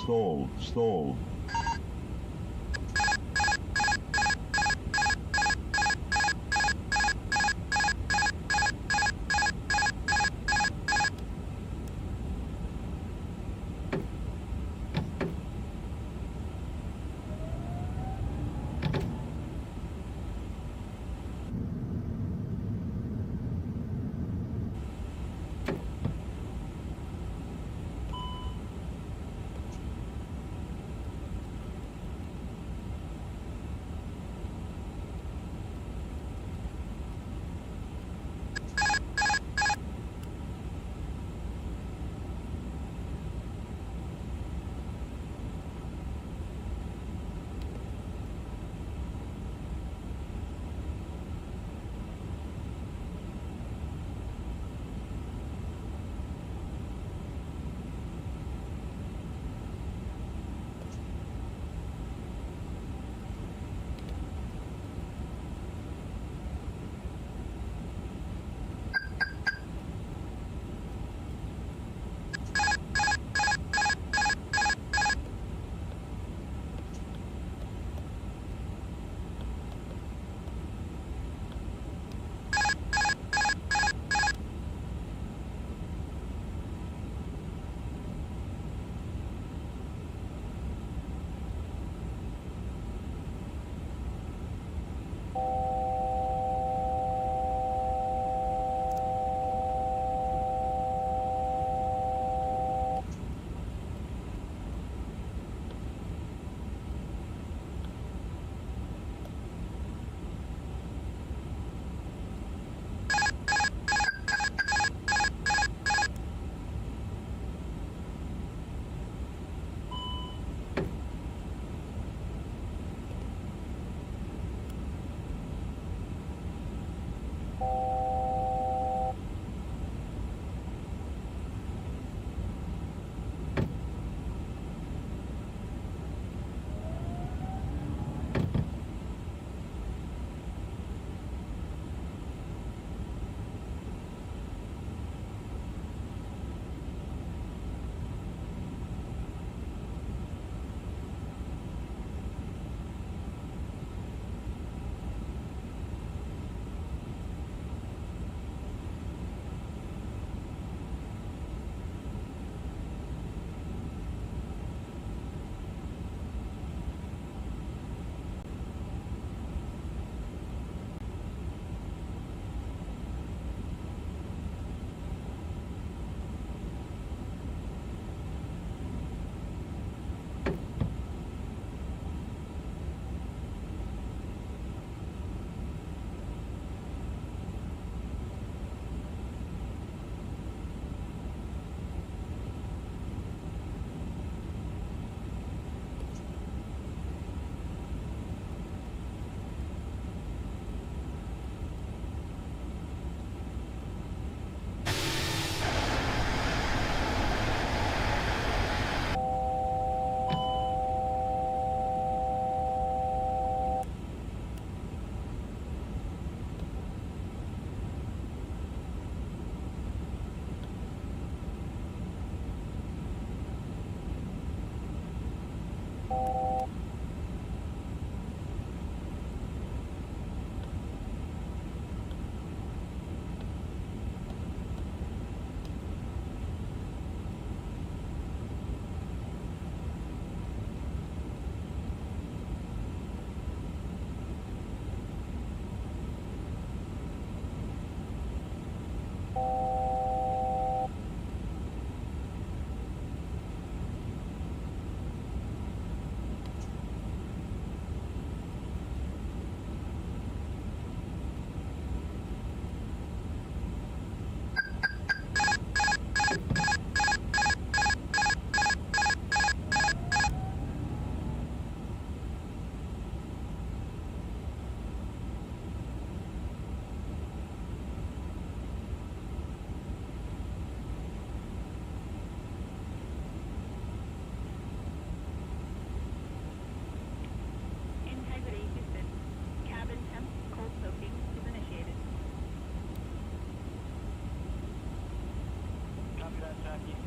Stall.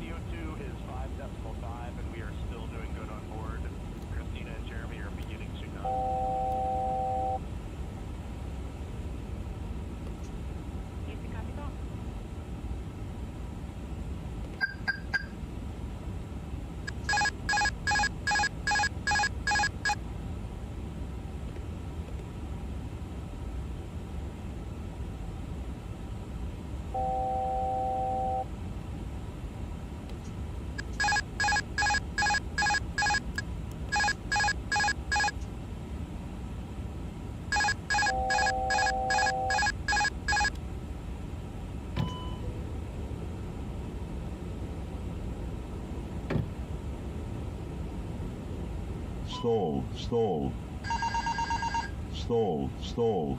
CO2 is 5.5, and we are still doing stall, stall, stall, stall.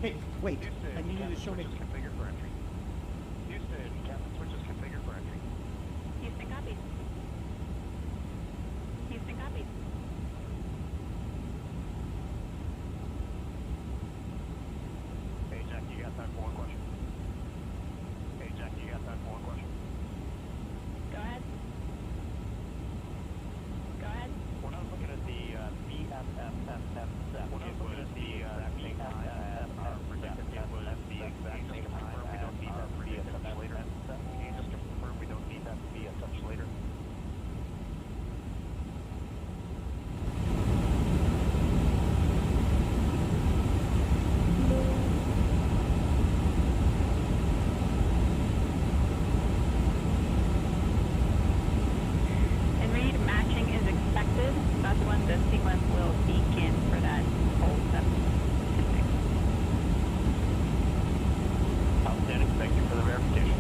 Hey, wait. Houston, I need you to show me. switches configured for entry. Houston, captain switches configured for entry. Houston copies. Houston copies. Hey, Jack, you got time for one question? Hey, Jack, you got time for one question? Go ahead. Go ahead. When I was looking at the BFFFF, when I was looking at the BFFFF predicted, it was the exact same time. We don't need that to be a touch later. Can you just confirm we don't need that to be a touch later? And read matching is expected. That's when the sequence will begin for that whole statistic. Outstanding. Thank you for the verification.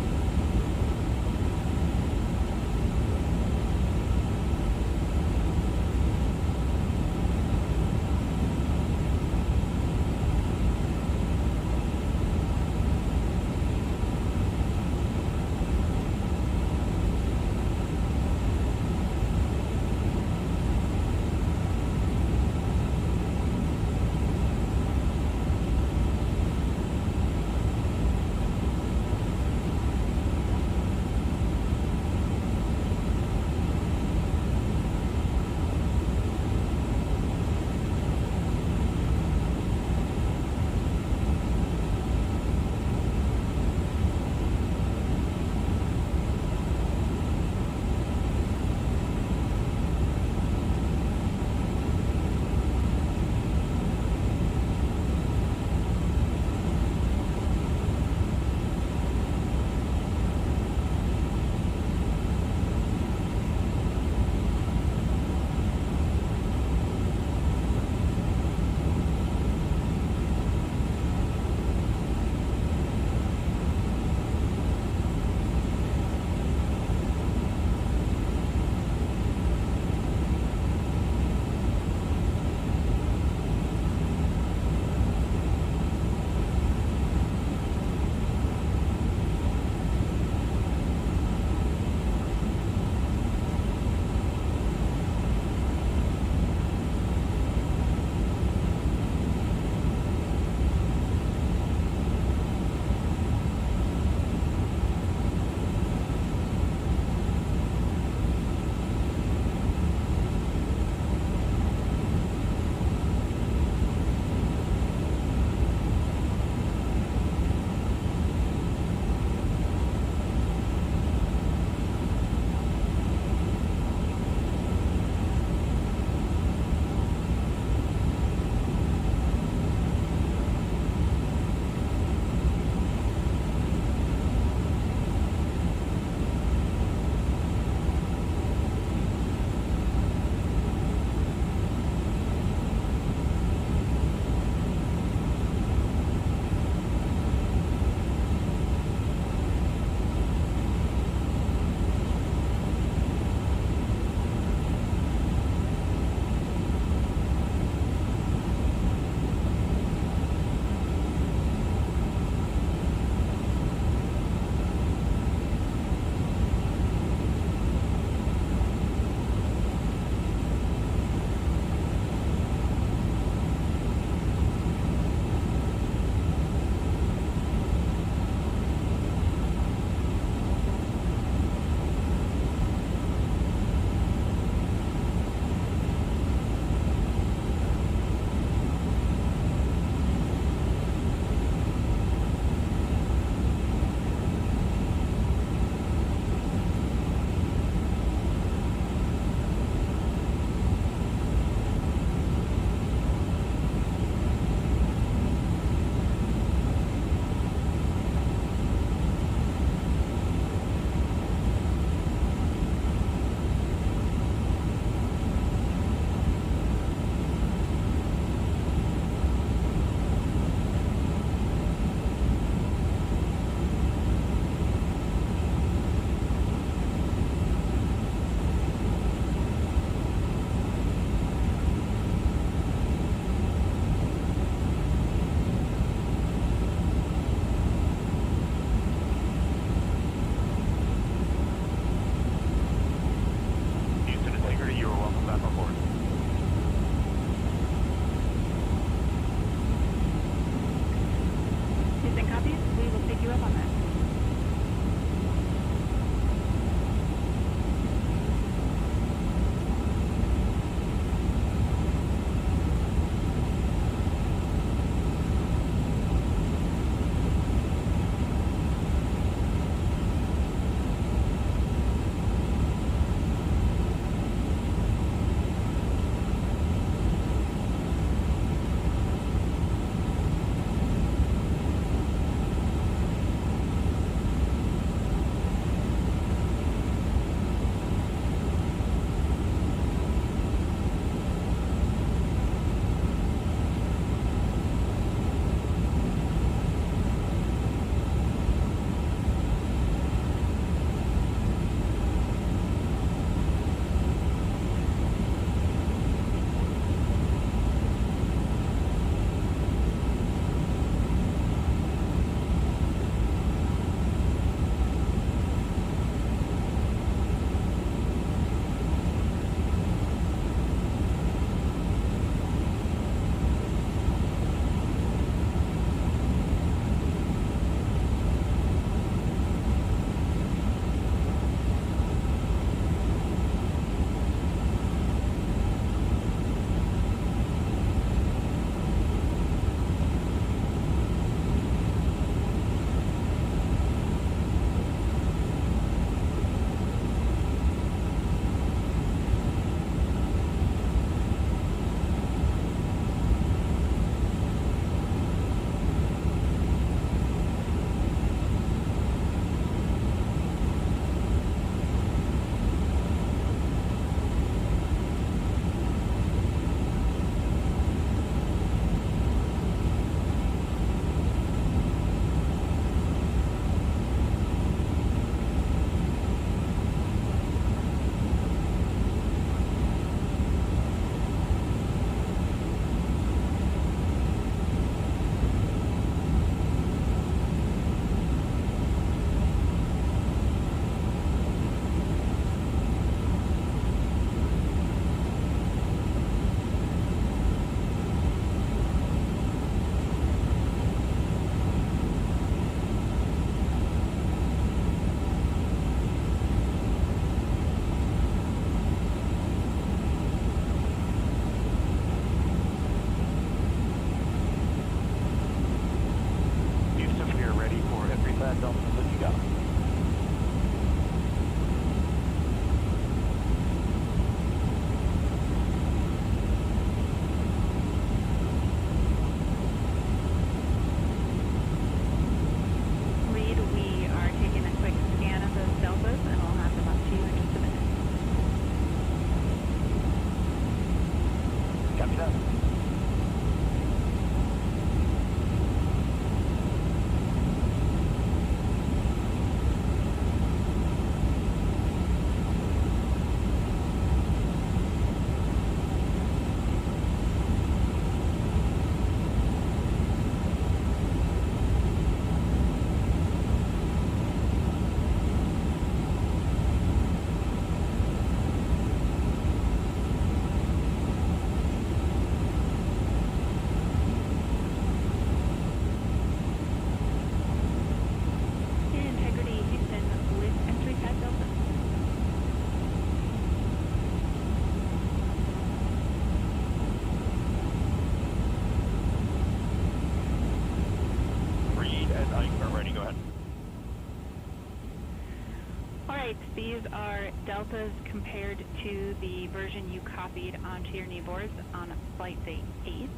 Those are deltas compared to the version you copied onto your kneeboards on flight day 8.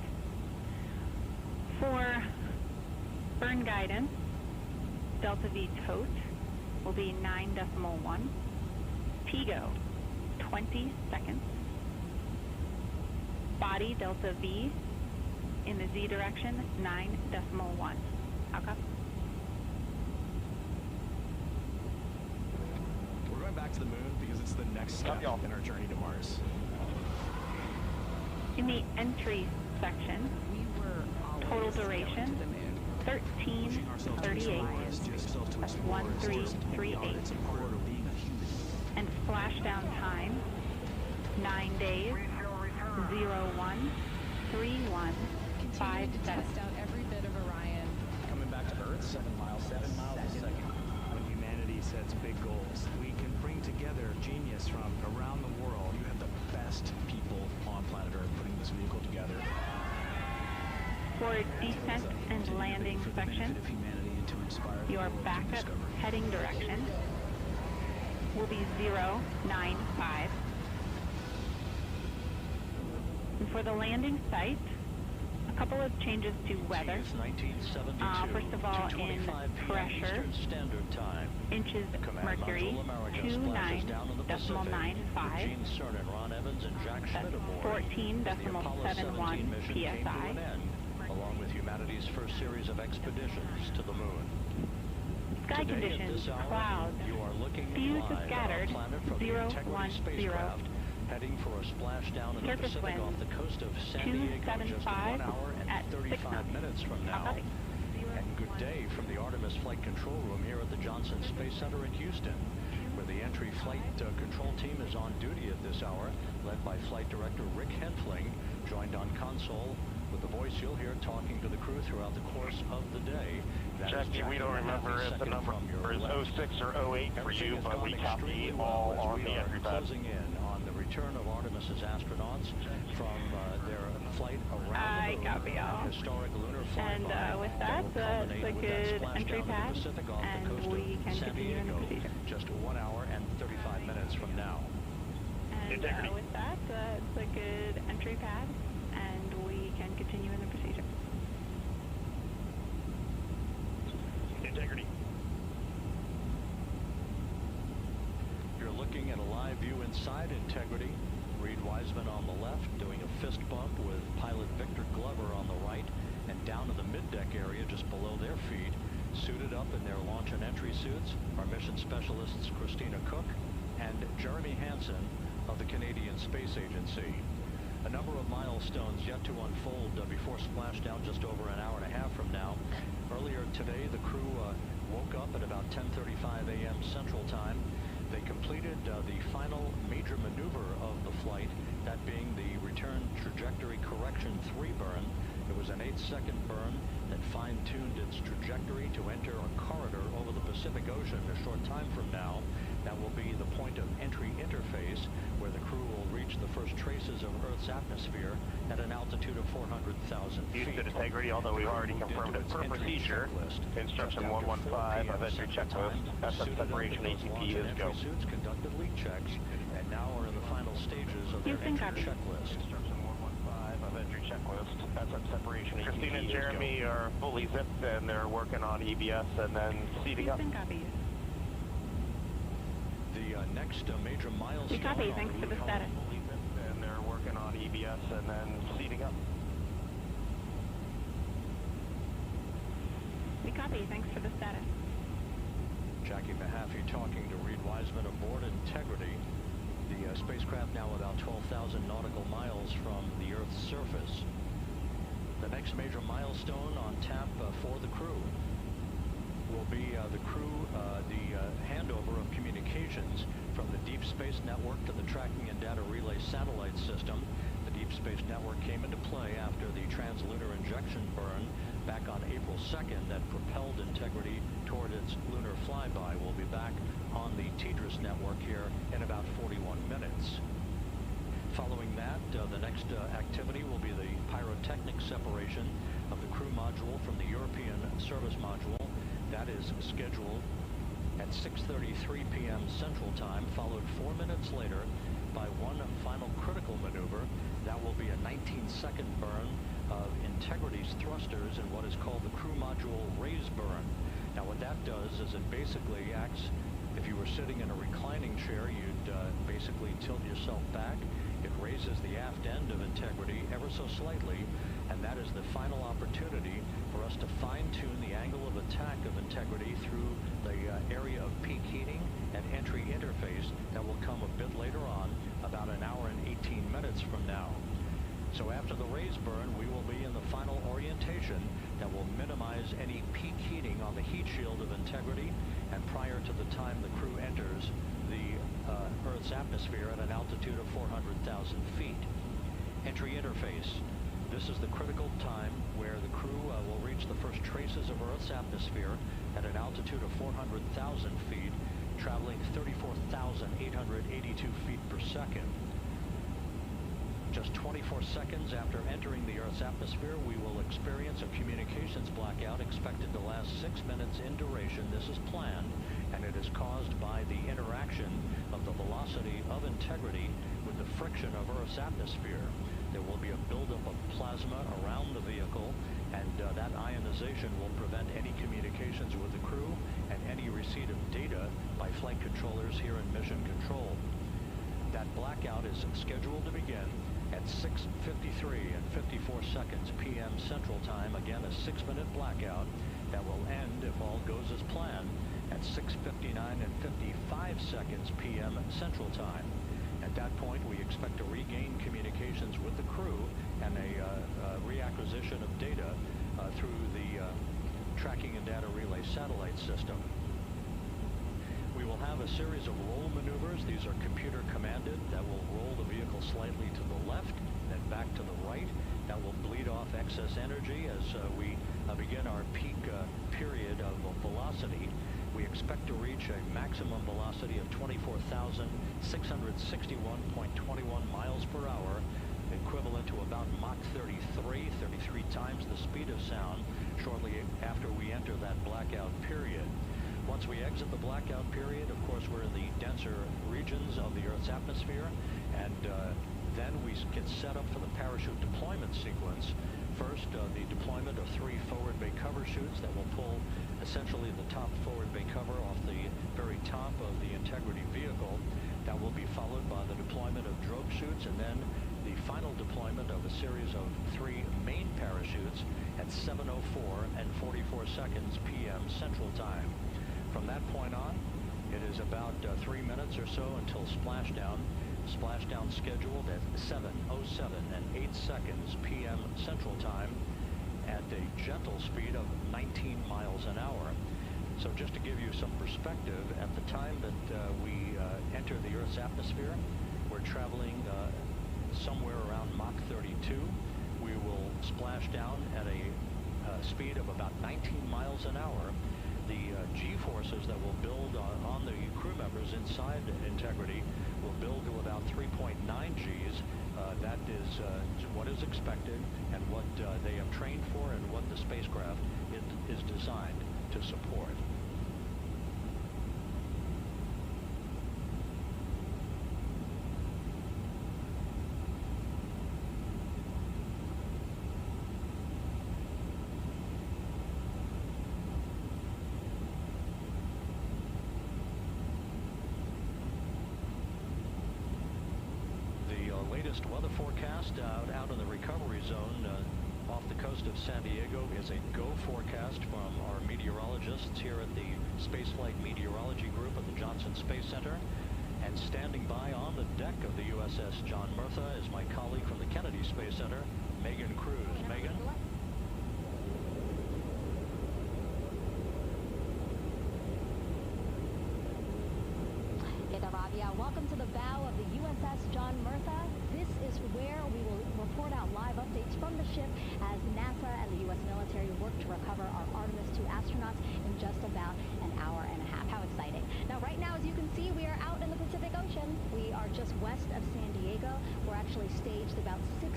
For burn guidance, delta V tote will be 9.1. TGO, 20 seconds. Body delta V in the Z direction, 9.1. How copy? We're going back to the moon because it's the next step in our journey to Mars. In the entry section, total duration, 13:38. That's 1338. And splashdown time, 9 days, 013157. Test out every bit of Orion. Coming back to Earth, 7 miles a second. When humanity sets big goals, we can bring together genius from around the world. You have the best people on planet Earth putting this vehicle together. For descent and landing section, your backup heading direction will be 095. And for the landing site, a couple of changes to weather. First of all, in pressure, inches mercury, 29.95. That's 14.71 psi. Along with humanity's first series of expeditions to the moon. Sky conditions, clouds, few to scattered, 010. Heading for a splashdown in the Surface Pacific wind, off the coast of San Diego just 1 hour and 35 minutes from now. And good day from the Artemis Flight Control Room here at the Johnson Space Center in Houston, where the entry flight control team is on duty at this hour, led by Flight Director Rick Henfling, joined on console with the voice you'll hear talking to the crew throughout the course of the day. Jackie, we don't remember if the number is 06 or 08 for you, but we copy all on the entry pad. Closing in on the return of Artemis's astronauts from their flight around the moon, copy all. Historic lunar flyby. And with that, it's a good entry pad, and we can continue in the procedure. Just 1 hour and 35 minutes from now. And with that, it's a good entry pad, and we can continue in the procedure. Integrity. You're looking at a live view inside Integrity. Reed Wiseman on the left doing a fist bump with pilot Victor Glover on the right, and down in the mid-deck area just below their feet, suited up in their launch and entry suits, are mission specialists Christina Cook and Jeremy Hansen of the Canadian Space Agency. A number of milestones yet to unfold before splashdown just over an hour and a half from now. Earlier today, the crew woke up at about 10:35 a.m. Central Time. They completed the final major maneuver of the flight, that being the return trajectory correction 3 burn. It was an 8-second burn that fine-tuned its trajectory to enter a corridor over the Pacific Ocean a short time from now. That will be the point of entry interface, where the crew will reach the first traces of Earth's atmosphere at an altitude of 400,000 feet. Houston Integrity, although we've already confirmed it per procedure. Instruction 115 of entry checklist. SF separation ATP is go. Suits conducted leak checks and now are in the final stages of their entry checklist. Instruction 115 of entry checklist. SF separation ATP Christina and Jeremy are fully zipped, and they're working on EBS and then seating up. The next major milestone. We copy, thanks for the status. And they're working on EBS and then seating up. We copy, thanks for the status. Jackie Mahaffey talking to Reed Wiseman aboard Integrity. The spacecraft now about 12,000 nautical miles from the Earth's surface. The next major milestone on tap for the crew will be the handover of communications from the Deep Space Network to the Tracking and Data Relay Satellite System. The Deep Space Network came into play after the translunar injection burn back on April 2nd that propelled Integrity toward its lunar flyby. We'll be back on the TDRS network here in about 41 minutes. Following that, the next activity will be the pyrotechnic separation of the crew module from the European service module. That is scheduled at at 6:33 p.m. Central Time, followed 4 minutes later by one final critical maneuver. That will be a 19-second burn of Integrity's thrusters in what is called the crew module raise burn. Now what that does is it basically acts, if you were sitting in a reclining chair, you'd basically tilt yourself back. It raises the aft end of Integrity ever so slightly, and that is the final opportunity for us to fine-tune the angle of attack of Integrity through the area of peak heating and entry interface that will come a bit later on, about an hour and 18 minutes from now. So after the raise burn, we will be in the final orientation that will minimize any peak heating on the heat shield of Integrity, and prior to the time the crew enters the Earth's atmosphere at an altitude of 400,000 feet. Entry interface. This is the critical time where the crew will reach the first traces of Earth's atmosphere at an altitude of 400,000 feet, traveling 34,882 feet per second. Just 24 seconds after entering the Earth's atmosphere, we will experience a communications blackout expected to last 6 minutes in duration. This is planned, and it is caused by the interaction of the velocity of Integrity with the friction of Earth's atmosphere. There will be a buildup of plasma around the vehicle, and that ionization will prevent any communications with the crew and any receipt of data by flight controllers here in Mission Control. That blackout is scheduled to begin at 6:53 and 54 seconds p.m. Central Time. Again, a 6-minute blackout that will end, if all goes as planned, at 6:59 and 55 seconds p.m. Central Time. At that point, we expect to regain communications with the crew and a reacquisition of data through the tracking and data relay satellite system. We will have a series of roll maneuvers. These are computer commanded. That will roll the vehicle slightly to the left, then back to the right. That will bleed off excess energy as we begin our peak period of velocity. We expect to reach a maximum velocity of 24,661.21 miles per hour, equivalent to about Mach 33 times the speed of sound, shortly after we enter that blackout period. Once we exit the blackout period, of course, we're in the denser regions of the Earth's atmosphere, and then we get set up for the parachute deployment sequence. First, the deployment of 3 forward bay cover chutes that will pull essentially the top forward bay cover off the very top of the Integrity vehicle. That will be followed by the deployment of drogue chutes, and then the final deployment of a series of 3 main parachutes at 7:04 and 44 seconds p.m. Central Time. From that point on, it is about 3 minutes or so until splashdown. Splashdown scheduled at 7:07 and 8 seconds p.m. Central Time at a gentle speed of 19 miles an hour. So just to give you some perspective, at the time that we enter the Earth's atmosphere, we're traveling somewhere around Mach 32. We will splash down at a speed of about 19 miles an hour. The G-forces that will build on the crew members inside Integrity will build to about 3.9 Gs. That is what is expected and what they have trained for and what the spacecraft is designed to support. Latest weather forecast out in the recovery zone off the coast of San Diego is a GO forecast from our meteorologists here at the Spaceflight Meteorology Group at the Johnson Space Center. And standing by on the deck of the USS John Murtha is my colleague from the Kennedy Space Center, Megan Cruz. Megan? Welcome to the bow of the USS John Murtha. This is where we will report out live updates from the ship as NASA and the U.S. military work to recover our Artemis II astronauts in just about an hour and a half. How exciting. Now, right now, as you can see, we are out in the Pacific Ocean. We are just west of San Diego. We're actually staged about 6.5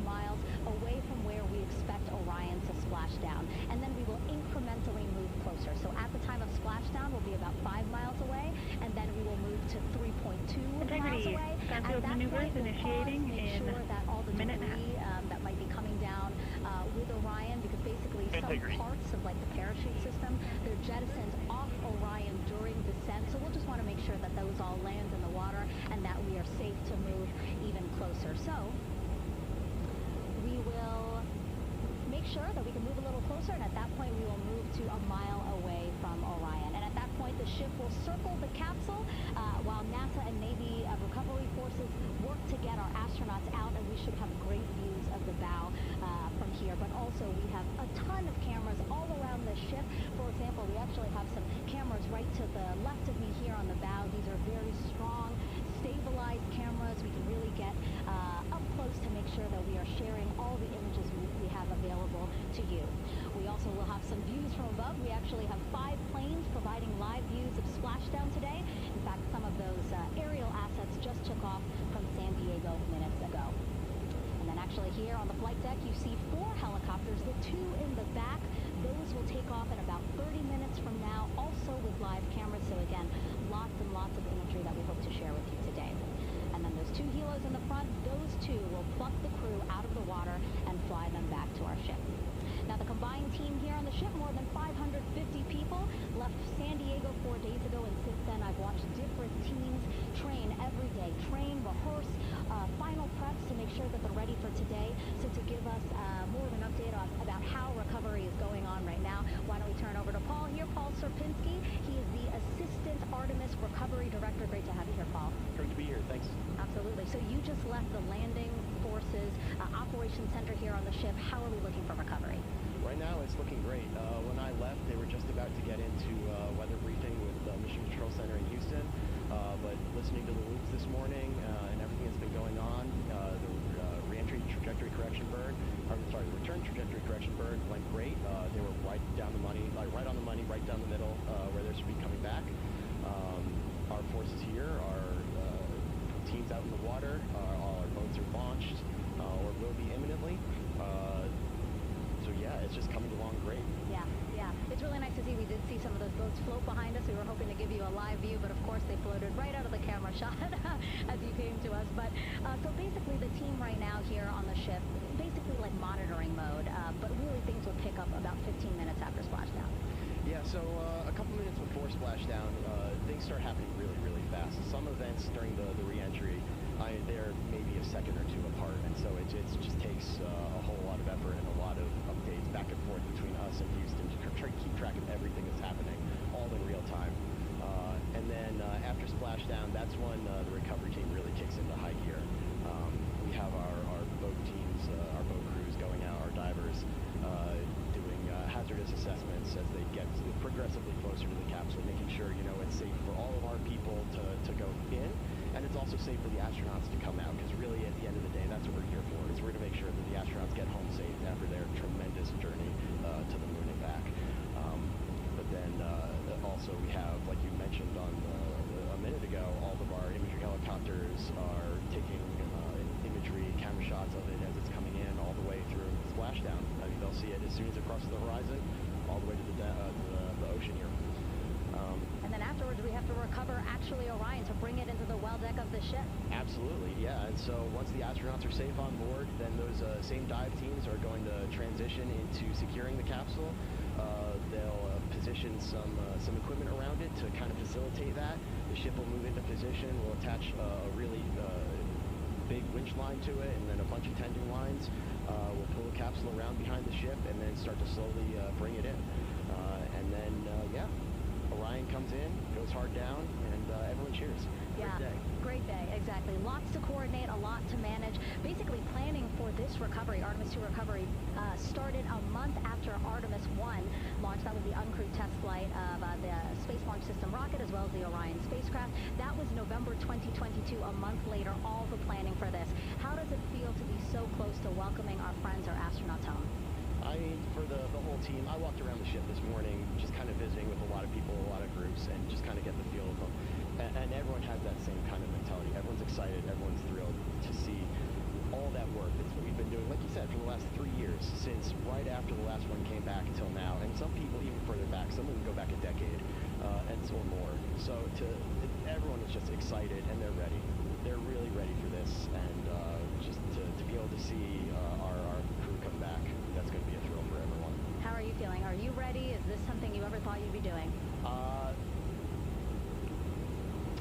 miles away from where we expect Orion to splash down. And then we will incrementally move closer closer. So at the time of splashdown, we'll be about 5 miles away, and then we will move to 3.2 miles away. At that maneuvers point, we'll initiating pause, make in sure that all the minute and a debris that might be coming down with Orion, because basically some parts of like the parachute system, they're jettisoned off Orion during descent. So we'll just want to make sure that those all land in the water and that we are safe to move even closer. So we will make sure that we can move a little closer, and at that point we will move to a mile away from Orion. And at that point the ship will circle the capsule while NASA and Navy recovery forces work to get our astronauts out, and we should have great views of the bow from here. But also we have a ton of cameras all around the ship. For example, we actually have some cameras right to the left of me here on the bow. These are very strong, stabilized cameras. We can really get up close to make sure that we are sharing all the images we have available to you. We also will have some views from above. We actually have 5 planes providing live views of splashdown today. In fact, some of those aerial assets just took off from San Diego minutes ago. And then actually here on the flight deck, you see 4 helicopters, the 2 in the back. Those will take off in about 30 minutes from now, also with live cameras. So again, lots and lots of imagery that we hope to share with you today. And then those 2 helos in the front, those 2 will pluck the crew out of the water and fly them back to our ship. Now, the combined team here on the ship, more than 550 people, left San Diego 4 days ago, and since then I've watched different teams train every day, rehearse, final preps to make sure that they're ready for today. So to give us more of an update about how recovery is going on right now, why don't we turn over to Paul here, Paul Serpinski. He is the Assistant Artemis Recovery Director. Great to have you here, Paul. Great to be here, thanks. Absolutely. So you just left the landing forces operations center here on the ship. How are we looking for recovery? Right now it's looking great. When I left, they were just about to get into weather briefing with the Mission Control Center in Houston. But listening to the loops this morning and everything that's been going on, the reentry trajectory correction burn, the return trajectory correction burn went great. They were right down the money, right on the money, right down the middle where they should be coming back. Our forces here are teams out in the water. All our boats are launched or will be imminently. So yeah, it's just coming along great. Yeah. It's really nice to see. We did see some of those boats float behind us. We were hoping to give you a live view, but of course they floated right out of the camera shot as you came to us. But so basically the team right now here on the ship, basically like monitoring mode, but really things will pick up about 15 minutes after splashdown. Yeah, so a couple minutes before splashdown, things start happening really, really fast. Some events during the re-entry, they're maybe a second or 2 apart, and so it just takes a whole lot of effort and a lot of updates back and forth between us and Houston to try to keep track of everything that's happening, all in real time. And then after splashdown, that's when the recovery team really kicks into high gear. We have our boat teams, our boat crews going out, our divers doing hazardous assessments as they get progressively closer to the capsule, making sure it's safe for all of our people to go in, and it's also safe for the astronauts to come out, because really at the end of the day, that's what we're here for. Is we're going to make sure that the astronauts get home safe after their tremendous journey to the moon and back. But then also we have, like you mentioned a minute ago, all of our imagery helicopters are taking imagery, camera shots of it as it's coming in all the way through splashdown. I mean, they'll see it as soon as it crosses the horizon, all the way to the ocean here. And then afterwards, we have to recover actually Orion to bring it into the well deck of the ship. Absolutely, yeah. And so once the astronauts are safe on board, then those same dive teams are going to transition into securing the capsule. They'll position some equipment around it to kind of facilitate that. The ship will move into position. We'll attach a really big winch line to it, and then a bunch of tending lines. We'll pull the capsule around behind the ship and then start to slowly bring it in. And then, Orion comes in, goes hard down, and everyone cheers. Yeah, great day, exactly. Lots to coordinate, a lot to manage. Basically, planning for this recovery, Artemis 2 recovery, started a month after Artemis 1 launched. That was the uncrewed test flight of the Space Launch System rocket, as well as the Orion spacecraft. That was November 2022, a month later, all the planning for this. How does it feel to be so close to welcoming our friends, our astronauts home? I mean, for the whole team, I walked around the ship this morning, just kind of visiting with a lot of people, a lot of groups, and just kind of get the feel of them. And everyone has that same kind of mentality. Everyone's excited, everyone's thrilled to see all that work. That's what we've been doing, like you said, for the last 3 years, since right after the last one came back until now. And some people even further back. Some of them go back a decade and or more. So everyone is just excited and they're ready. They're really ready for this. And just to be able to see our crew come back, that's going to be a thrill for everyone. How are you feeling? Are you ready? Is this something you ever thought you'd be doing?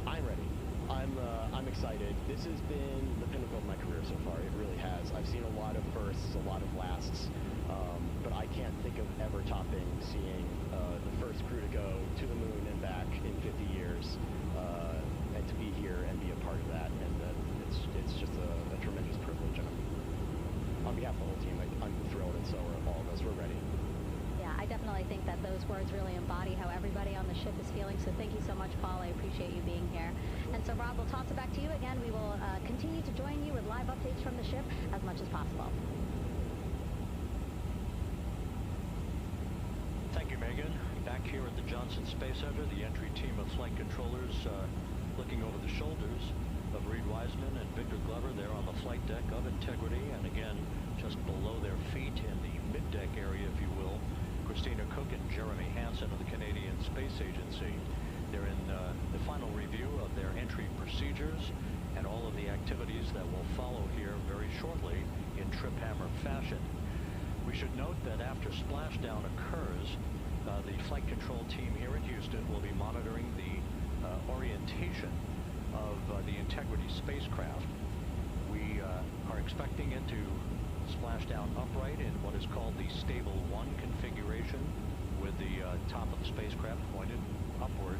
I'm ready. I'm excited. This has been the pinnacle of my career so far. It really has. I've seen a lot of firsts, a lot of lasts, but I can't think of ever topping seeing the first crew to go to the moon and back in 50 years, and to be here and be a part of that. And it's just a tremendous privilege. And on behalf of the whole team, I'm thrilled, and so are all of us. We're ready. Yeah, I definitely think that those words really embody how everybody on the ship is feeling. So thank you so much, Paul. I appreciate you being here. And so, Rob, we'll toss it back to you again. We will continue to join you with live updates from the ship as much as possible. Thank you, Megan. Back here at the Johnson Space Center, the entry team of flight controllers looking over the shoulders of Reed Wiseman and Victor Glover there on the flight deck of Integrity, and again, just below their feet in the mid-deck area, if you will, Christina Cook and Jeremy Hansen of the Canadian Space Agency. They're in the final review of their entry procedures and all of the activities that will follow here very shortly in trip hammer fashion. We should note that after splashdown occurs, the flight control team here in Houston will be monitoring the orientation of the Integrity spacecraft. We are expecting it to splash down upright in what is called the Stable 1 configuration, with the top of the spacecraft pointed upward.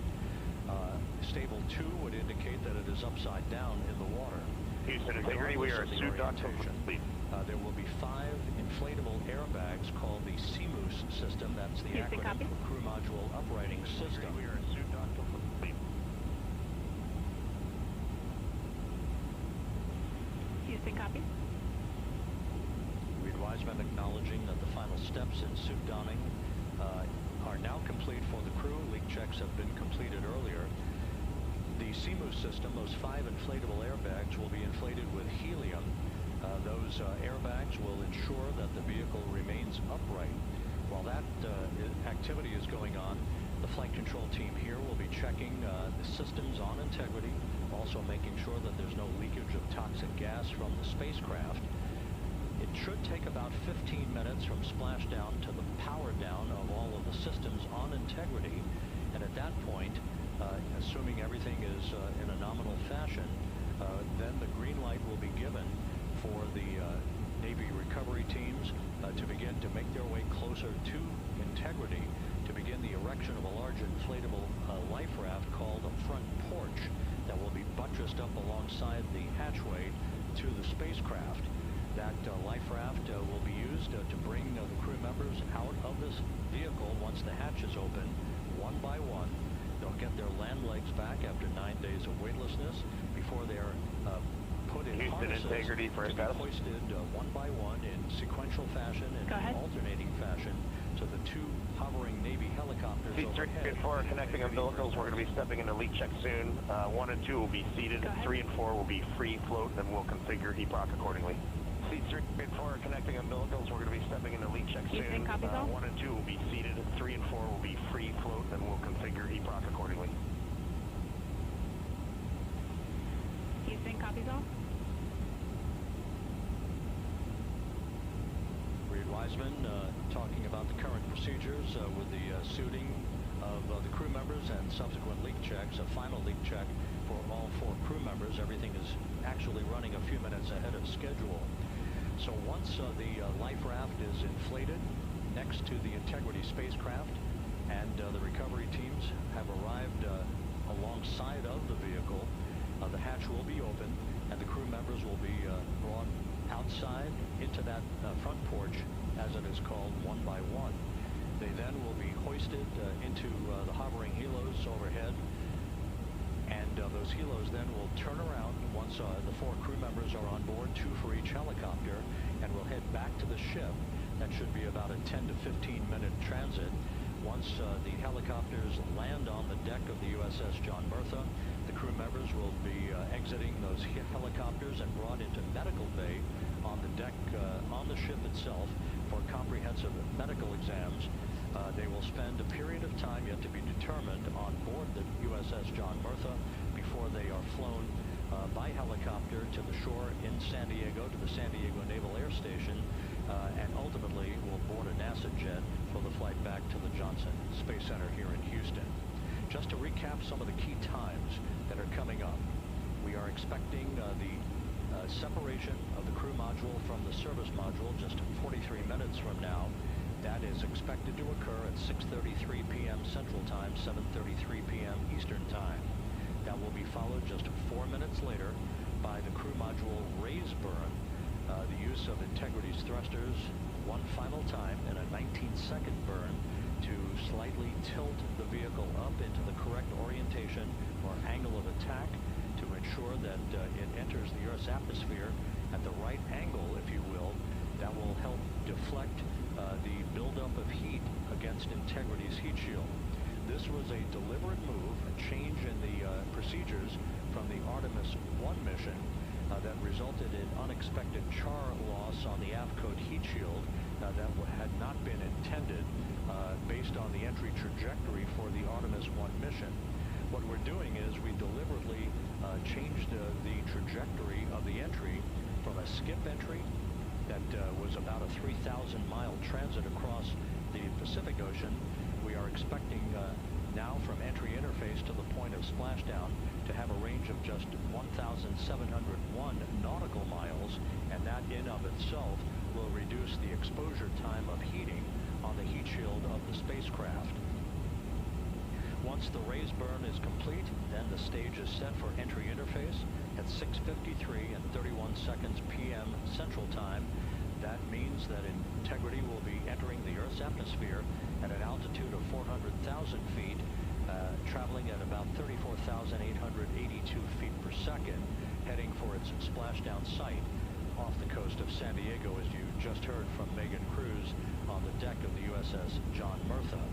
Stable 2 would indicate that it is upside down in the water. Houston Integrity, we are suit orientation. There will be 5 inflatable airbags called the CMOOS system. That's the Houston, acronym copy. for Crew Module Uprighting System. We are suit Houston, copy. Reed Wiseman acknowledging that the final steps in suit donning are now complete for the crew. Leak checks have been completed earlier. The CMOOS system, those 5 inflatable airbags, will be inflated with helium. Those airbags will ensure that the vehicle remains upright. While that activity is going on, the flight control team here will be checking the systems on Integrity, also making sure that there's no leakage of toxic gas from the spacecraft. It should take about 15 minutes from splashdown to the power down of all of the systems on Integrity, and at that point, assuming everything is in a nominal fashion, then the green light will be given for the Navy recovery teams to begin to make their way closer to Integrity, to begin the erection of a large inflatable life raft called a front porch that will be buttressed up alongside the hatchway to the spacecraft. That life raft will be used to bring the crew members out of this vehicle once the hatch is open, one by one. They'll get their land legs back after 9 days of weightlessness before they're put in harnesses to be hoisted one by one in sequential fashion and in alternating fashion to the 2 hovering Navy helicopters overhead. 3 and 4 connecting umbilicals. We're going to be stepping into leak check soon. 1 and 2 will be seated. 3 and 4 will be free float, and we'll configure EPROC accordingly. C3 and 4 connecting umbilicals. We're going to be stepping into leak check soon. 1 and 2 will be seated. 3 and 4 will be free float, and we'll configure EPROC accordingly. Houston, copies all. Reed Wiseman talking about the current procedures with the suiting of the crew members and subsequent leak checks, a final leak check for all 4 crew members. Everything is actually running a few minutes ahead of schedule. So once the life raft is inflated next to the Integrity spacecraft and the recovery teams have arrived alongside of the vehicle, the hatch will be open and the crew members will be brought outside into that front porch, as it is called, one by one. They then will be hoisted into the hovering helos overhead, and those helos then will turn around once the 4 crew members are on board, 2 for each helicopter, and will head back to the ship. That should be about a 10 to 15 minute transit. Once the helicopters land on the deck of the USS John Murtha, the crew members will be exiting those helicopters and brought into medical bay on the deck on the ship itself for comprehensive medical exams. They will spend a period of time yet to be determined on board the USS John Murtha before they are flown by helicopter to the shore in San Diego, to the San Diego Naval Air Station, and ultimately will board a NASA jet for the flight back to the Johnson Space Center here in Houston. Just to recap some of the key times that are coming up, we are expecting the separation of the crew module from the service module just 43 minutes from now. That is expected to occur at 6:33 p.m. Central Time, 7:33 p.m. Eastern Time. That will be followed just 4 minutes later by the crew module raise burn, the use of Integrity's thrusters one final time in a 19-second burn to slightly tilt the vehicle up into the correct orientation or angle of attack to ensure that it enters the Earth's atmosphere at the right angle, if you will. That will help deflect the buildup of heat against Integrity's heat shield. This was a deliberate move, a change in the procedures from the Artemis 1 mission that resulted in unexpected char loss on the aft-coat heat shield that had not been intended based on the entry trajectory for the Artemis 1 mission. What we're doing is we deliberately changed the trajectory of the entry from a skip entry that was about a 3,000-mile transit across the Pacific Ocean. We are expecting now from entry interface to the point of splashdown to have a range of just 1,701 nautical miles, and that in of itself will reduce the exposure time of heating on the heat shield of the spacecraft. Once the raise burn is complete, then the stage is set for entry interface at 6:53 and 31 seconds p.m. Central Time. That means that Integrity will be entering the Earth's atmosphere at an altitude of 400,000 feet, traveling at about 34,882 feet per second, heading for its splashdown site off the coast of San Diego, as you just heard from Megan Cruz on the deck of the USS John Murtha.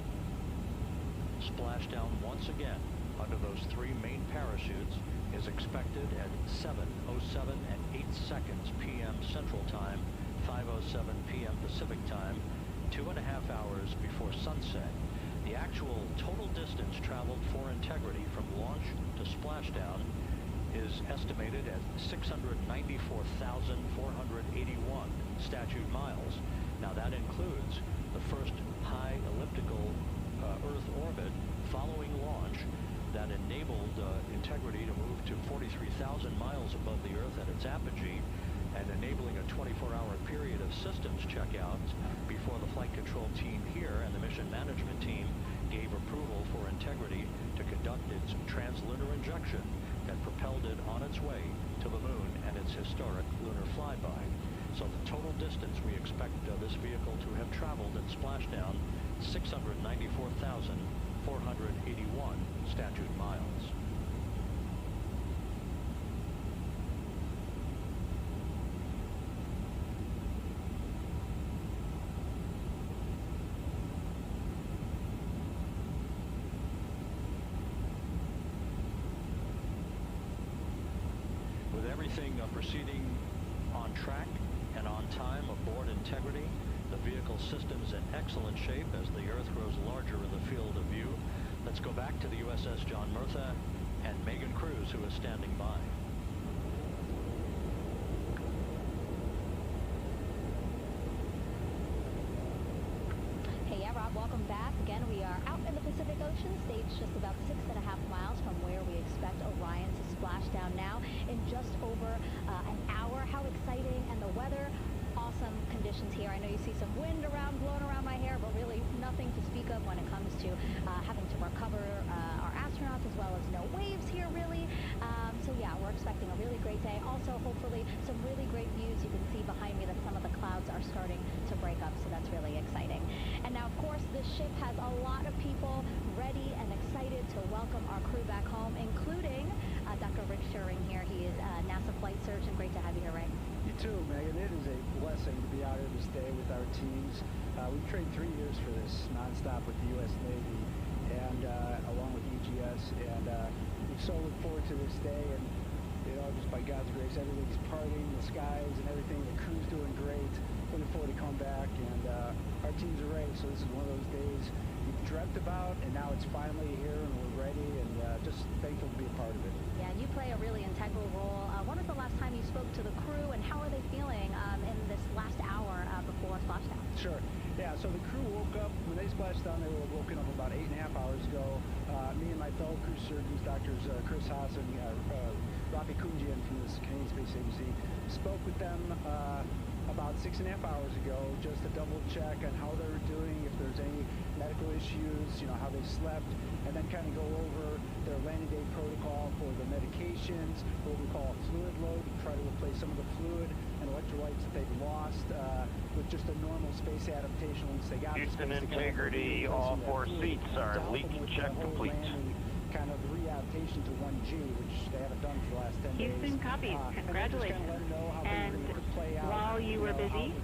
Splashdown once again under those three main parachutes is expected at 7:07 and 8 seconds p.m. Central Time, 5:07 p.m. Pacific Time, 2.5 hours before sunset. The actual total distance traveled for Integrity from launch to splashdown is estimated at 694,481 statute miles. Now that includes the first high elliptical Earth orbit following launch that enabled Integrity to move to 43,000 miles above the Earth at its apogee, and enabling a 24-hour period of systems checkouts before the flight control team here and the mission management team gave approval for Integrity to conduct its translunar injection that propelled it on its way to the moon and its historic lunar flyby. So the total distance we expect this vehicle to have traveled in splashdown, 694,481 statute miles. With everything proceeding on track and on time aboard Integrity, the vehicle system's in excellent shape as the Earth grows larger in the field of view. Let's go back to the USS John Murtha and Megan Cruz, who is standing by. Hey, yeah, Rob, welcome back. Again, we are out in the Pacific Ocean, staged just about 6.5 miles from where we expect Orion to splash down now in just over an hour. How exciting, and the weather, awesome conditions here. I know you see some wind blowing around my hair, but really nothing to speak of when it comes to having to recover our astronauts, as well as no waves here, really. So yeah, we're expecting a really great day. Also, hopefully, some really great views. You can see behind me that some of the clouds are starting to break up, so that's really exciting. And now, of course, this ship has a lot of people ready and excited to welcome our crew back home, including Dr. Rick Schuring here. He is a NASA flight surgeon. Great to have you here, Rick. You too, Megan. It is a blessing to be out here this day with our teams. We've trained 3 years for this, nonstop with the U.S. Navy, and along with EGS, and we so look forward to this day. And you know, weeks, everything's partying, the skies and everything. The crew's doing great. Looking forward to come back, and our teams are ready. So this is one of those days we've dreamt about, and now it's finally here, and we're ready, and just thankful to be a part of it. Yeah, you play a really integral role. When was the last time you spoke to the crew, and how are they feeling in this last hour before splashdown? Sure. Yeah, so the crew woke up, when they splashed down, they were woken up about 8.5 hours ago. Me and my fellow crew surgeons, Doctors Chris Haas and Rafi Kunjian from the Canadian Space Agency, spoke with them about 6.5 hours ago, just to double check on how they were doing, if there's any medical issues, you know, how they slept, and then kind of go over their landing day protocol for the medications, what we call a fluid load, to try to replace some of the fluid and electrolytes that they've lost with just a normal space adaptation once they got Houston the space integrity, all 4 seats are leak check complete. Kind of readaptation to 1G, which they haven't done for the last 10 days. Houston copies. Congratulations. And while you were busy,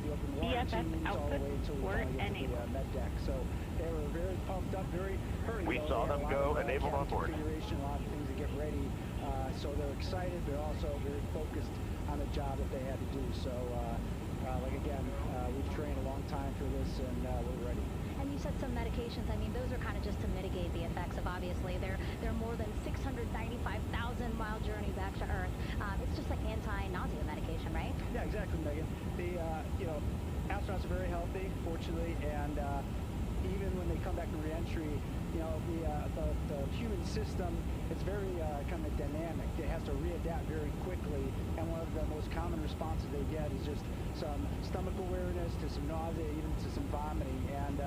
BSS outputs were enabled. Med deck. So they were very pumped up, very hurried. We saw them go enabled on board. A lot of things to get ready. So they're excited. They're also very focused on the job that they had to do. So, like again, we've trained a long time for this, and we're ready. And you said some medications. I mean, those are kind of just to mitigate the effects of, obviously, they're more than 695,000-mile journey back to Earth. It's just like anti-nausea medication, right? Yeah, exactly, Megan. The astronauts are very healthy, fortunately, and even when they come back to reentry, the human system is very kind of dynamic. It has to readapt very quickly, and one of the most common responses they get is just some stomach awareness, to some nausea, even to some vomiting. And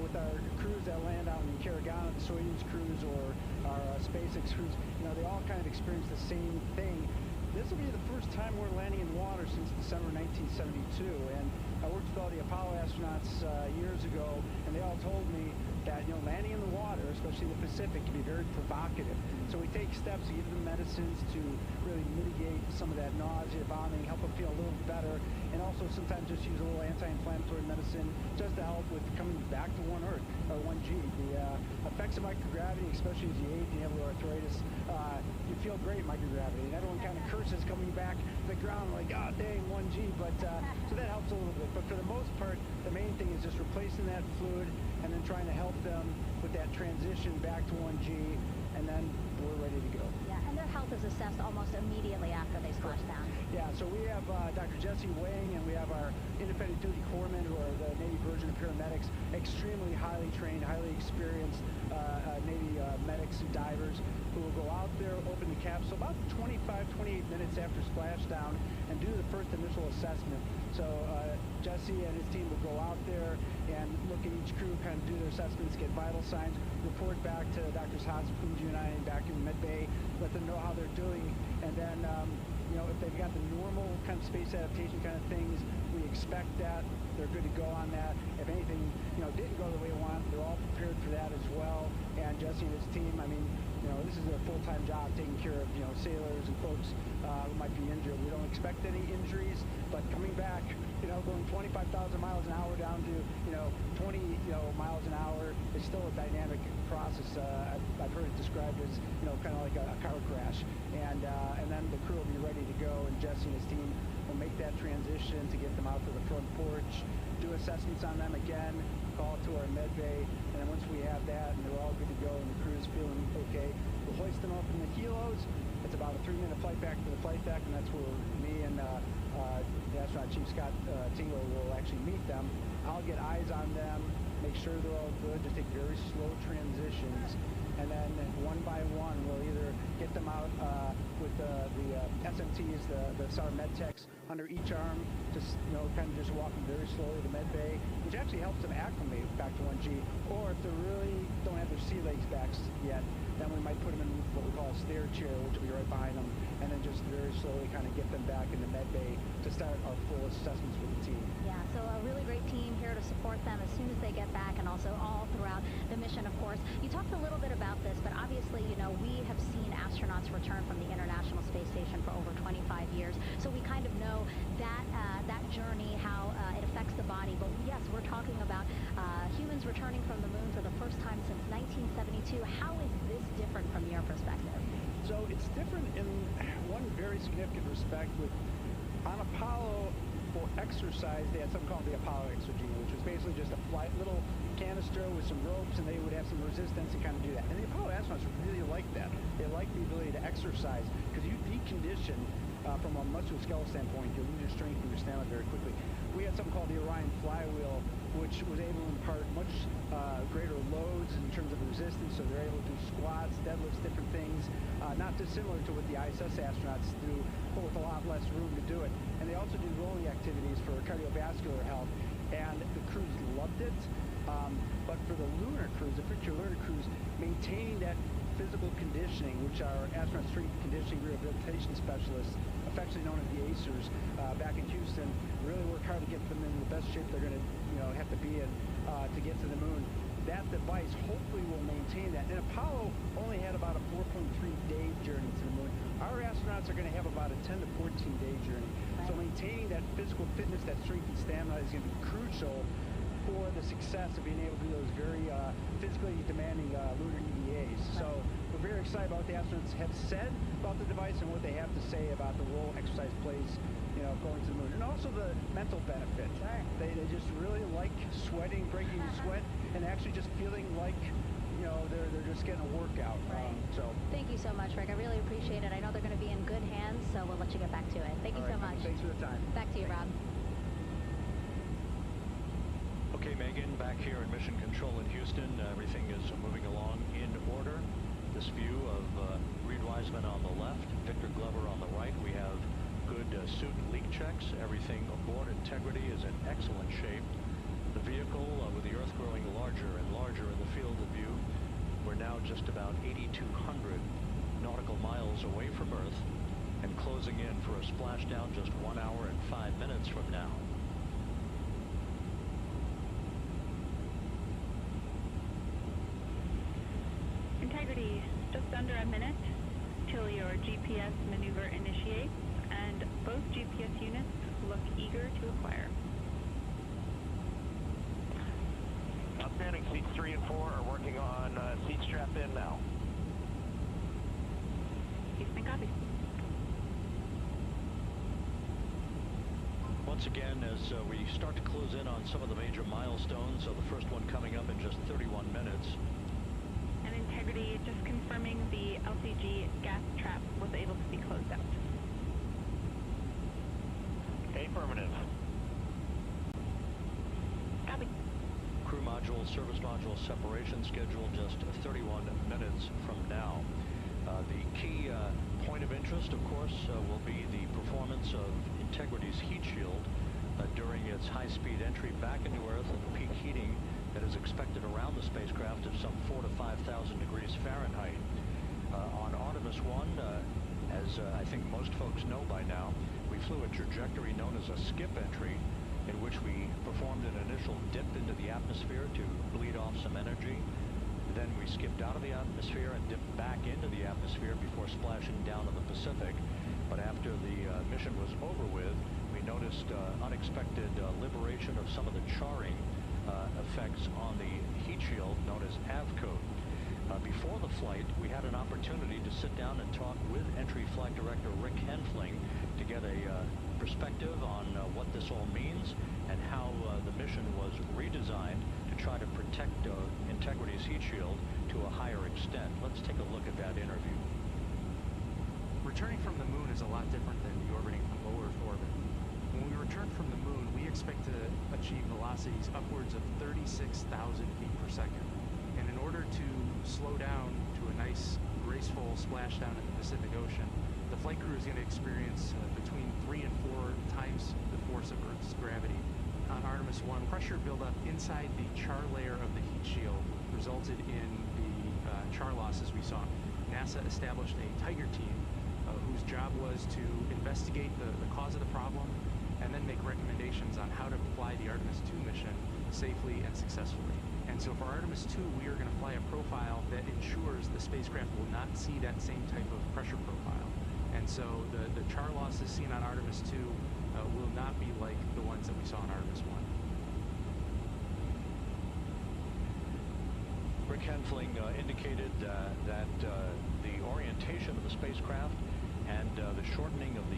with our crews that land out in Karagana, the Soyuz crews, or our SpaceX crews, they all kind of experience the same thing. This will be the first time we're landing in water since December 1972, and I worked with all the Apollo astronauts years ago, and they all told me that landing in the water, especially in the Pacific, can be very provocative. So we take steps to give them medicines to really mitigate some of that nausea, vomiting, help them feel a little better, and also sometimes just use a little anti-inflammatory medicine just to help with coming back to 1 Earth, or 1G. The effects of microgravity, especially as you age and you have arthritis, you feel great in microgravity, and everyone kind of curses coming back to the ground like, oh dang, 1G, but so that helps a little bit. But for the most part, the main thing is just replacing that fluid and then trying to help them with that transition back to 1G, and then we're ready to go. Yeah, and their health is assessed almost immediately after they splash down. Yeah, so we have Dr. Jesse Wang, and we have our independent duty corpsmen, who are the Navy Virgin paramedics, extremely highly trained, highly experienced Navy medics and divers, who will go out there, open the capsule about 25, 28 minutes after splashdown, and do the first initial assessment. So Jesse and his team will go out there and look at each crew, kind of do their assessments, get vital signs, report back to Drs. Haas, Kunji, and I back in med bay, let them know how they're doing, and then if they've got the normal kind of space adaptation kind of things, we expect that. They're good to go on that. If anything, didn't go the way we want, they're all prepared for that as well. And Jesse and his team, I mean, this is their full-time job, taking care of, sailors and folks who might be injured. We don't expect any injuries, but coming back, going 25,000 miles an hour down to, 20, miles an hour is still a dynamic process. I've heard it described as, kind of like a car crash. And then the crew will be ready to go, and Jesse and his team will make that transition to get them out to the front porch, do assessments on them again, call to our med bay, and then once we have that and they're all good to go and the crew's feeling okay, we'll hoist them up in the helos. It's about a 3-minute flight back to the flight deck, and that's where me and the astronaut chief Scott Tingler will actually meet them. I'll get eyes on them, make sure they're all good, just take very slow transitions, and then one by one we'll either get them out with the SMTs, the SAR med techs, under each arm, just kind of just walking very slowly to med bay, which actually helps them acclimate back to 1G. Or if they really don't have their sea legs back yet, then we might put them in what we call a stair chair, which will be right behind them, and then just very slowly kind of get them back in the med bay to start our full assessments with the team. Yeah, so a really great team here to support them as soon as they get back, and also all throughout the mission, of course. You talked a little bit about this, but obviously, we have seen astronauts return from the International Space Station for over 25 years, so we kind of know that that journey, how it affects the body. But yes, we're talking about humans returning from the moon for the first time since 1972. How is this different from your perspective? So it's different in one very significant respect with, on Apollo, for exercise, they had something called the Apollo Exergy, which was basically just a little canister with some ropes, and they would have some resistance and kind of do that. And the Apollo astronauts really liked that. They liked the ability to exercise, because you decondition from a musculoskeletal standpoint, you lose your strength and your stamina very quickly. We had something called the Orion flywheel, which was able to impart much greater loads in terms of resistance, so they're able to do squats, deadlifts, different things, not dissimilar to what the ISS astronauts do, but with a lot less room to do it. And they also do rolling activities for cardiovascular health, and the crews loved it. But for the lunar crews, the future lunar crews, maintaining that physical conditioning, which our astronaut strength conditioning rehabilitation specialists, affectionately known as the ACERs, back in Houston, really work hard to get them in the best shape they're going to, have to be in to get to the moon. That device hopefully will maintain that. And Apollo only had about a 4.3-day journey to the moon. Our astronauts are going to have about a 10 to 14-day journey. Right. So maintaining that physical fitness, that strength and stamina is going to be crucial for the success of being able to do those very physically demanding lunar EVAs. Right. So we're very excited about what the astronauts have said about the device and what they have to say about the role exercise plays, going to the moon. And also the mental benefit. Sure. They just really like sweating, breaking sweat, and actually just feeling like, they're just getting a workout. Right. So thank you so much, Rick. I really appreciate it. I know they're going to be in good hands, so we'll let you get back to it. Thank you so much. Thanks for the time. Back to you, Rob. Okay, Megan, back here in Mission Control in Houston, everything is moving along in order. This view of Reed Wiseman on the left, Victor Glover on the right. We have good suit leak checks. Everything aboard integrity is in excellent shape. The vehicle, with the Earth growing larger and larger in the field of view, we're now just about 8,200 nautical miles away from Earth and closing in for a splashdown just 1 hour and 5 minutes from now. Integrity, just under a minute till your GPS maneuver initiates, and both GPS units look eager to acquire. Outstanding. Seats 3 and 4 are working on seat strap in now. Houston, copy. Once again, as we start to close in on some of the major milestones, so the first one coming up in just 31 minutes. And Integrity, just confirming the LCG gas trap was able to be closed out. Affirmative. Copy. Crew module, service module separation scheduled just 31 minutes from now. The key point of interest, of course, will be the performance of Integrity's heat shield during its high-speed entry back into Earth and the peak heating that is expected around the spacecraft of some 4,000 to 5,000 degrees Fahrenheit. On Artemis 1, as I think most folks know by now, we flew a trajectory known as a skip entry, in which we performed an initial dip into the atmosphere to bleed off some energy. Then we skipped out of the atmosphere and dipped back into the atmosphere before splashing down in the Pacific. But after the mission was over with, we noticed unexpected liberation of some of the charring effects on the heat shield known as AVCOAT. Before the flight, we had an opportunity to sit down and talk with Entry Flight Director Rick Henfling to get a perspective on what this all means and how the mission was redesigned to try to protect Integrity's heat shield to a higher extent. Let's take a look at that interview. Returning from the moon is a lot different than deorbiting from low Earth orbit. When we return from the moon, we expect to achieve velocities upwards of 36,000 feet per second. And in order to slow down to a nice, graceful splashdown in the Pacific Ocean, the flight crew is going to experience between 3 and 4 times the force of Earth's gravity. On Artemis 1, pressure buildup inside the char layer of the heat shield resulted in the char losses we saw. NASA established a Tiger team whose job was to investigate the cause of the problem and then make recommendations on how to fly the Artemis 2 mission safely and successfully. And so for Artemis 2, we are going to fly a profile that ensures the spacecraft will not see that same type of pressure profile. And so the char losses seen on Artemis 2 will not be like the ones that we saw on Artemis 1. Rick Henfling indicated that the orientation of the spacecraft and the shortening of the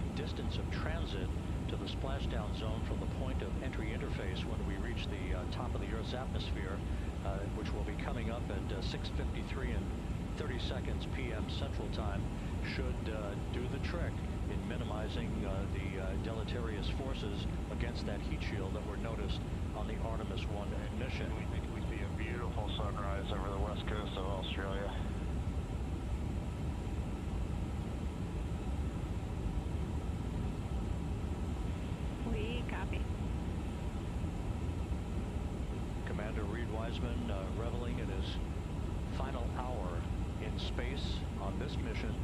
seconds of transit to the splashdown zone from the point of entry interface when we reach the top of the Earth's atmosphere, which will be coming up at 6:53 and 30 seconds p.m. Central Time, should do the trick in minimizing the deleterious forces against that heat shield that were noticed on the Artemis 1 mission. We see a beautiful sunrise over the west coast of Australia. We copy. Commander Reed Wiseman reveling in his final hour in space on this mission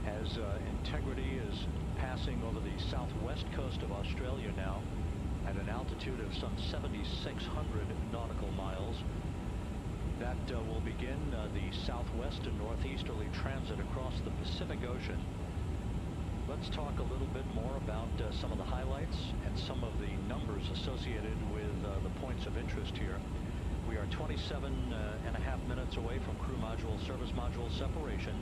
as Integrity is passing over the southwest coast of Australia now at an altitude of some 7,600 nautical miles. That will begin the southwest and northeasterly transit across the Pacific Ocean. Let's talk a little bit more about some of the highlights and some of the numbers associated with the points of interest here. We are 27 and a half minutes away from crew module, service module separation.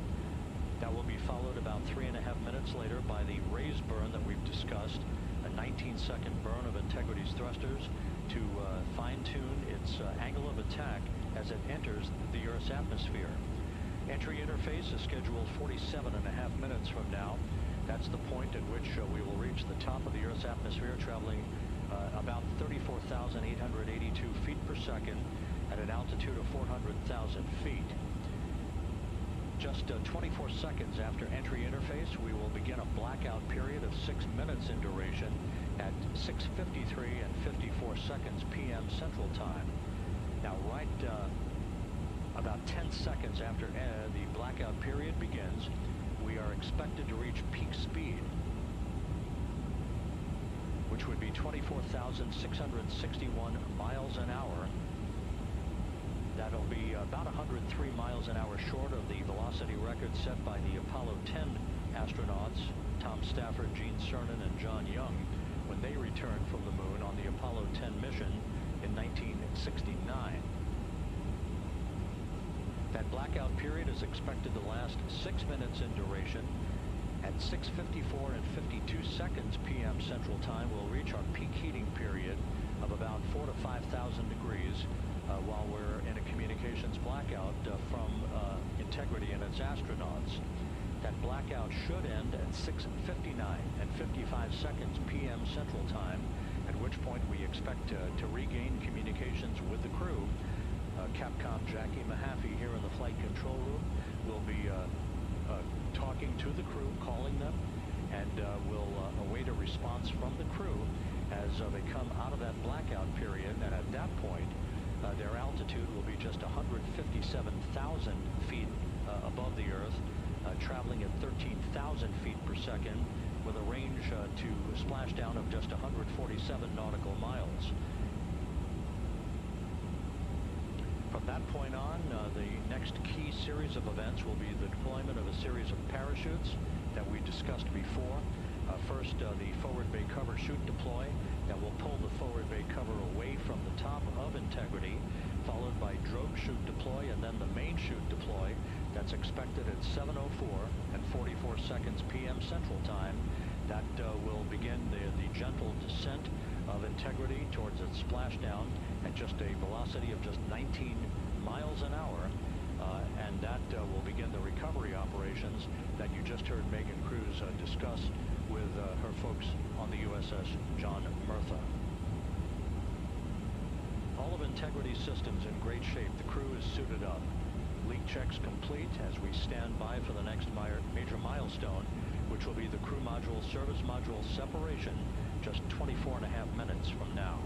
That will be followed about 3.5 minutes later by the raise burn that we've discussed, a 19-second burn of Integrity's thrusters to fine-tune its angle of attack as it enters the Earth's atmosphere. Entry interface is scheduled 47 and a half minutes from now. That's the point at which we will reach the top of the Earth's atmosphere, traveling about 34,882 feet per second at an altitude of 400,000 feet. Just 24 seconds after entry interface, we will begin a blackout period of 6 minutes in duration at 6:53 and 54 seconds p.m. Central Time. Now, right about 10 seconds after the blackout period begins, we are expected to reach peak speed, which would be 24,661 miles an hour. That'll be about 103 miles an hour short of the velocity record set by the Apollo 10 astronauts, Tom Stafford, Gene Cernan, and John Young, when they returned from the moon on the Apollo 10 mission in 1969. That blackout period is expected to last 6 minutes in duration. At 6:54 and 52 seconds p.m. Central Time, we'll reach our peak heating period of about 4,000 to 5,000 degrees while we're in a communications blackout from Integrity and its astronauts. That blackout should end at 6:59 and 55 seconds p.m. Central Time, at which point we expect to regain communications with the crew. Capcom Jackie Mahaffey here in the flight control room will be talking to the crew, calling them, and we'll await a response from the crew as they come out of that blackout period. And at that point, their altitude will be just 157,000 feet above the Earth, traveling at 13,000 feet per second with a range to splashdown of just 147 nautical miles. From that point on, the next key series of events will be the deployment of a series of parachutes that we discussed before. First, the forward bay cover chute deploy that will pull the forward bay cover away from the top of Integrity, followed by drogue chute deploy and then the main chute deploy that's expected at 7:04 and 44 seconds p.m. Central Time. That will begin the gentle descent of Integrity towards its splashdown at just a velocity of just 19 miles an hour, and that will begin the recovery operations that you just heard Megan Cruz discuss with her folks on the USS John Murtha. All of Integrity's systems in great shape. The crew is suited up. Leak checks complete as we stand by for the next major milestone, which will be the crew module service module separation just 24 and a half minutes from now.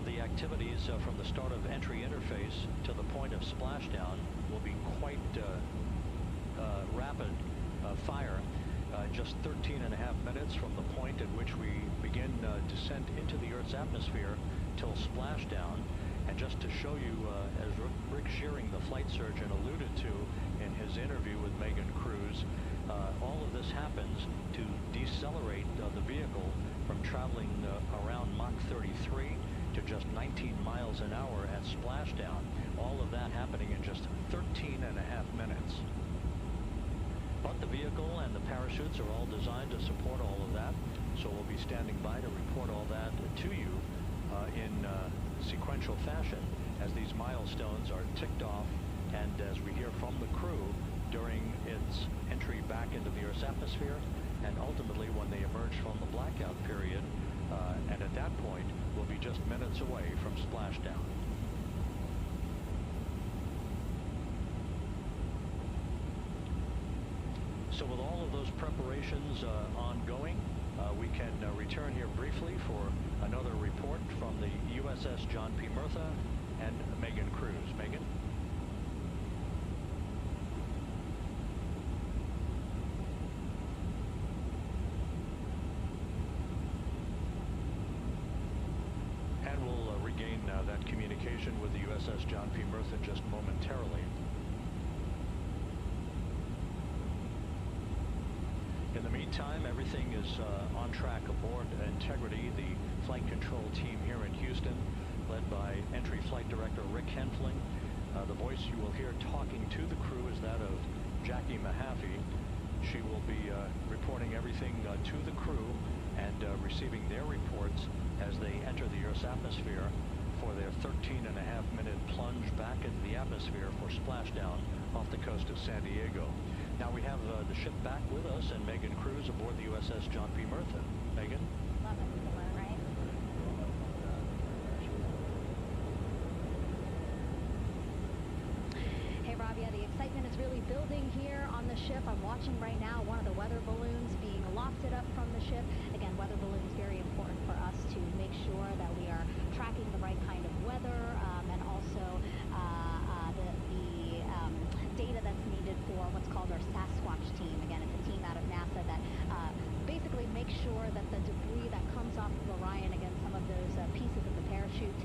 The activities from the start of entry interface to the point of splashdown will be quite rapid fire. Just 13 and a half minutes from the point at which we begin descent into the Earth's atmosphere till splashdown. And just to show you, as Rick Shearing, the flight surgeon, alluded to in his interview with Megan Cruz, all of this happens to accelerate the vehicle from traveling around Mach 33 to just 19 miles an hour at splashdown. All of that happening in just 13 and a half minutes. But the vehicle and the parachutes are all designed to support all of that, so we'll be standing by to report all that to you in sequential fashion as these milestones are ticked off and as we hear from the crew during its entry back into the Earth's atmosphere and ultimately when they emerge from the blackout period, and at that point we'll be just minutes away from splashdown. So with all of those preparations ongoing, we can return here briefly for another report from the USS John P. Murtha and Megan Cruz. Megan? And we'll regain that communication with the USS John P. Murtha just momentarily. In the meantime, everything is on track aboard Integrity, the flight control team here in Houston, led by Entry Flight Director Rick Henfling. The voice you will hear talking to the crew is that of Jackie Mahaffey. She will be reporting everything to the crew and receiving their reports as they enter the Earth's atmosphere for their 13.5-minute plunge back into the atmosphere for splashdown off the coast of San Diego. Now we have the ship back with us and Megan Cruz aboard the USS John P. Murtha. Megan? Love it, right? Hey Rob, yeah, the excitement is really building here on the ship. I'm watching right now one of the weather balloons being lofted up from the ship. Again, weather balloons very important for us to make sure that we are tracking the right kind of weather and also the data that's needed for what's called our Sasquatch team. Again, it's a team out of NASA that basically makes sure that the debris that comes off of Orion, again, some of those pieces of the parachute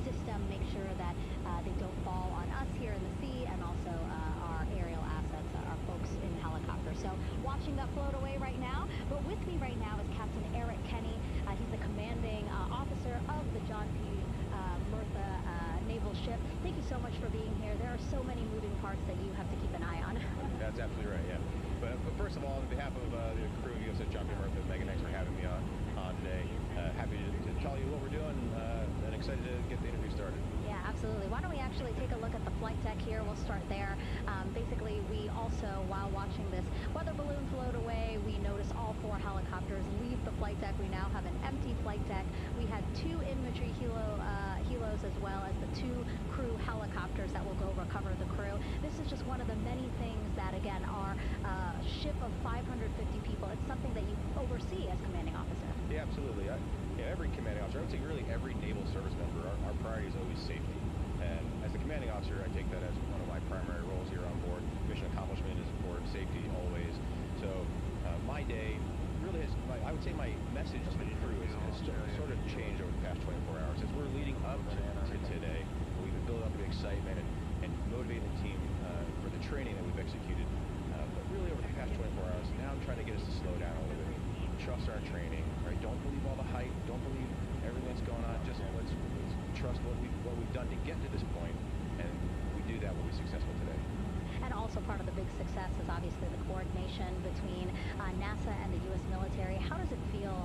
system, make sure that they don't fall on us here in the sea and also our aerial assets, our folks in helicopters. So watching that float away right now, but with me right now is Captain Eric Kenny. He's the commanding officer of the John P. Murtha naval ship. Thank you so much for being here. There are so many moving parts that you have to keep an eye on. That's absolutely right, yeah. But first of all, on behalf of the crew of USS John P. Murtha, Megan, thanks for having me on today. Happy to tell you what we're doing and excited to get the interview started. Yeah, absolutely. Why don't we actually take a look at the flight deck here? We'll start there. Basically, we also, while watching this weather balloon float away, we notice all 4 helicopters leave the flight deck. We now have an empty flight deck. We had 2 infantry helos as well as the 2 crew helicopters that will go recover the crew. This is just one of the many things that, again, our ship of 550 people, it's something that you oversee as commanding officer. Yeah, absolutely. Every commanding officer, I would say really every naval service member, our priority is always safety. And as the commanding officer, I take that as one of my primary roles here on board. Mission accomplishment is important, safety always. So my day really has, I would say my message to the crew has sort of changed over the past 24 hours. As we're leading up to today, we've been building up the excitement and motivating the team for the training that we've executed. But really over the past 24 hours, now I'm trying to get us to slow down a little bit. Trust our training, right? Don't believe all the hype. Don't believe everything that's going on. Just let's trust what we've done to get to this point, and we do that, we'll be successful today. And also part of the big success is obviously the coordination between NASA and the U.S. military. How does it feel?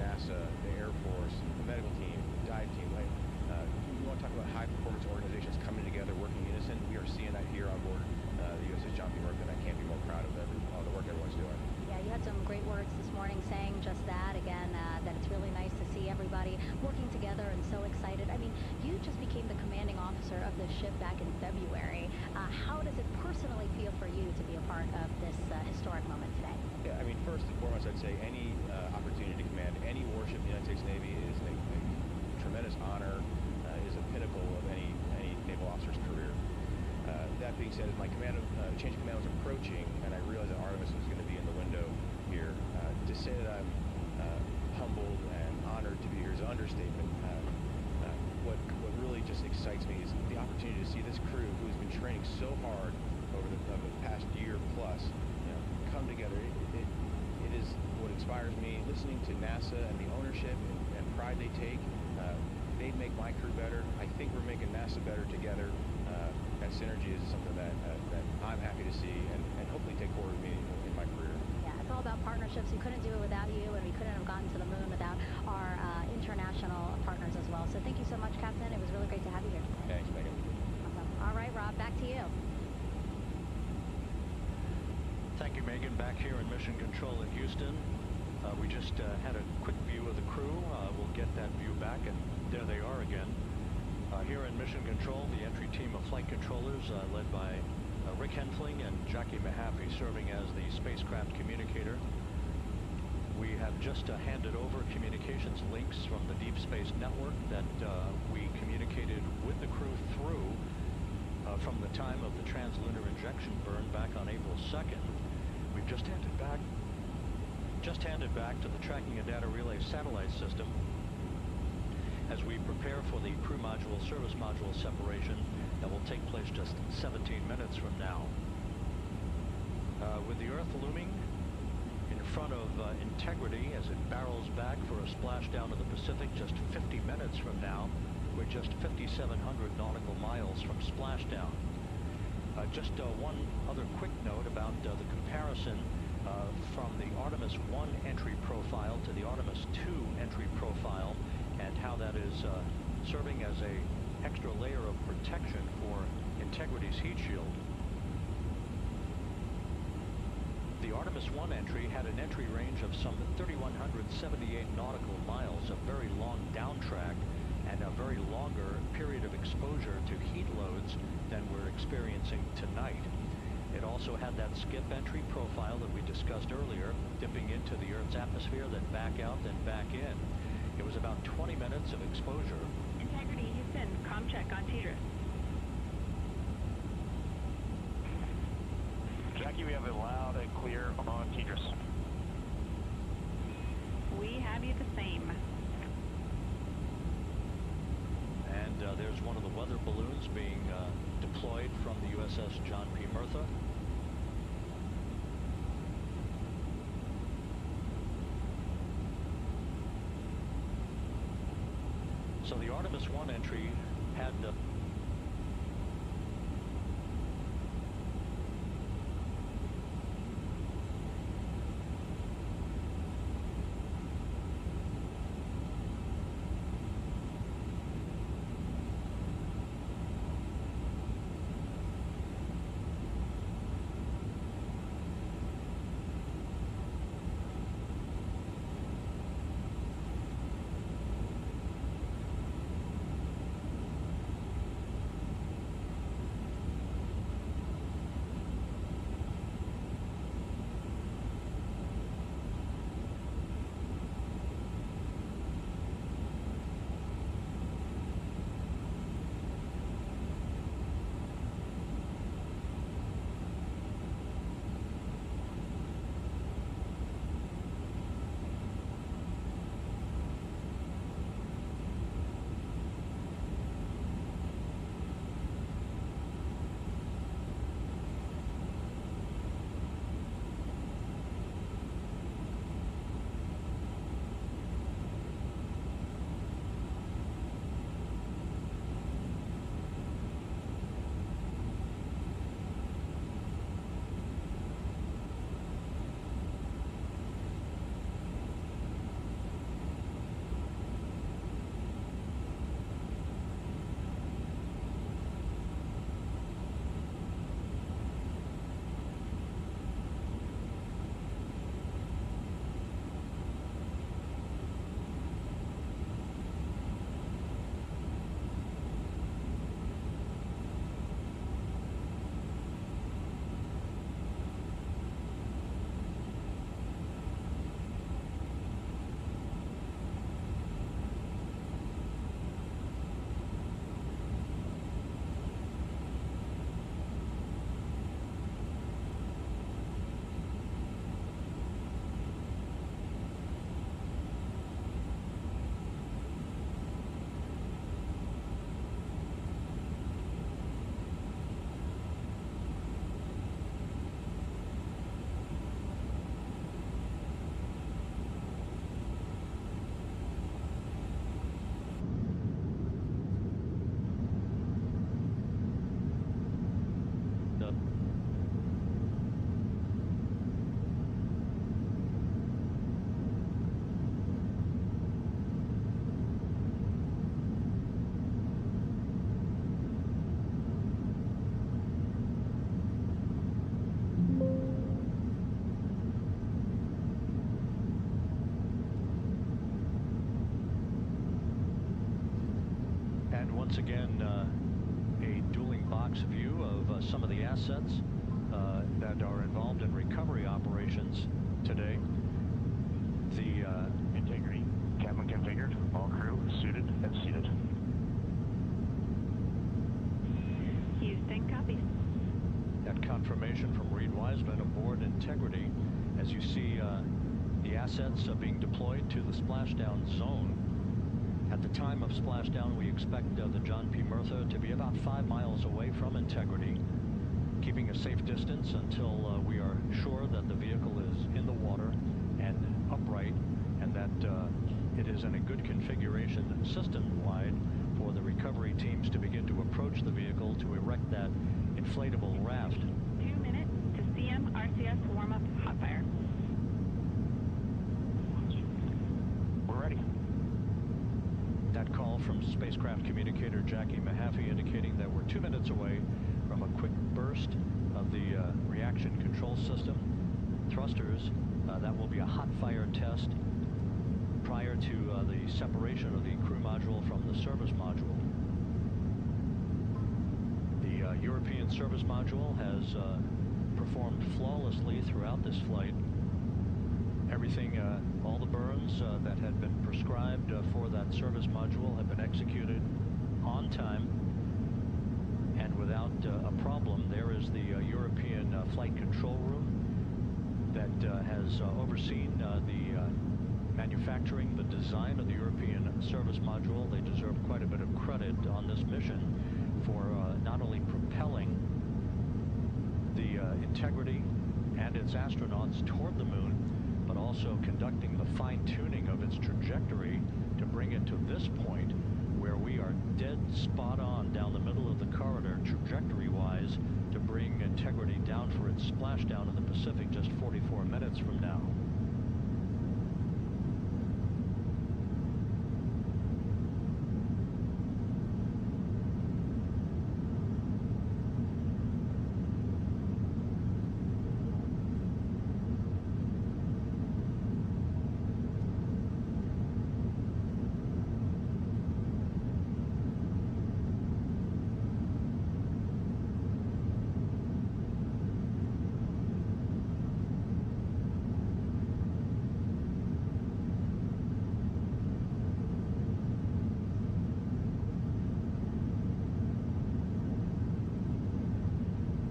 NASA, the Air Force, the medical team, the dive team. We want to talk about high-performance organizations coming together, working in unison. We are seeing that here on board the USS John P. Murtha, and I can't be more proud of all the work everyone's doing. Yeah, you had some great words this morning saying just that. Again, that it's really nice to see everybody working together and so excited. I mean, you just became the commanding officer of this ship back in February. How does it personally feel for you to be a part of this historic moment today? first and foremost, I'd say any opportunity to command any warship in the United States Navy is a tremendous honor, is a pinnacle of any naval officer's career. That being said, as my change of command was approaching, and I realized that Artemis was going to be in the window here, to say that I'm humbled and honored to be here is an understatement. What really just excites me is the opportunity to see this crew, who has been training so hard over the past year plus, come together. It is what inspires me. Listening to NASA and the ownership and pride they take, they make my crew better. I think we're making NASA better together. That synergy is something that I'm happy to see and hopefully take forward with me in my career. Yeah, it's all about partnerships. We couldn't do it without you, and we couldn't have gotten to the moon without our international partners as well. So thank you so much, Captain. It was really great to have you here. Thanks, Megan. Awesome. All right, Rob, back to you. Thank you, Megan. Back here in Mission Control in Houston. We just had a quick view of the crew. We'll get that view back, and there they are again. Here in Mission Control, the entry team of flight controllers led by Rick Henfling and Jackie Mahaffey serving as the spacecraft communicator. We have just handed over communications links from the Deep Space Network that we communicated with the crew through from the time of the translunar injection burn back on April 2nd. We've just handed back to the Tracking and Data Relay satellite system as we prepare for the crew module service module separation that will take place just 17 minutes from now. With the Earth looming in front of Integrity as it barrels back for a splashdown of the Pacific just 50 minutes from now, we're just 5,700 nautical miles from splashdown. Just one other quick note about the comparison from the Artemis 1 entry profile to the Artemis 2 entry profile, and how that is serving as a extra layer of protection for Integrity's heat shield. The Artemis 1 entry had an entry range of some 3,178 nautical miles, a very long downtrack, and a very longer period of exposure to heat loads than we're experiencing tonight. It also had that skip entry profile that we discussed earlier, dipping into the Earth's atmosphere, then back out, then back in. It was about 20 minutes of exposure. Integrity, Houston, comm check on Tidris. Jackie, we have it loud and clear on Tidris. We have you the same. And there's one of the weather balloons being deployed from the USS John P. Murtha. So the Artemis 1 entry had once again, a dueling box view of some of the assets that are involved in recovery operations today. The integrity, cabin configured, all crew suited and seated. Houston, copy. That confirmation from Reed Wiseman aboard Integrity. As you see, the assets are being deployed to the splashdown zone. At the time of splashdown, we expect the John P. Murtha to be about 5 miles away from Integrity, keeping a safe distance until we are sure that the vehicle is in the water and upright, and that it is in a good configuration system-wide for the recovery teams to begin to approach the vehicle to erect that inflatable raft. 2 minutes to CM RCS warm-up hot fire. We're ready. That call from spacecraft communicator Jackie Mahaffey indicating that we're 2 minutes away from a quick burst of the reaction control system. Thrusters, that will be a hot fire test prior to the separation of the crew module from the service module. The European service module has performed flawlessly throughout this flight. Everything, all the burns that had been prescribed for that service module have been executed on time and without a problem. There is the European flight control room that has overseen the manufacturing, the design of the European service module. They deserve quite a bit of credit on this mission for not only propelling the Integrity and its astronauts toward the moon, but also conducting the fine-tuning of its trajectory to bring it to this point where we are dead spot on down the middle of the corridor trajectory-wise to bring Integrity down for its splashdown in the Pacific just 44 minutes from now.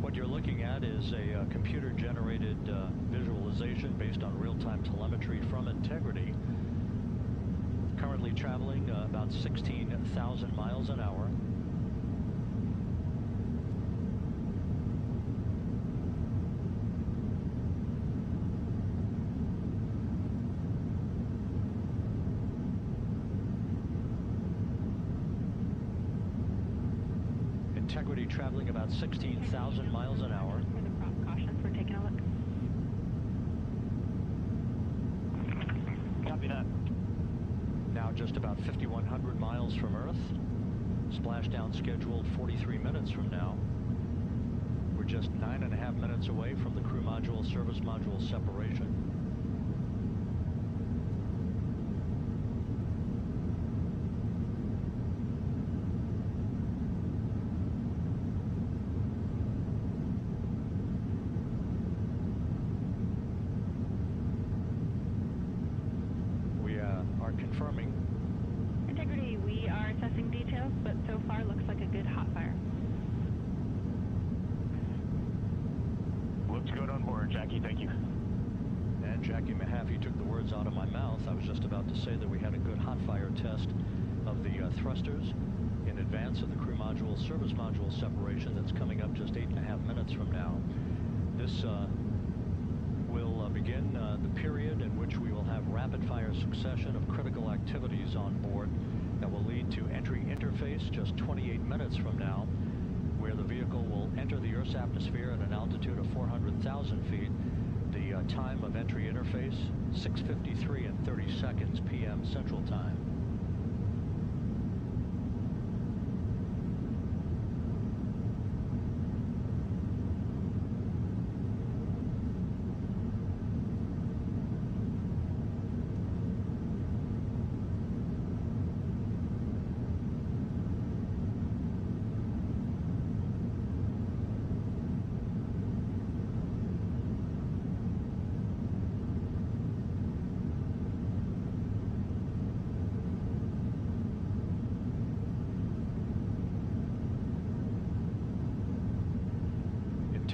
What you're looking at is a computer-generated visualization based on real-time telemetry from Integrity. Currently traveling about 16,000 miles an hour. Integrity traveling about 16,000 miles an hour. For the prop cautions, we're taking a look. Copy that. Now just about 5,100 miles from Earth. Splashdown scheduled 43 minutes from now. We're just 9.5 minutes away from the crew module service module separation. Confirming. Integrity, we are assessing details, but so far looks like a good hot fire. Looks good on board, Jackie. Thank you. And Jackie Mahaffey took the words out of my mouth. I was just about to say that we had a good hot fire test of the thrusters in advance of the crew module service module separation that's coming up just 8.5 minutes from now. This will begin the period in which we will have rapid-fire succession of critical activities on board that will lead to entry interface just 28 minutes from now, where the vehicle will enter the Earth's atmosphere at an altitude of 400,000 feet. The time of entry interface, 6:53 and 30 seconds p.m. Central Time.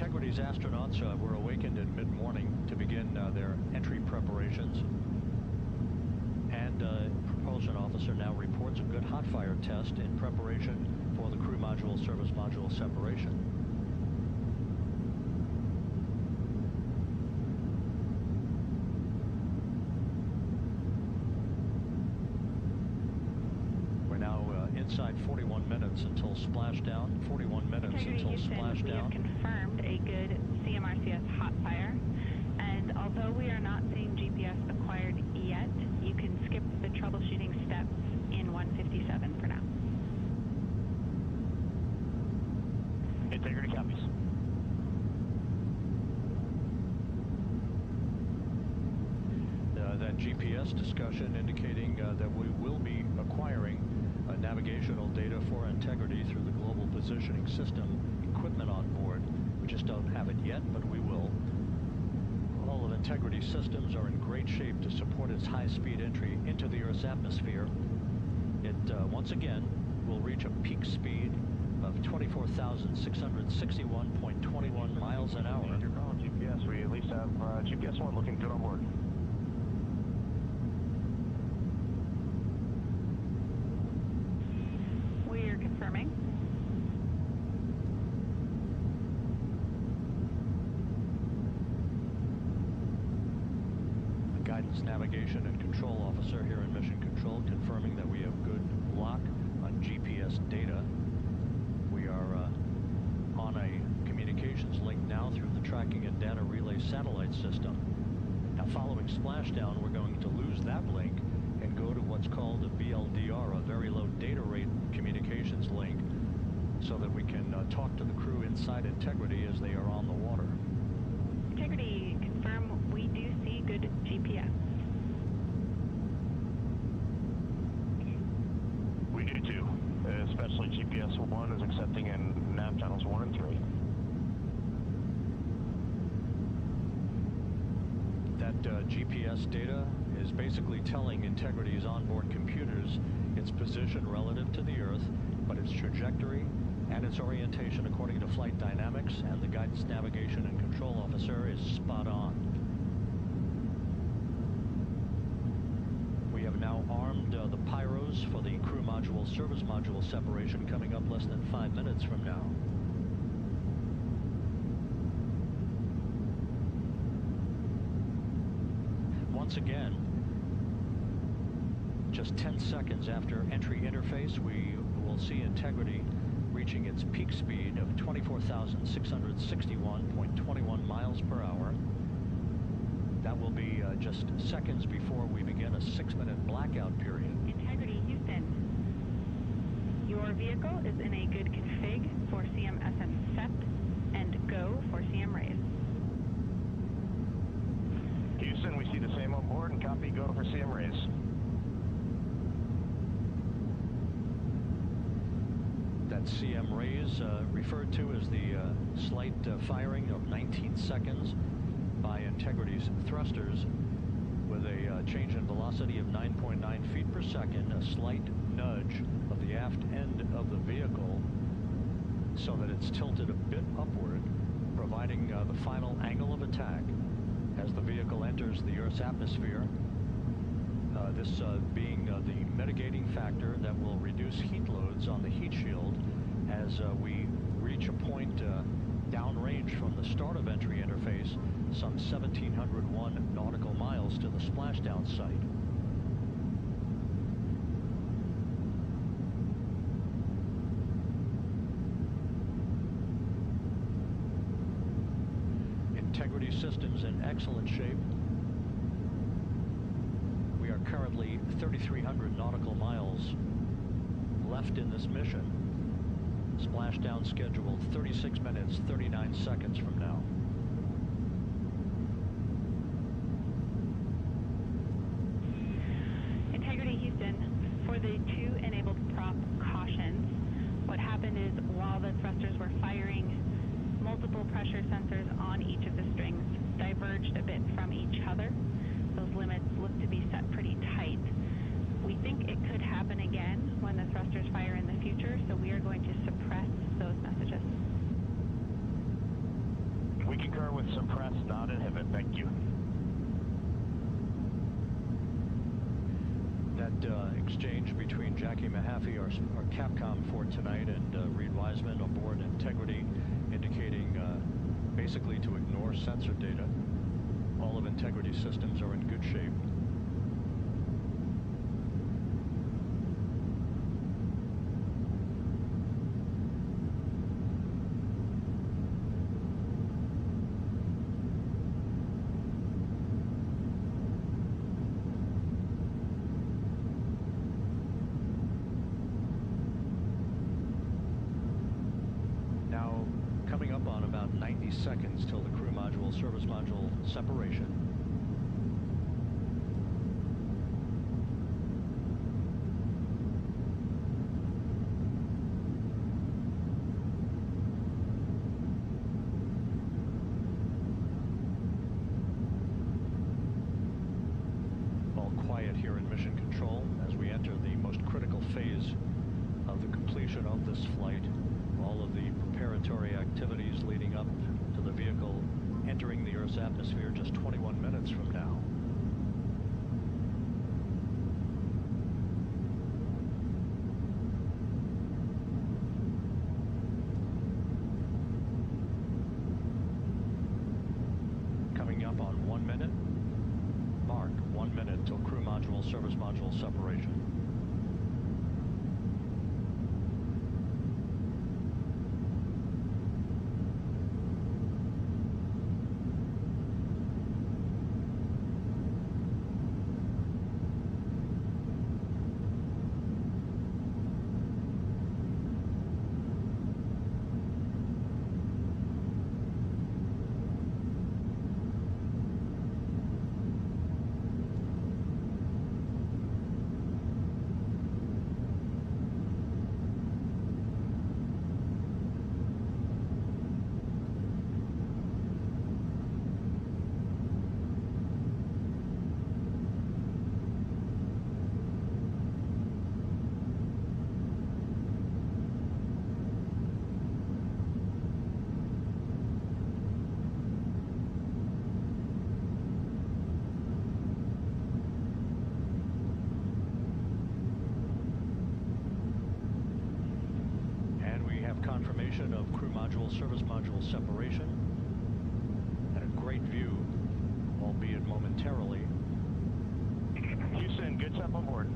Integrity's astronauts were awakened in mid-morning to begin their entry preparations. And propulsion officer now reports a good hot fire test in preparation for the crew module service module separation. Inside 41 minutes until splashdown. 41 minutes until splashdown. We have confirmed a good CMRCS hot fire, and although we are not seeing GPS acquired yet, you can skip the troubleshooting steps in 157 for now. Integrity copies. That GPS discussion indicating that we will be acquiring navigational data for Integrity through the Global Positioning System equipment on board. We just don't have it yet, but we will. All of Integrity's systems are in great shape to support its high-speed entry into the Earth's atmosphere. It, once again, will reach a peak speed of 24,661.21 miles an hour. You're calling GPS. We at least have GPS 1 looking good on board. Confirming. The guidance, navigation, and control officer here in Mission Control confirming that we have good lock on GPS data. We are on a communications link now through the tracking and data relay satellite system. Now, following splashdown, we're going to lose that link and go to what's called a VLDR, a very low data rate communications link, so that we can talk to the crew inside Integrity as they are on the water. Integrity, confirm we do see good GPS. We do too, especially GPS 1 is accepting in nav channels 1 and 3. That GPS data is basically telling Integrity's onboard computers its position relative to the Earth, but its trajectory and its orientation according to flight dynamics and the guidance, navigation, and control officer is spot on. We have now armed the pyros for the crew module service module separation coming up less than 5 minutes from now. Once again, just 10 seconds after entry interface, we will see Integrity reaching its peak speed of 24,661.21 miles per hour. That will be just seconds before we begin a 6-minute blackout period. Integrity, Houston. Your vehicle is in a good config for CM-SM SEP and go for CM raise. Houston, we see the same on board and copy go for CM raise. That CM raise referred to as the slight firing of 19 seconds by Integrity's thrusters with a change in velocity of 9.9 feet per second, a slight nudge of the aft end of the vehicle so that it's tilted a bit upward, providing the final angle of attack as the vehicle enters the Earth's atmosphere. This being the mitigating factor that will reduce heat loads on the heat shield as we reach a point downrange from the start of entry interface, some 1,701 nautical miles to the splashdown site. Integrity systems in excellent shape. We are currently 3,300 nautical miles left in this mission. Splashdown scheduled 36 minutes, 39 seconds from now. Integrity, Houston. For the 2 enabled prop cautions, what happened is while the thrusters were firing, multiple pressure sensors on each of the strings diverged a bit from each other. Those limits look to be set pretty tight. We think it could happen again when the thrusters fire in the future, so we are going to suppress those messages. exchange between Jackie Mahaffey, our Capcom for tonight, and Reed Wiseman aboard Integrity, indicating basically to ignore sensor data. All of Integrity systems are in good shape. Coming up on about 90 seconds till the crew module, service module separation. All quiet here in Mission Control as we enter the most critical phase of the completion of this flight. All of the preparatory activities leading up to the vehicle entering the Earth's atmosphere just 21 minutes from now. Coming up on 1 minute. Mark, 1 minute till crew module, service module separation. Confirmation of crew module, service module separation, and a great view, albeit momentarily. Houston, good step on board.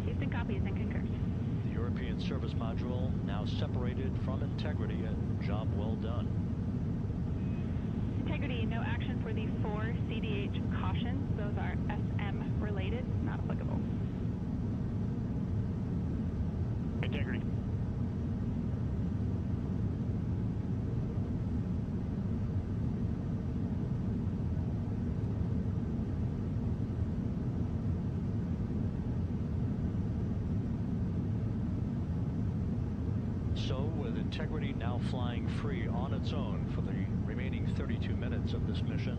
Houston copies and concurs. The European service module now separated from Integrity. A job well done. Integrity, no action for the 4 CDH cautions. Those are SM related, not applicable. Integrity. So, with Integrity now flying free on its own for the remaining 32 minutes of this mission.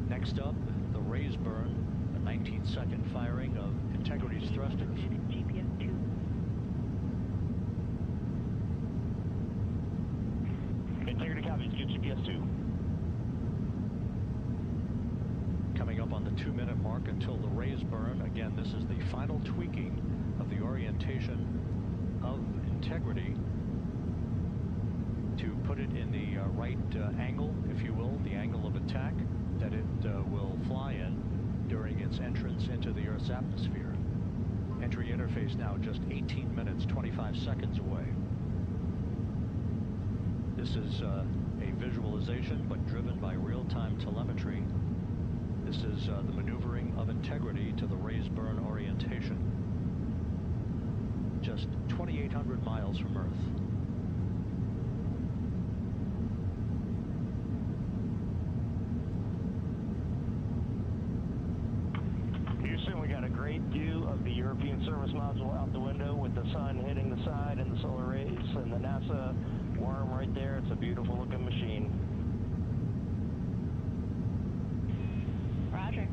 Next up, the raise burn, a 19-second firing of Integrity's thrusters. GPS 2. Integrity copies, good GPS 2. Coming up on the 2-minute mark until the raise burn. Again, this is the final tweaking of the orientation of Integrity to put it in the right angle, if you will, the angle of attack that it will fly in during its entrance into the Earth's atmosphere. Entry interface now just 18 minutes, 25 seconds away. This is a visualization, but driven by real-time telemetry. This is the maneuvering of Integrity to the raise burn orientation. Just 2,800 miles from Earth. Houston, we got a great view of the European service module out the window with the sun hitting the side and the solar rays and the NASA worm right there. It's a beautiful looking machine. Roger.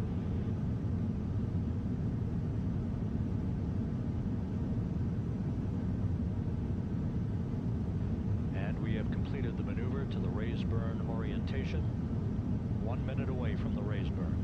And we have completed the maneuver to the raise burn orientation. 1 minute away from the raise burn.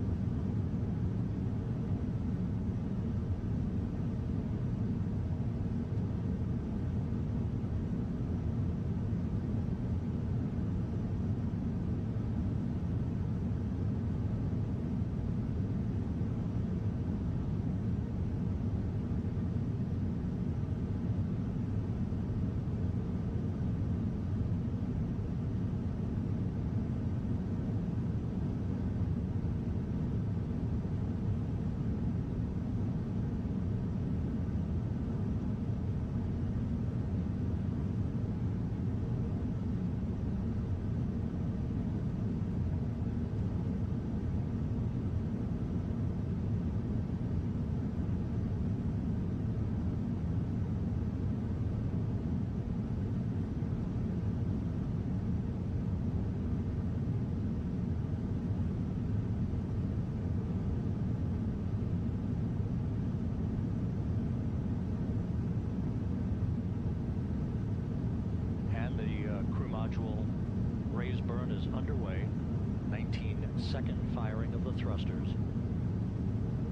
second firing of the thrusters.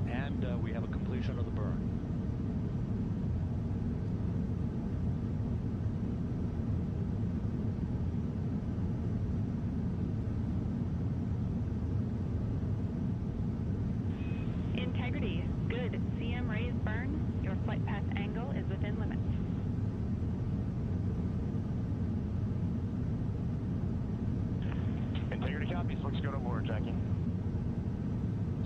And we have a completion of the burn. Integrity, good. CM raised burn. Your flight path angle is within limits. Integrity copies. Looks good on board, Jackie.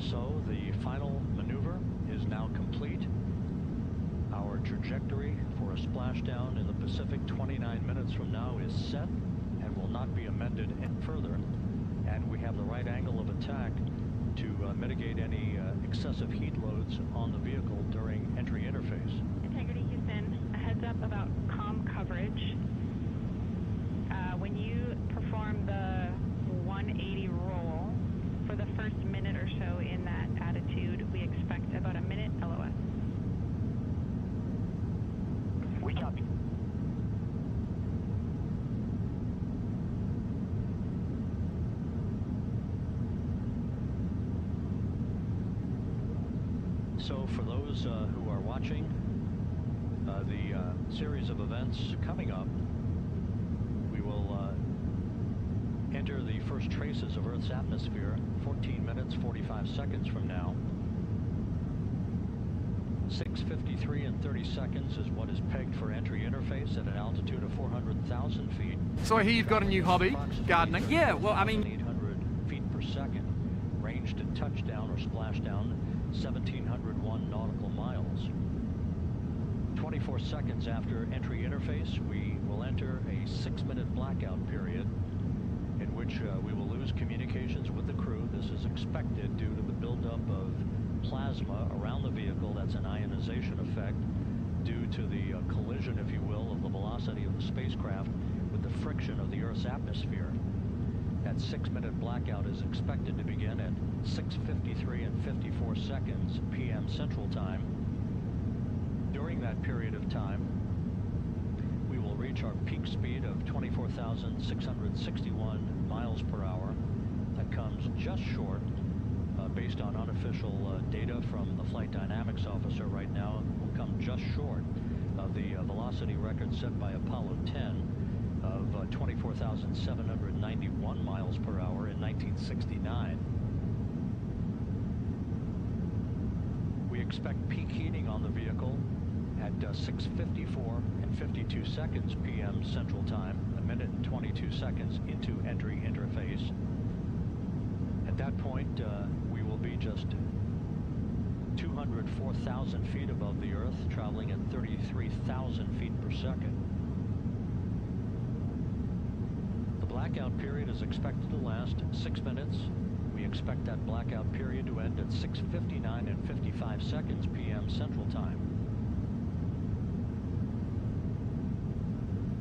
So the final maneuver is now complete. Our trajectory for a splashdown in the Pacific 29 minutes from now is set and will not be amended any further. And we have the right angle of attack to mitigate any excessive heat loads on the vehicle during entry interface. Integrity Houston, a heads up about comm coverage. When you perform the 180 roll, for the first minute or so in that attitude, we expect about a minute LOS. We copy. So for those who are watching the series of events coming up, we will enter the first traces of Earth's atmosphere 14 minutes 45 seconds from now. 6:53 and 30 seconds is what is pegged for entry interface at an altitude of 400,000 feet. So I hear you've got a new hobby, gardening. Yeah, well, I mean... 800 feet per second. Range to touchdown or splashdown, 1,701 nautical miles. 24 seconds after entry interface, we will enter a 6-minute blackout period in which we will lose communications with the crew. This is expected due to the buildup of plasma around the vehicle. That's an ionization effect due to the collision, if you will, of the velocity of the spacecraft with the friction of the Earth's atmosphere. That 6-minute blackout is expected to begin at 6:53 and 54 seconds p.m. Central Time. During that period of time, we will reach our peak speed of 24,661 miles per hour. That comes just short, based on unofficial data from the flight dynamics officer right now, will come just short of the velocity record set by Apollo 10 of 24,791 miles per hour in 1969. We expect peak heating on the vehicle at 6:54 and 52 seconds p.m. Central Time, a minute and 22 seconds into entry interface. At that point, we will be just 204,000 feet above the Earth, traveling at 33,000 feet per second. The blackout period is expected to last 6 minutes. We expect that blackout period to end at 6:59 and 55 seconds p.m. Central Time.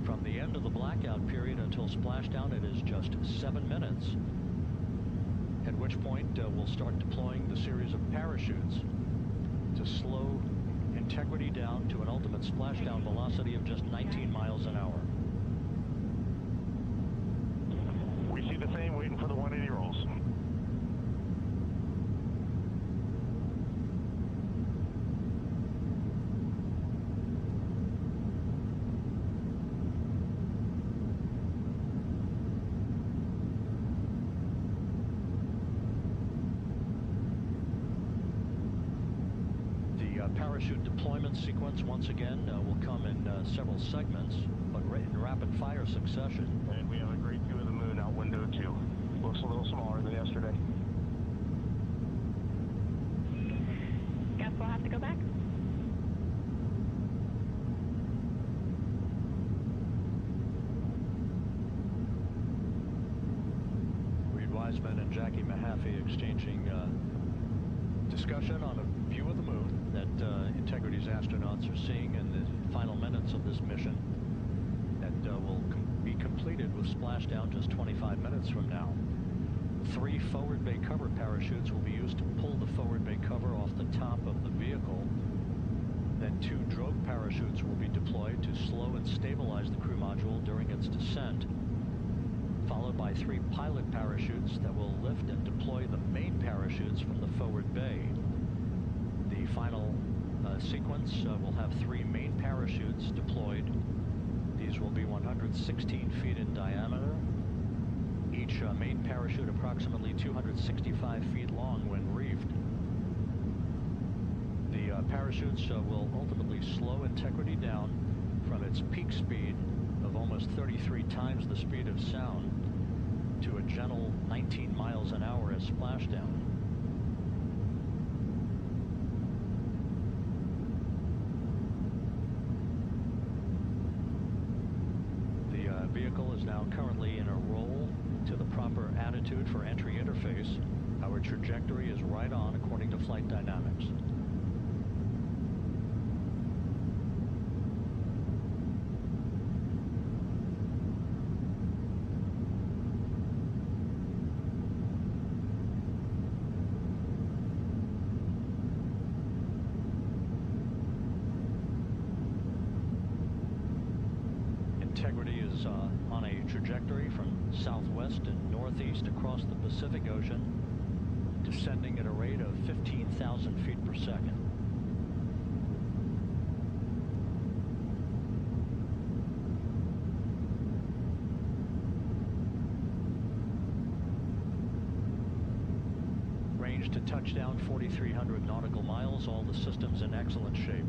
From the end of the blackout period until splashdown, it is just 7 minutes, at which point we'll start deploying the series of parachutes to slow Integrity down to an ultimate splashdown velocity of just 19 miles an hour. We see the same, waiting for the 180 rolls. Parachute deployment sequence once again will come in several segments, but in rapid fire succession. And we have a great view of the moon out window too. Looks a little smaller than yesterday. Guess we'll have to go back. Reed Wiseman and Jackie Mahaffey exchanging discussion on a view of the moon that Integrity's astronauts are seeing in the final minutes of this mission that will be completed with splashdown just 25 minutes from now. 3 forward bay cover parachutes will be used to pull the forward bay cover off the top of the vehicle. Then 2 drogue parachutes will be deployed to slow and stabilize the crew module during its descent, followed by 3 pilot parachutes that will lift and deploy the parachutes from the forward bay. The final sequence will have 3 main parachutes deployed. These will be 116 feet in diameter. Each main parachute approximately 265 feet long when reefed. The parachutes will ultimately slow Integrity down from its peak speed of almost 33 times the speed of sound to a gentle 19 miles an hour at splashdown. The vehicle is now currently in a roll to the proper attitude for entry interface. Our trajectory is right on according to flight dynamics. Integrity is on a trajectory from southwest and northeast across the Pacific Ocean, descending at a rate of 15,000 feet per second. Range to touchdown 4,300 nautical miles, all the systems in excellent shape.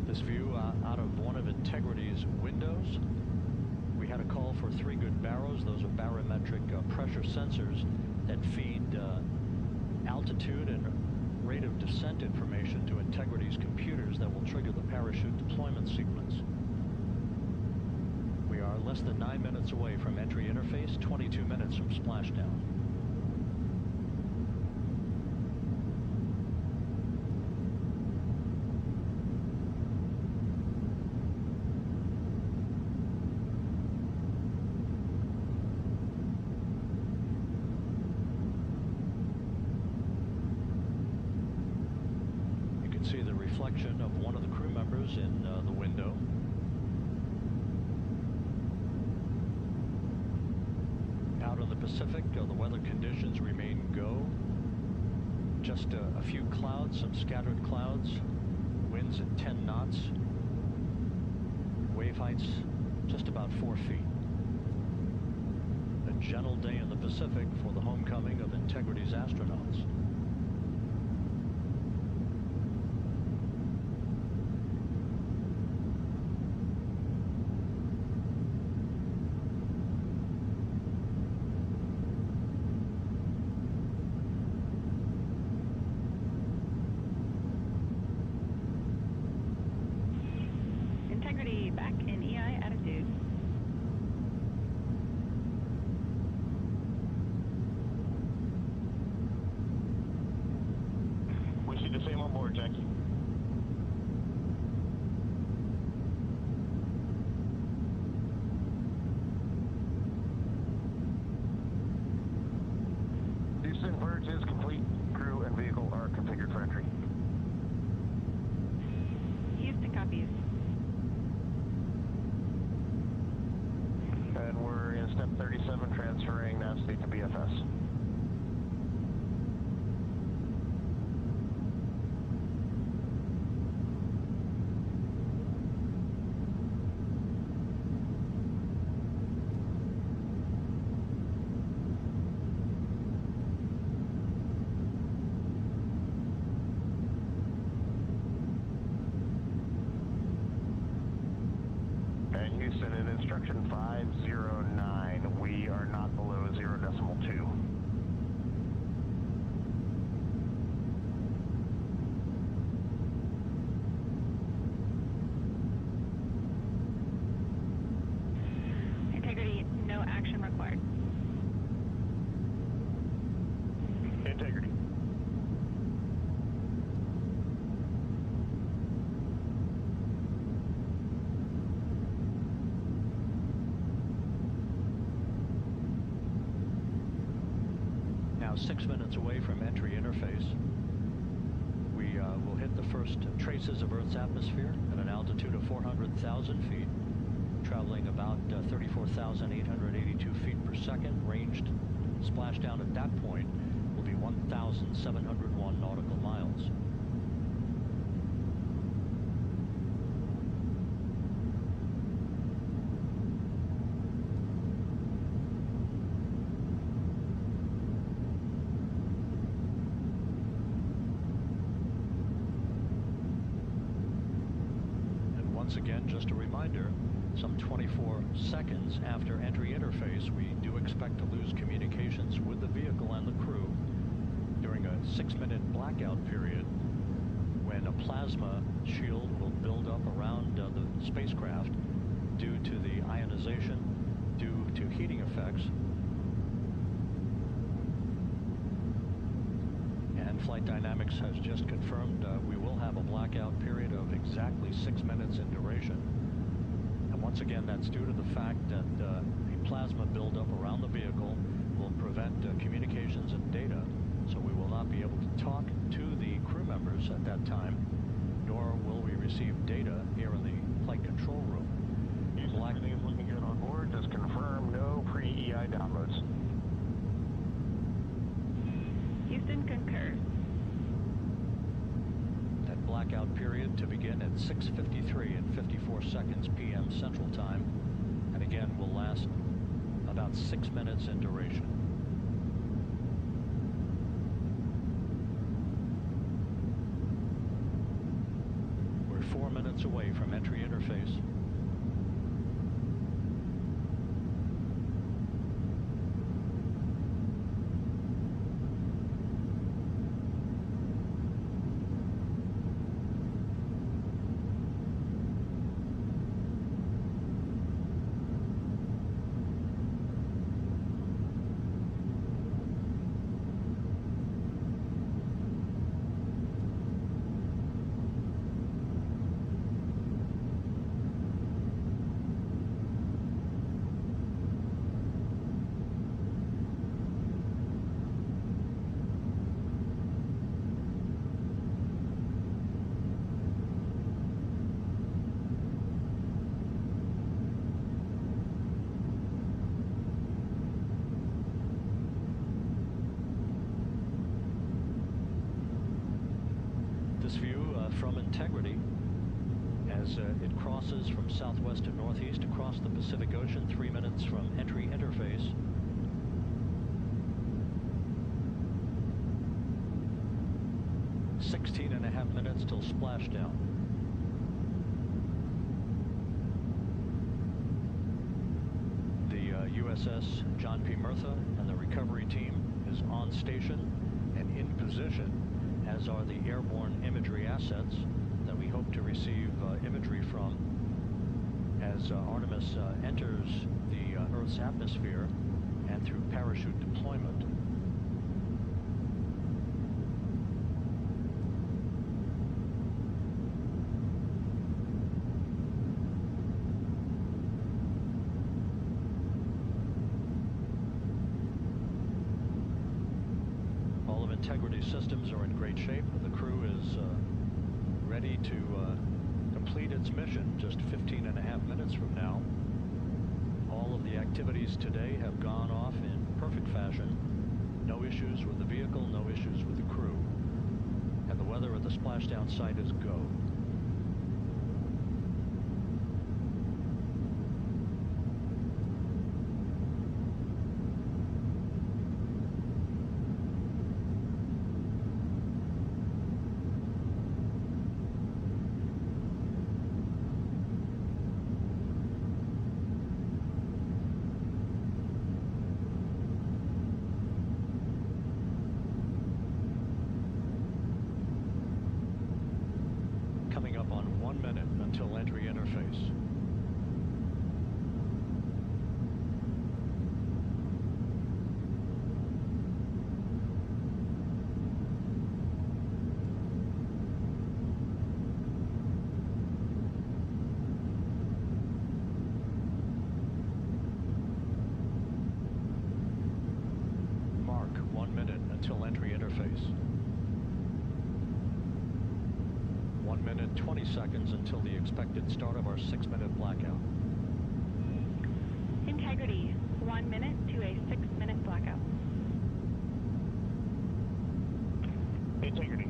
This view out of one of Integrity's windows. We had a call for 3 good barrows. Those are barometric pressure sensors that feed altitude and rate of descent information to Integrity's computers that will trigger the parachute deployment sequence. We are less than 9 minutes away from entry interface, 22 minutes from splashdown. See the reflection of one of the crew members in the window. Out in the Pacific, the weather conditions remain go. Just a few clouds, some scattered clouds, winds at 10 knots, wave heights just about 4 feet. A gentle day in the Pacific for the homecoming of Integrity's astronauts. Back in EI attitude. We see the same on board, Jackie. Houston, Verge is complete. Crew and vehicle are configured for entry. Houston copies. And we're in step 37, transferring nav state to BFS. And Houston, in instruction 509, we are not below 0.2. Integrity, no action required. Integrity. Now 6 minutes away from entry interface. We will hit the first traces of Earth's atmosphere at an altitude of 400,000 feet, traveling about 34,882 feet per second. Ranged splashdown at that point will be 1,701 nautical miles. Once again, just a reminder, some 24 seconds after entry interface, we do expect to lose communications with the vehicle and the crew during a 6-minute blackout period when a plasma shield will build up around the spacecraft due to the ionization, due to heating effects. And Flight Dynamics has just confirmed we will have a blackout period of exactly 6 minutes in duration. And once again, that's due to the fact that a plasma buildup around the vehicle will prevent communications and data, so we will not be able to talk to the crew members at that time, nor will we receive data here in the flight control room. Everything is looking good on board. Just confirm no pre-EI downloads. Houston concurs. That blackout period to begin at 6:53 and 54 seconds p.m. Central Time, and again will last about 6 minutes in duration. We're 4 minutes away from entry interface. This view from Integrity as it crosses from southwest to northeast across the Pacific Ocean, 3 minutes from entry interface. .5 minutes till splashdown. The USS John P. Murtha and the recovery team is on station and in position, as are the airborne imagery assets that we hope to receive imagery from as Artemis enters the Earth's atmosphere and through parachute deployment. All of Integrity's systems are in great shape. The crew is ready to complete its mission just 15.5 minutes from now. All of the activities today have gone off in perfect fashion. No issues with the vehicle, no issues with the crew. And the weather at the splashdown site is go. minute until entry interface. 1 minute, 20 seconds until the expected start of our 6-minute blackout. Integrity, 1 minute to a 6-minute blackout. Integrity.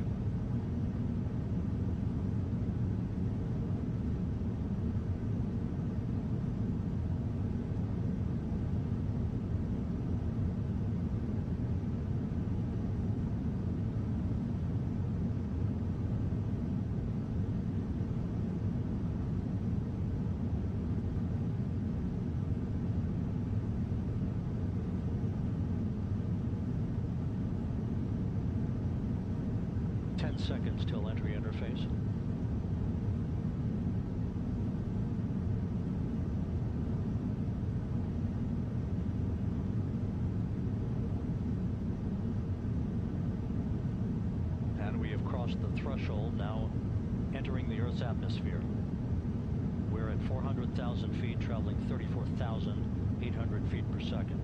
Seconds till entry interface. And we have crossed the threshold, now entering the Earth's atmosphere. We're at 400,000 feet, traveling 34,800 feet per second.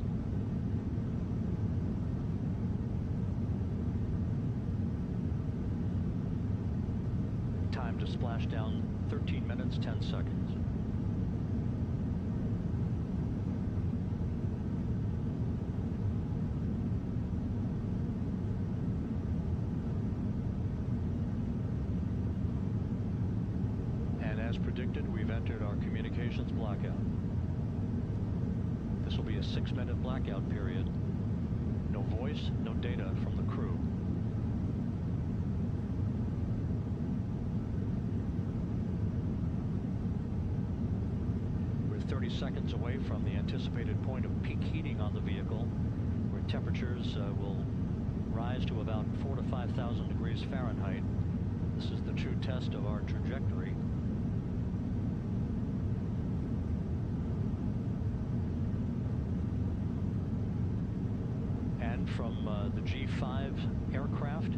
Time to splash down, 13 minutes, 10 seconds. And as predicted, we've entered our communications blackout. This will be a 6-minute blackout period. No voice, no data from the crew. 30 seconds away from the anticipated point of peak heating on the vehicle, where temperatures will rise to about 4,000 to 5,000 degrees Fahrenheit. This is the true test of our trajectory. And from the G5 aircraft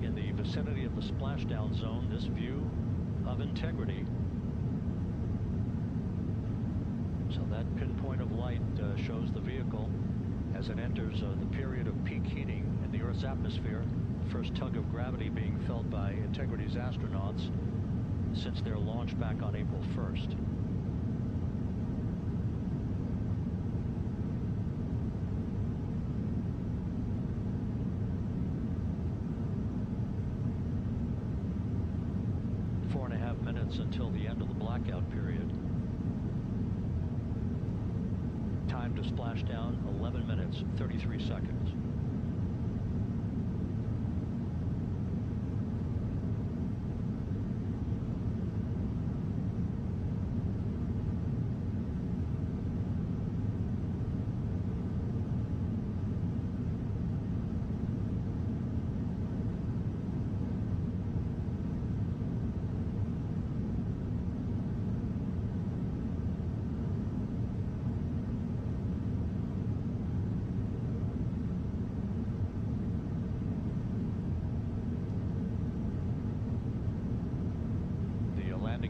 in the vicinity of the splashdown zone, this view of integrity. So that pinpoint of light shows the vehicle as it enters the period of peak heating in the Earth's atmosphere. The first tug of gravity being felt by Integrity's astronauts since their launch back on April 1st. Until the end of the blackout period. Time to splash down, 11 minutes, 33 seconds.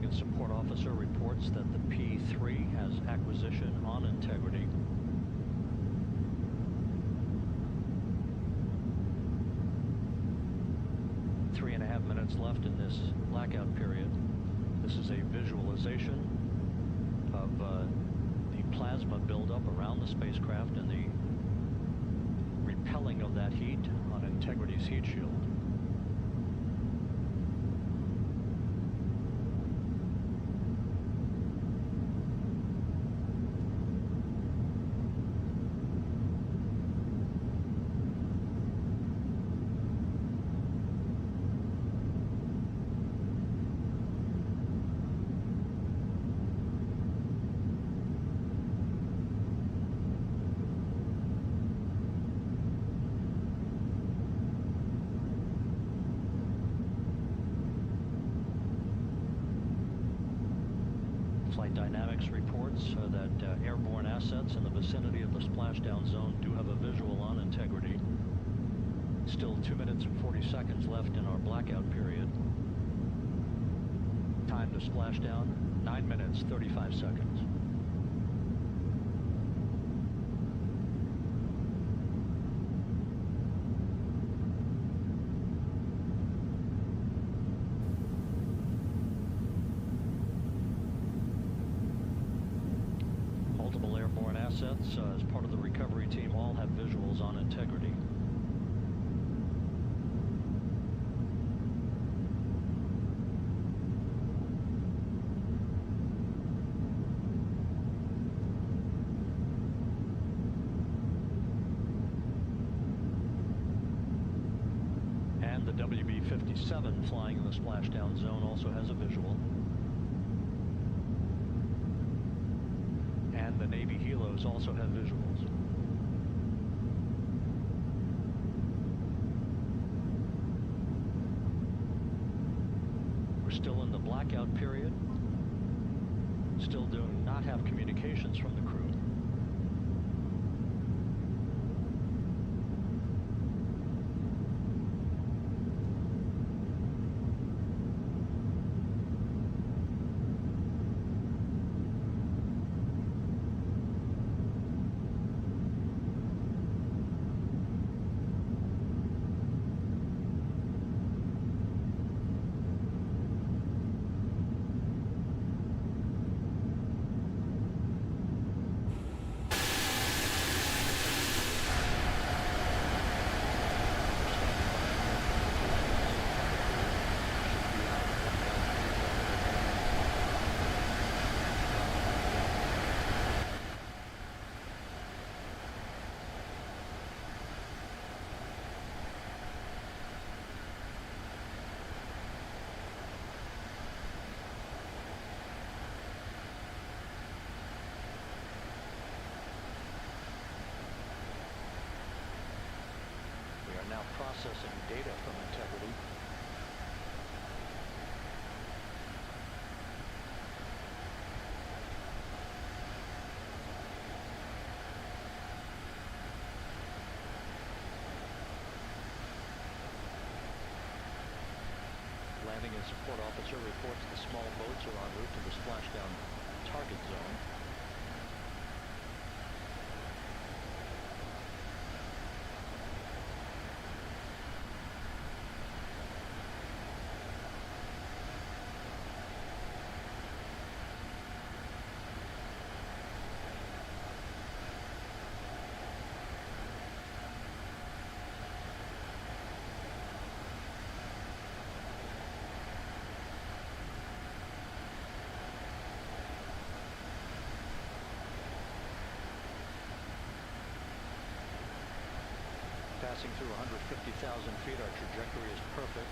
And support officer reports that the P3 has acquisition on Integrity. Three and a half minutes left in this blackout period. This is a visualization of the plasma buildup around the spacecraft and the repelling of that heat on Integrity's heat shield. Flight Dynamics reports that airborne assets in the vicinity of the splashdown zone do have a visual on Integrity. Still 2 minutes and 40 seconds left in our blackout period. Time to splashdown, 9 minutes, 35 seconds. have visuals on integrity. And the WB-57 flying in the splashdown zone also has a visual. And the Navy helos also have visuals. We're still in the blackout period. Still do not have communications from the crew. Now processing data from integrity. Landing and support officer reports the small boats are en route to the splashdown target zone. Passing through 150,000 feet, our trajectory is perfect.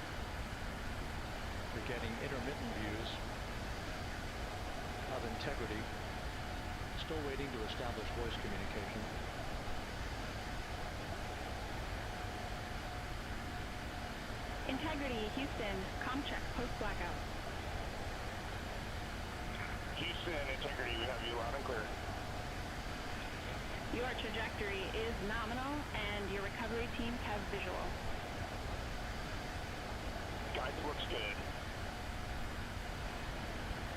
We're getting intermittent views of integrity. Still waiting to establish voice communication. Integrity, Houston, comm check, post blackout. Houston, Integrity, we have you loud and clear. Your trajectory is nominal and your recovery teams have visual. Guide looks good.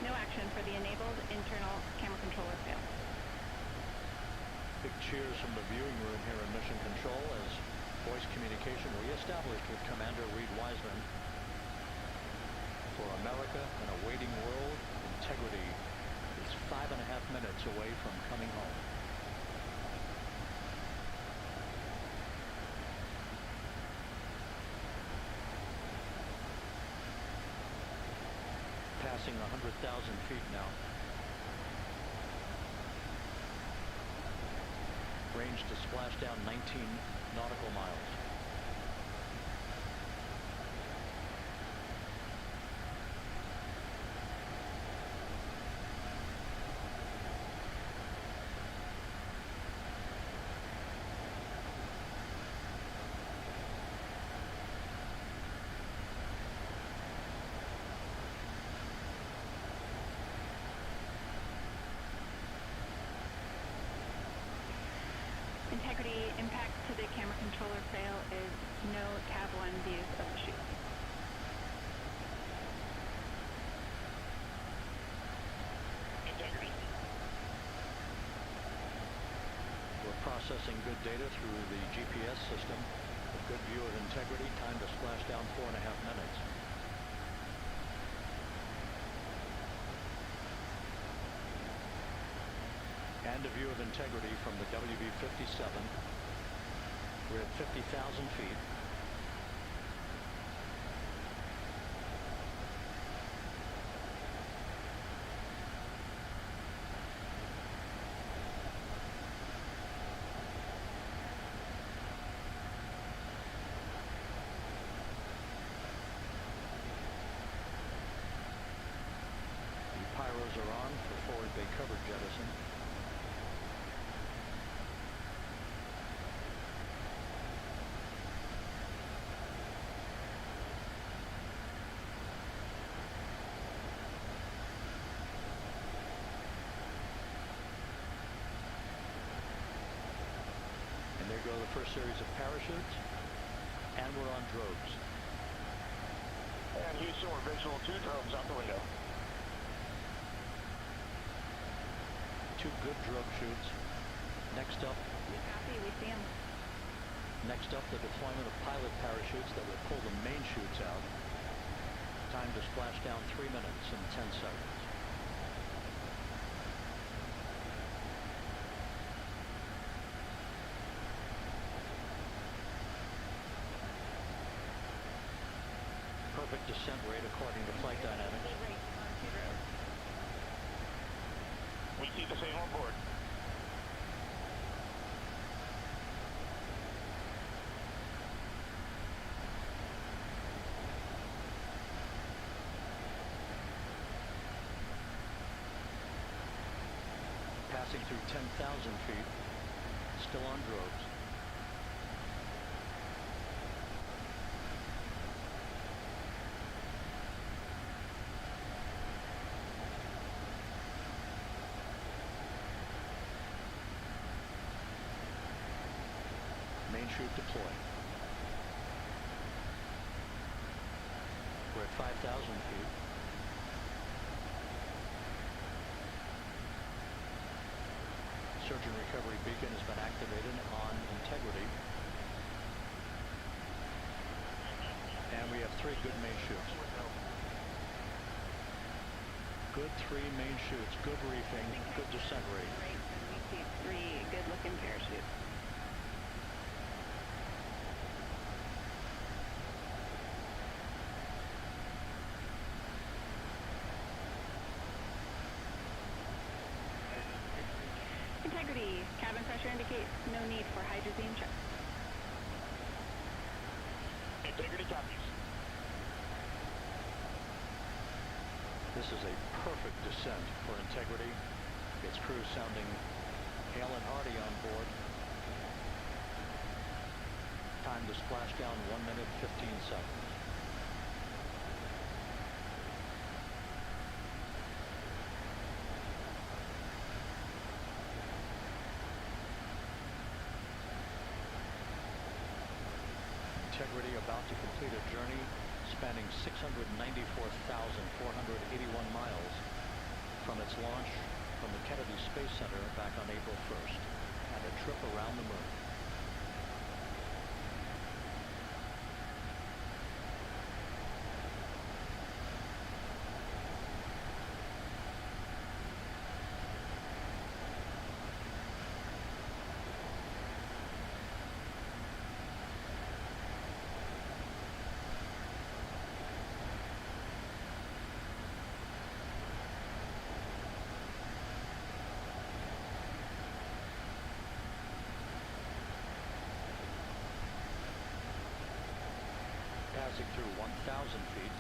No action for the enabled internal camera controller fail. Big cheers from the viewing room here in Mission Control as voice communication reestablished with Commander Reed Wiseman. For America in a waiting world, Integrity is 5.5 minutes away from coming home. Passing 100,000 feet now. Range to splashdown 19 nautical miles. Integrity, impact to the camera controller fail is no Tab 1 views of the chute. Integrity. We're processing good data through the GPS system. A good view of Integrity, time to splashdown 4.5 minutes. And a view of Integrity from the WB-57. We're at 50,000 feet. Pyros are on for forward bay cover jettison. And there go the first series of parachutes, and we're on drogues. And Houston, we're visual 2 drogues out the window. 2 good drogue shoots. Next up, We copy, we see them. next up, the deployment of pilot parachutes that will pull the main chutes out. Time to splash down 3 minutes and 10 seconds. Perfect descent rate according to flight dynamics. We see the same on board. Passing through 10,000 feet, still on drogues. Main chute deployed. We're at 5,000 feet. Surge and recovery beacon has been activated on integrity. And we have 3 good main chutes. Good 3 main chutes, good reefing, good descent rate. We see 3 good-looking parachutes. Integrity. Cabin pressure indicates no need for hydrazine check. Integrity copies. This is a perfect descent for integrity. Its crew sounding hale and hearty on board. Time to splash down 1 minute 15 seconds. Integrity about to complete a journey spanning 694,481 miles from its launch from the Kennedy Space Center back on April 1st and a trip around the moon. Passing through 1,000 feet.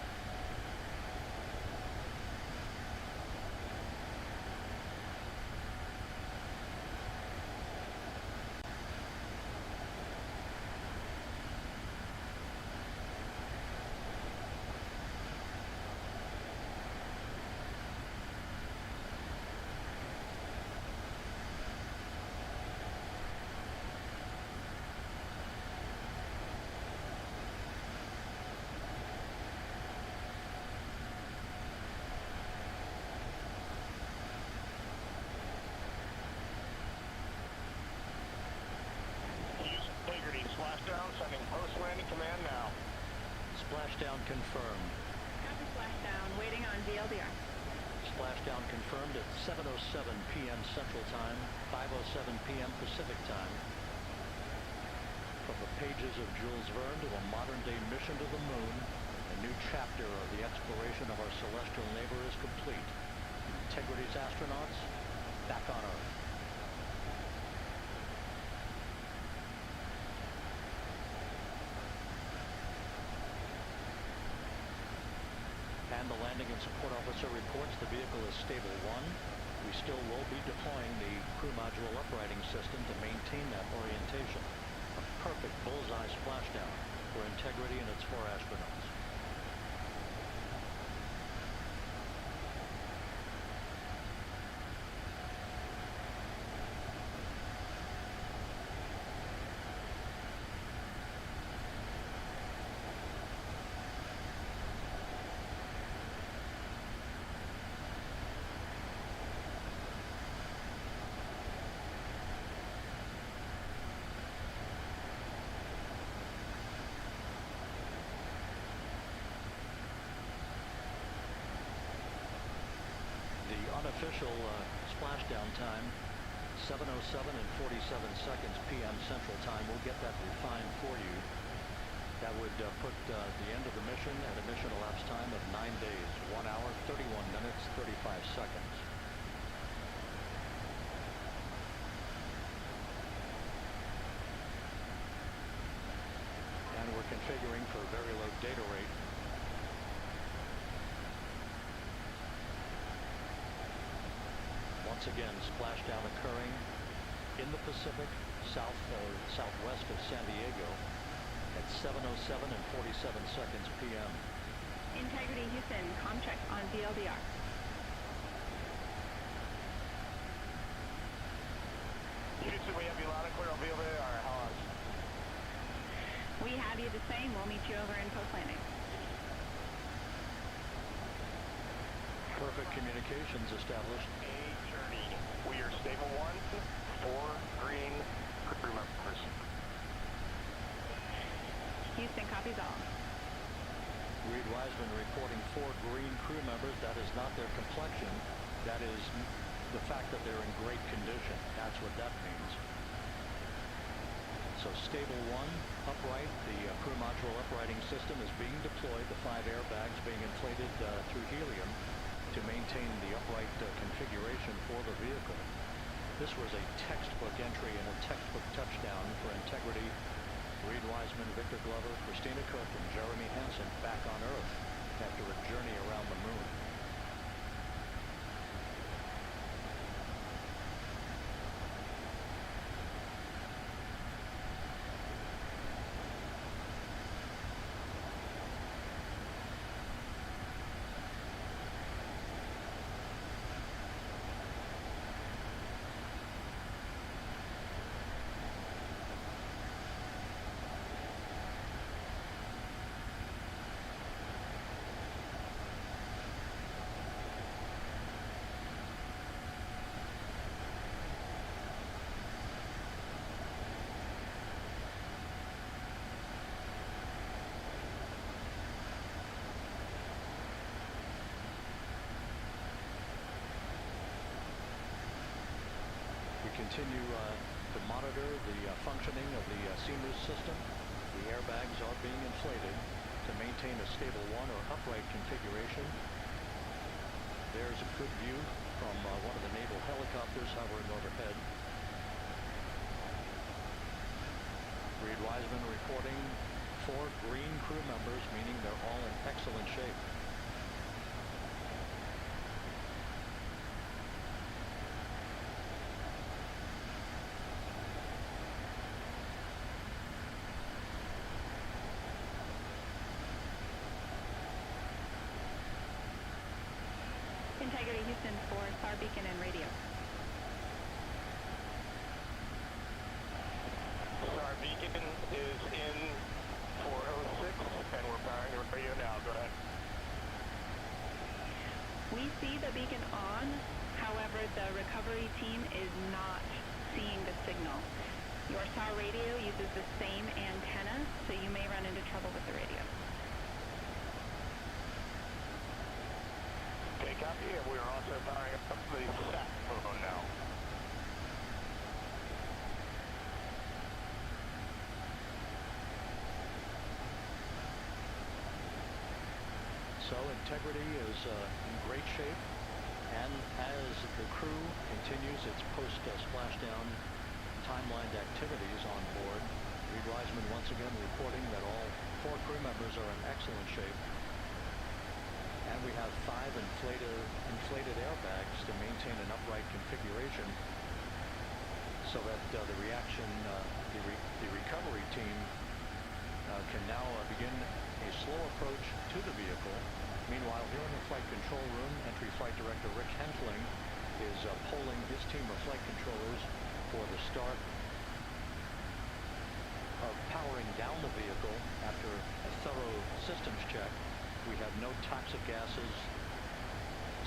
Splashdown, sending post-landing command now. Splashdown confirmed. Copy splashdown, waiting on VLDR. Splashdown confirmed at 7:07 p.m. Central Time, 5:07 p.m. Pacific Time from the pages of Jules Verne to a modern-day mission to the moon. A new chapter of the exploration of our celestial neighbor is complete. Integrity's astronauts back on Earth. And the landing and support officer reports the vehicle is stable 1. We still will be deploying the crew module uprighting system to maintain that orientation. A perfect bullseye splashdown for Integrity and its 4 astronauts. Unofficial splashdown time, 7:07 and 47 seconds p.m. Central Time. We'll get that refined for you. That would put the end of the mission at a mission elapsed time of 9 days, 1 hour, 31 minutes, 35 seconds. And we're configuring for very low data rate. Once again, splashdown occurring in the Pacific, southwest of San Diego at 7:07 and 47 seconds p.m. Integrity Houston, comm check on VLDR. Houston, we have you loud and clear on VLDR. How on? We have you the same. We'll meet you over in post-landing. Perfect communications established. We are stable 1, 4 green crew members. Houston copies all. Reed Wiseman reporting 4 green crew members. That is not their complexion. That is the fact that they're in great condition. That's what that means. So stable 1, upright. The crew module uprighting system is being deployed. The 5 airbags being inflated through helium to maintain the upright configuration for the vehicle. This was a textbook entry and a textbook touchdown for Integrity. Reed Wiseman, Victor Glover, Christina Cook, and Jeremy Hansen back on Earth after a journey around the moon. Continue to monitor the functioning of the CMOOS system. The airbags are being inflated to maintain a stable 1 or upright configuration. There's a good view from one of the naval helicopters hovering overhead. Reed Wiseman reporting 4 green crew members, meaning they're all in excellent shape. Integrity Houston for SAR beacon and radio. SAR beacon is in 406, and we're powering the radio now. Go ahead. We see the beacon on, however, the recovery team is not seeing the signal. Your SAR radio uses the same antenna, so you may run into trouble with the radio. Okay, copy, and we are also powering up the SAT phone now. So integrity is in great shape, and as the crew continues its post-splashdown timelined activities on board, Reed Wiseman once again reporting that all 4 crew members are in excellent shape. And we have 5 inflated airbags to maintain an upright configuration so that the recovery team can now begin a slow approach to the vehicle. Meanwhile, here in the flight control room, entry flight director Rick Henfling is polling his team of flight controllers for the start of powering down the vehicle after a thorough systems check. We have no toxic gases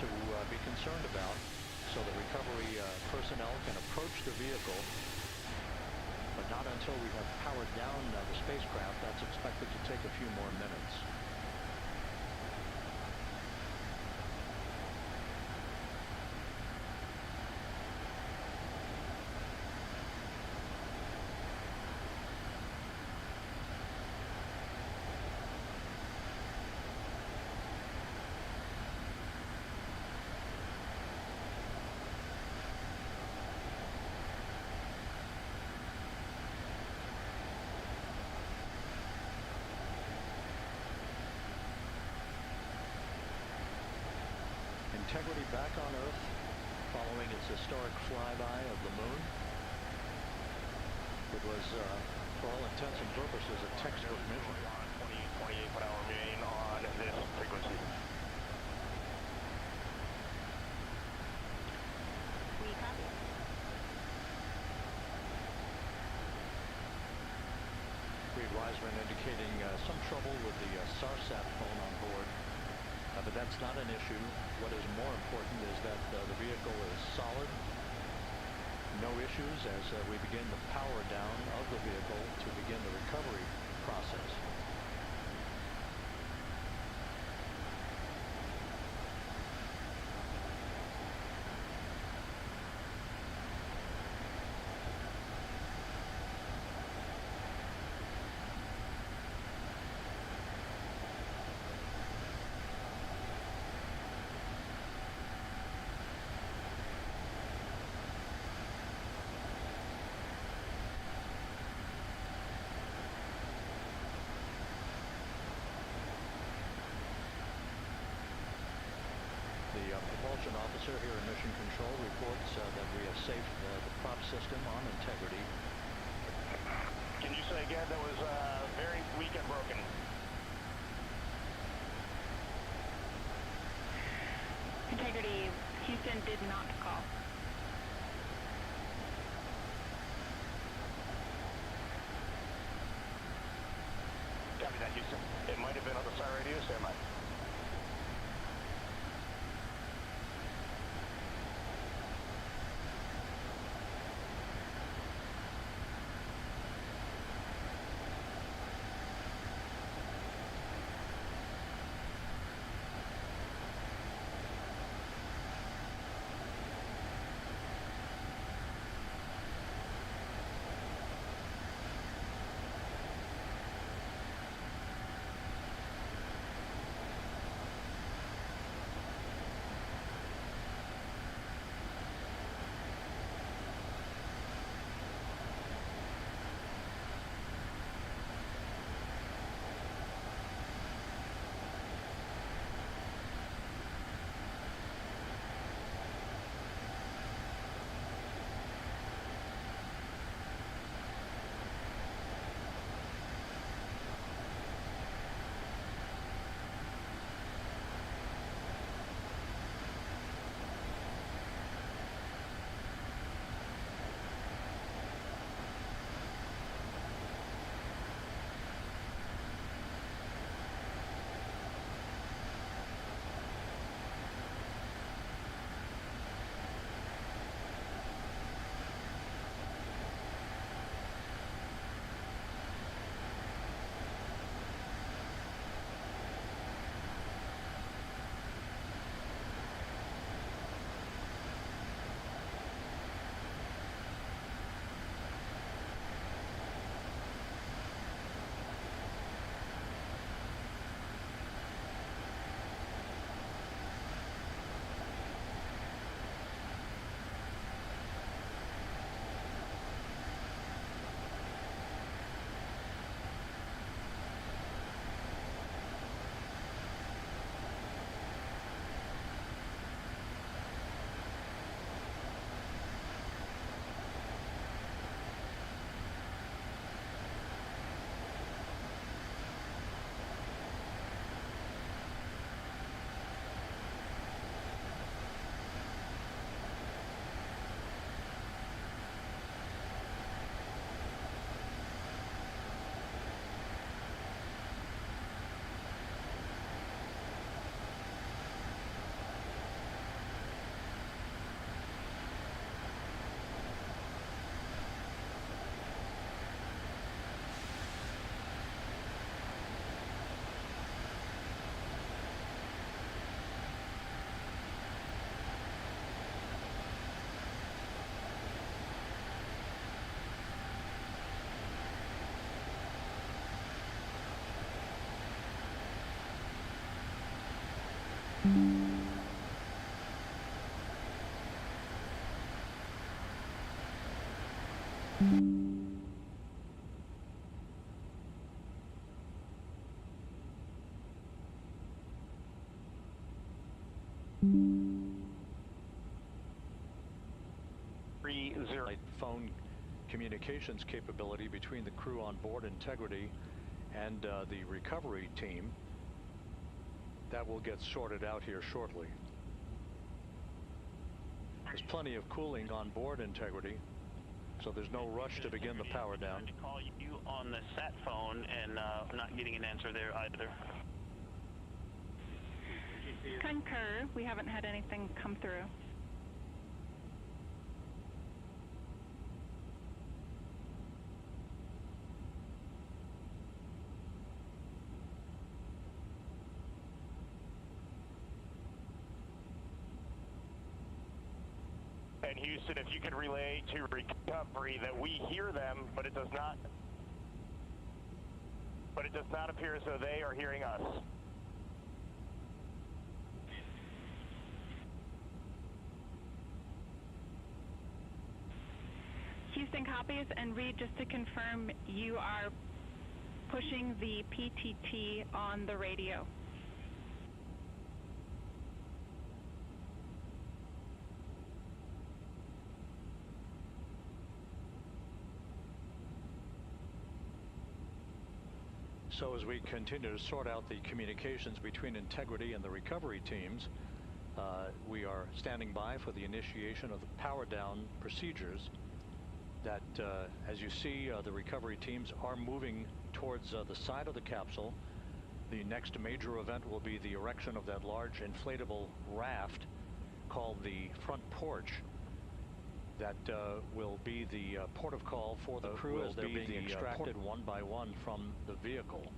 to be concerned about, so the recovery personnel can approach the vehicle, but not until we have powered down the spacecraft. That's expected to take a few more minutes. Integrity back on Earth following its historic flyby of the moon. It was, for all intents and purposes, a textbook mission. 28 per hour main on this frequency. We copy. Reed Wiseman indicating some trouble with the SARSAT phone on board. But that's not an issue. What is more important is that the vehicle is solid. No issues as we begin the power down of the vehicle to begin the recovery process. The propulsion officer here in Mission Control reports that we have safed the prop system on integrity. Can you say again? That was very weak and broken. Integrity, Houston did not call. Copy that, Houston. It might have been on the side radio. Stand by. Phone communications capability between the crew on board Integrity and the recovery team. That will get sorted out here shortly. There's plenty of cooling on board Integrity, so there's no rush to begin the power down. To call you on the sat phone, and I'm not getting an answer there either. Concur. We haven't had anything come through. And Houston, if you could relay to recovery that we hear them, but it does not appear as though they are hearing us. Houston copies, and Reed, just to confirm, you are pushing the PTT on the radio. So as we continue to sort out the communications between Integrity and the recovery teams, we are standing by for the initiation of the power down procedures that, as you see, the recovery teams are moving towards the side of the capsule. The next major event will be the erection of that large inflatable raft called the front porch. That will be the port of call for the crew as they're being extracted one by one from the vehicle.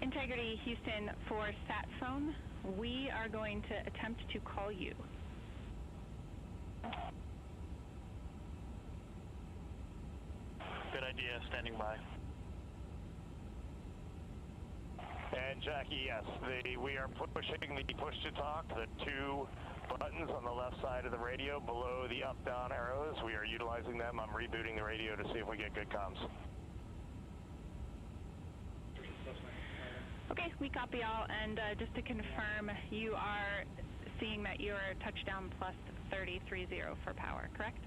Integrity, Houston, for sat phone, we are going to attempt to call you. Good idea, standing by. And Jackie, yes, we are pushing the push to talk, the two buttons on the left side of the radio below the up-down arrows. We are utilizing them. I'm rebooting the radio to see if we get good comms. Okay, we copy all, and just to confirm, you are seeing that you're touchdown plus 3030 for power, correct?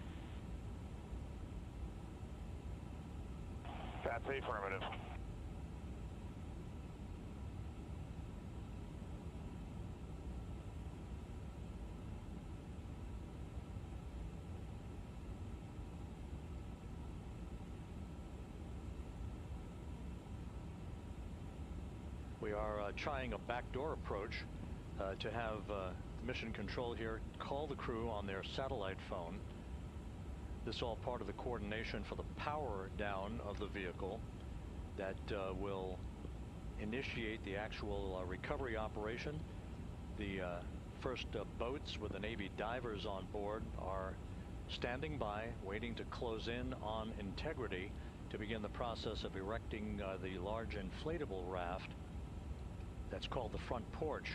That's affirmative. We are trying a backdoor approach to have mission control here call the crew on their satellite phone. This is all part of the coordination for the power down of the vehicle that will initiate the actual recovery operation. The first boats with the Navy divers on board are standing by, waiting to close in on Integrity to begin the process of erecting the large inflatable raft that's called the front porch,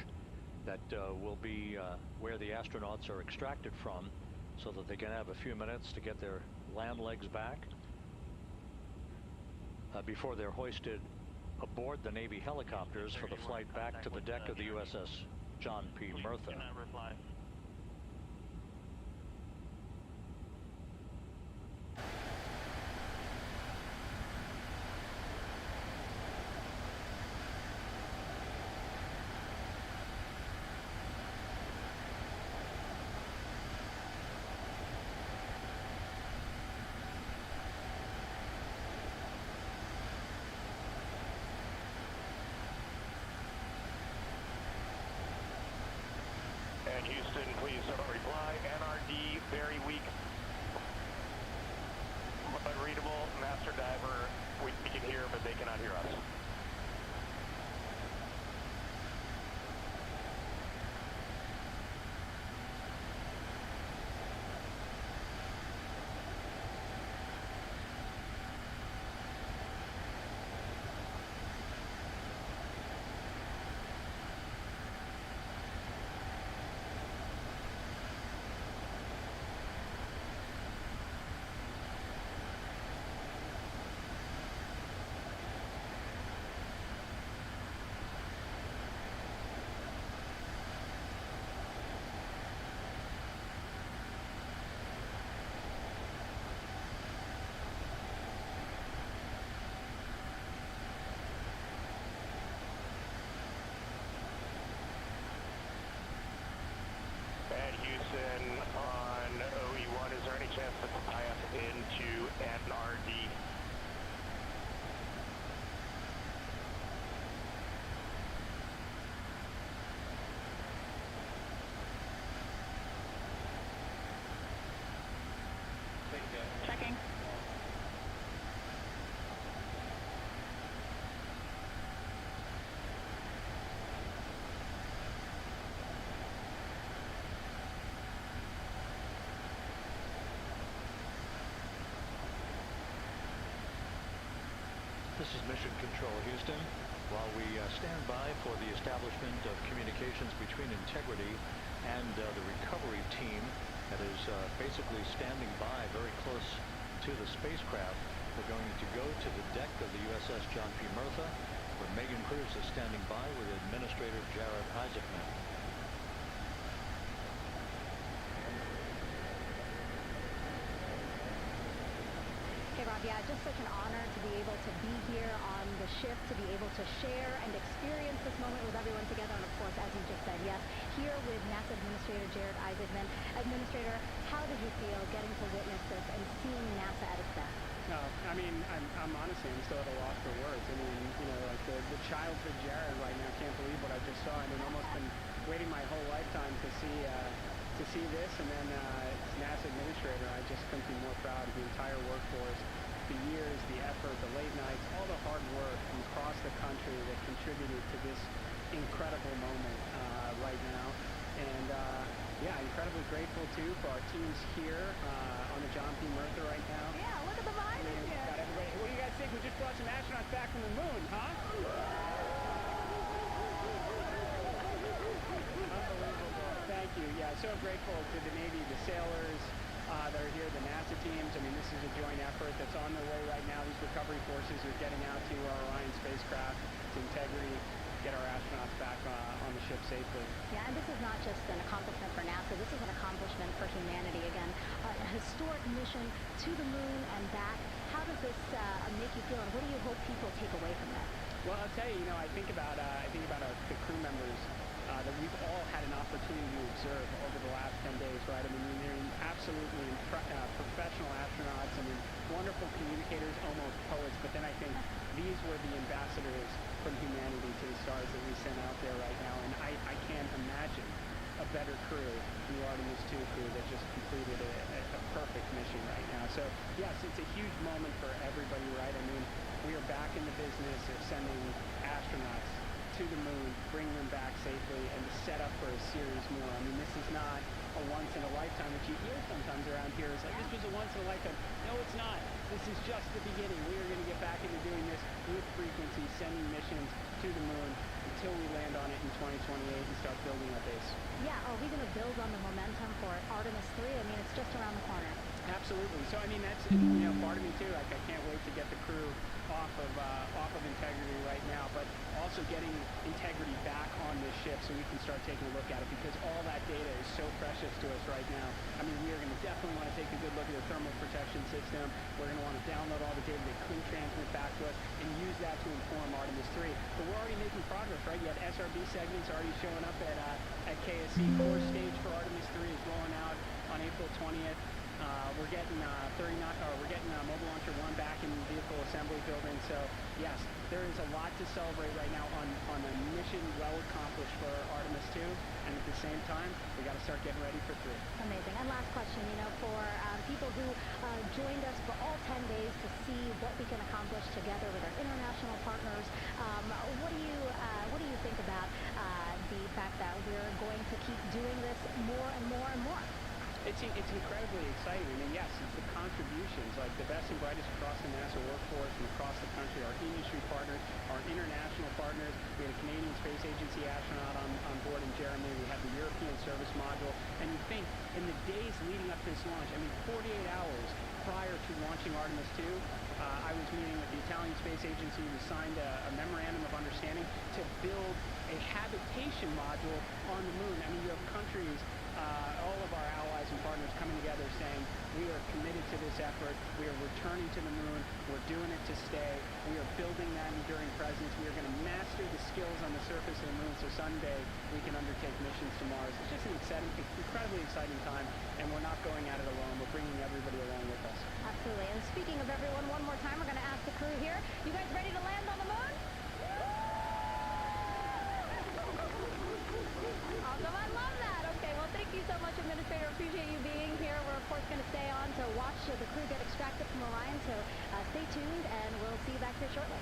that will be where the astronauts are extracted from, so that they can have a few minutes to get their land legs back before they're hoisted aboard the Navy helicopters for the flight back to the deck of the USS John P. Murtha. And Houston, please don't reply. NRD, very weak, but readable. Master diver, we can hear, but they cannot hear us. on OE1. Is there any chance to tie us into NRD? Checking. This is Mission Control, Houston. While we stand by for the establishment of communications between Integrity and the recovery team that is basically standing by very close to the spacecraft, we're going to go to the deck of the USS John P. Murtha, where Megan Cruz is standing by with Administrator Jared Isaacman. Hey Rob, yeah, just such an honor to be able to be here on the ship, to be able to share and experience this moment with everyone together, and of course, as you just said, yes, here with NASA Administrator Jared Isaacman. Administrator, how did you feel getting to witness this and seeing NASA at its best? No, I mean, I'm honestly, I'm still at a loss for words. I mean, you know, like the childhood Jared right now can't believe what I just saw. I mean, almost been waiting my whole lifetime to see this, and then it's NASA Administrator. I just couldn't be more proud of the entire workforce, the years, the effort, the late nights, all the hard work from across the country that contributed to this incredible moment right now. And yeah, incredibly grateful too for our teams here on the John P. Murtha right now. Yeah, look at the miners here. Got everybody. What do you guys think? We just brought some astronauts back from the moon, huh? Unbelievable. Thank you. Yeah, so grateful to the Navy, the sailors that are here, the NASA teams. I mean, this is a joint effort that's on their way right now. These recovery forces are getting out to our Orion spacecraft, to Integrity, get our astronauts back on the ship safely. Yeah, and this is not just an accomplishment for NASA. This is an accomplishment for humanity. Again, a historic mission to the moon and back. How does this make you feel, and what do you hope people take away from that? Well, I'll tell you, you know, I think about the crew members that we've all had an opportunity to observe over the last 10 days, right? I mean, they're absolutely professional astronauts. I mean, wonderful communicators, almost poets. But then I think these were the ambassadors from humanity to the stars that we sent out there right now. And I can't imagine a better crew than the Artemis II crew that just completed a perfect mission right now. So, yes, it's a huge moment for everybody, right? I mean, we are back in the business of sending astronauts to the moon, bring them back safely, and to set up for a series more. I mean, this is not a once-in-a-lifetime, which you hear sometimes around here. It's like, this was a once-in-a-lifetime. No, it's not. This is just the beginning. We are going to get back into doing this with frequency, sending missions to the moon until we land on it in 2028 and start building our base. Yeah, are we going to build on the momentum for Artemis 3? I mean, it's just around the corner. Absolutely. So, I mean, that's, you know, part of me too. Like, I can't wait to get the crew off of Integrity right now, but also getting Integrity back on this ship so we can start taking a look at it, because all that data is so precious to us right now. I mean, we are going to definitely want to take a good look at the thermal protection system. We're going to want to download all the data they couldn't transmit back to us and use that to inform Artemis 3. But we're already making progress, right? You had SRB segments already showing up at KSC. Core stage for Artemis 3 is rolling out on April 20th. We're getting Mobile Launcher 1 back in the vehicle assembly building. So yes, there is a lot to celebrate right now on a mission well accomplished for Artemis 2, and at the same time, we got to start getting ready for 3. Amazing. And last question, you know, for people who joined us for all 10 days to see what we can accomplish together with our international partners, what do you think about the fact that we're going to keep doing this more and more and more? It's incredibly exciting. I mean, yes, it's the contributions, like the best and brightest across the NASA workforce and across the country, our industry partners, our international partners. We had a Canadian Space Agency astronaut on board in Jeremy. We had the European service module. And you think, in the days leading up to this launch, I mean, 48 hours prior to launching Artemis 2, I was meeting with the Italian Space Agency. We signed a memorandum of understanding to build a habitation module on the moon. I mean, you have countries all of our allies and partners coming together saying we are committed to this effort, we are returning to the moon, we're doing it to stay, we are building that enduring presence, we are going to master the skills on the surface of the moon so someday we can undertake missions to Mars. It's just an incredibly exciting time, and we're not going at it alone, we're bringing everybody along with us. Absolutely. And speaking of everyone, one more time, we're going to ask the crew here, you guys ready to land on the moon? Awesome, I love that. Okay, well, thank you so much, Administrator. Appreciate you being here. We're, of course, going to stay on to watch the crew get extracted from Orion, so stay tuned, and we'll see you back here shortly.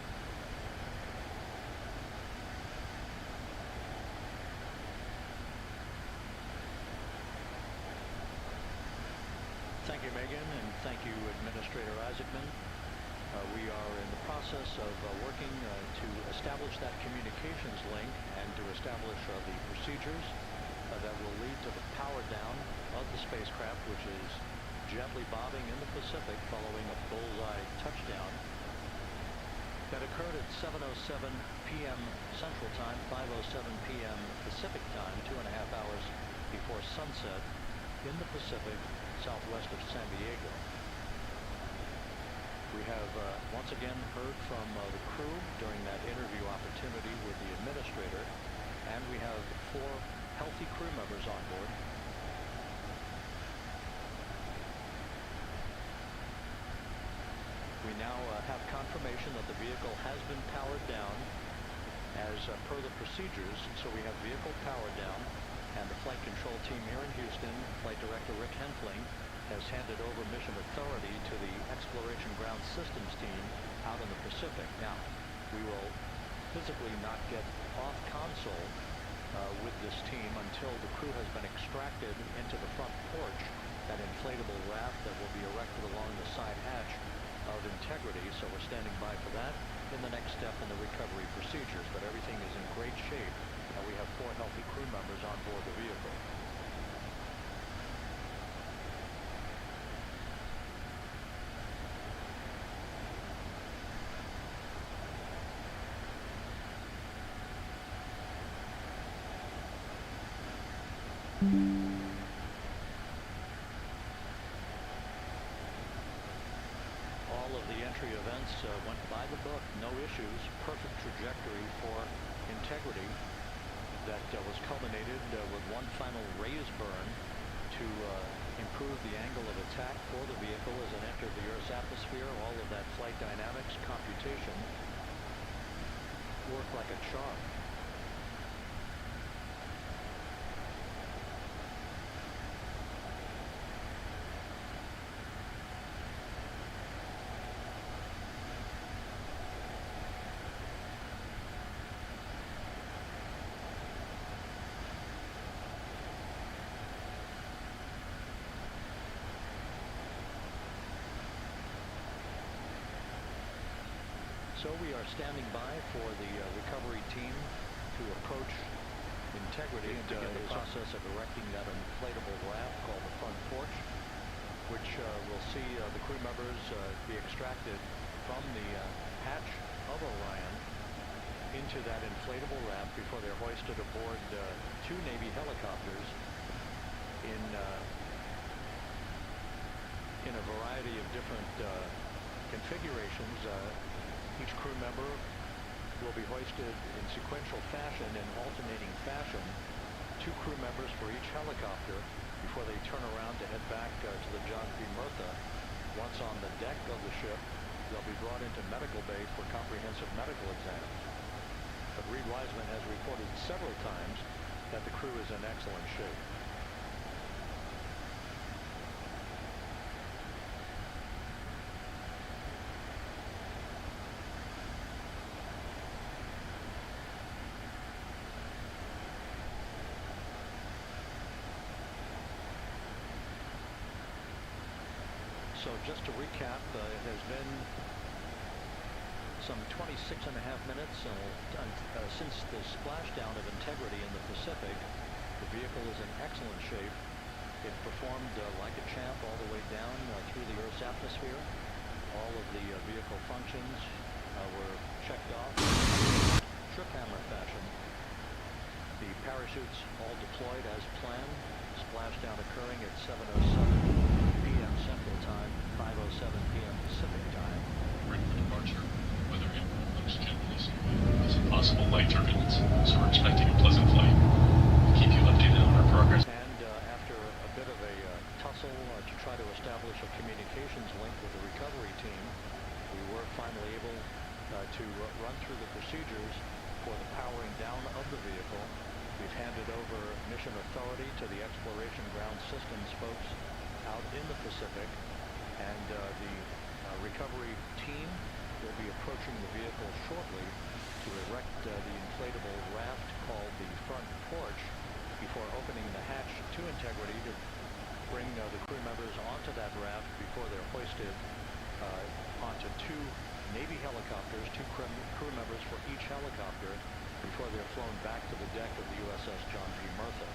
Thank you, Megan, and thank you, Administrator Isaacman. We are in the process of working to establish that communications link and to establish the procedures that will lead to the power down of the spacecraft, which is gently bobbing in the Pacific following a bullseye touchdown that occurred at 7:07 p.m. Central Time, 5:07 p.m. Pacific Time, 2.5 hours before sunset in the Pacific, southwest of San Diego. We have once again heard from the crew during that interview opportunity with the administrator, and we have 4 healthy crew members on board. We now have confirmation that the vehicle has been powered down as per the procedures, so we have vehicle powered down, and the flight control team here in Houston, Flight Director Rick Henfling, has handed over mission authority to the Exploration Ground Systems team out in the Pacific. Now, we will physically not get off console with this team until the crew has been extracted into the front porch, that inflatable raft that will be erected along the side hatch of Integrity. So we're standing by for that in the next step in the recovery procedures. But everything is in great shape, and we have 4 healthy crew members on board the vehicle. All of the entry events went by the book, no issues, perfect trajectory for Integrity that was culminated with one final raise burn to improve the angle of attack for the vehicle as it entered the Earth's atmosphere. All of that flight dynamics computation worked like a charm. So we are standing by for the recovery team to approach Integrity and begin the process of erecting that inflatable raft called the front porch, which will see the crew members be extracted from the hatch of Orion into that inflatable raft before they're hoisted aboard 2 Navy helicopters in a variety of different configurations. Each crew member will be hoisted in sequential fashion, in alternating fashion, 2 crew members for each helicopter before they turn around to head back to the John P. Murtha. Once on the deck of the ship, they'll be brought into medical bay for comprehensive medical exams. But Reed Wiseman has reported several times that the crew is in excellent shape. So just to recap, it has been some 26.5 minutes since the splashdown of Integrity in the Pacific. The vehicle is in excellent shape. It performed like a champ all the way down through the Earth's atmosphere. All of the vehicle functions were checked off trip hammer fashion. The parachutes all deployed as planned. Splashdown occurring at 7:07 p.m. Central Time, 5:07 p.m. Pacific Time. Ready for departure. Weather input looks generally smooth with some possible light turbulence, so we're expecting a pleasant flight. We'll keep you updated on our progress. And after a bit of a tussle to try to establish a communications link with the recovery team, we were finally able to run through the procedures for the powering down of the vehicle. We've handed over mission authority to the Exploration Ground Systems folks out in the Pacific, and the recovery team will be approaching the vehicle shortly to erect the inflatable raft called the front porch before opening the hatch to Integrity to bring the crew members onto that raft before they're hoisted onto two Navy helicopters, two crew members for each helicopter, before they're flown back to the deck of the USS John G. Murtha.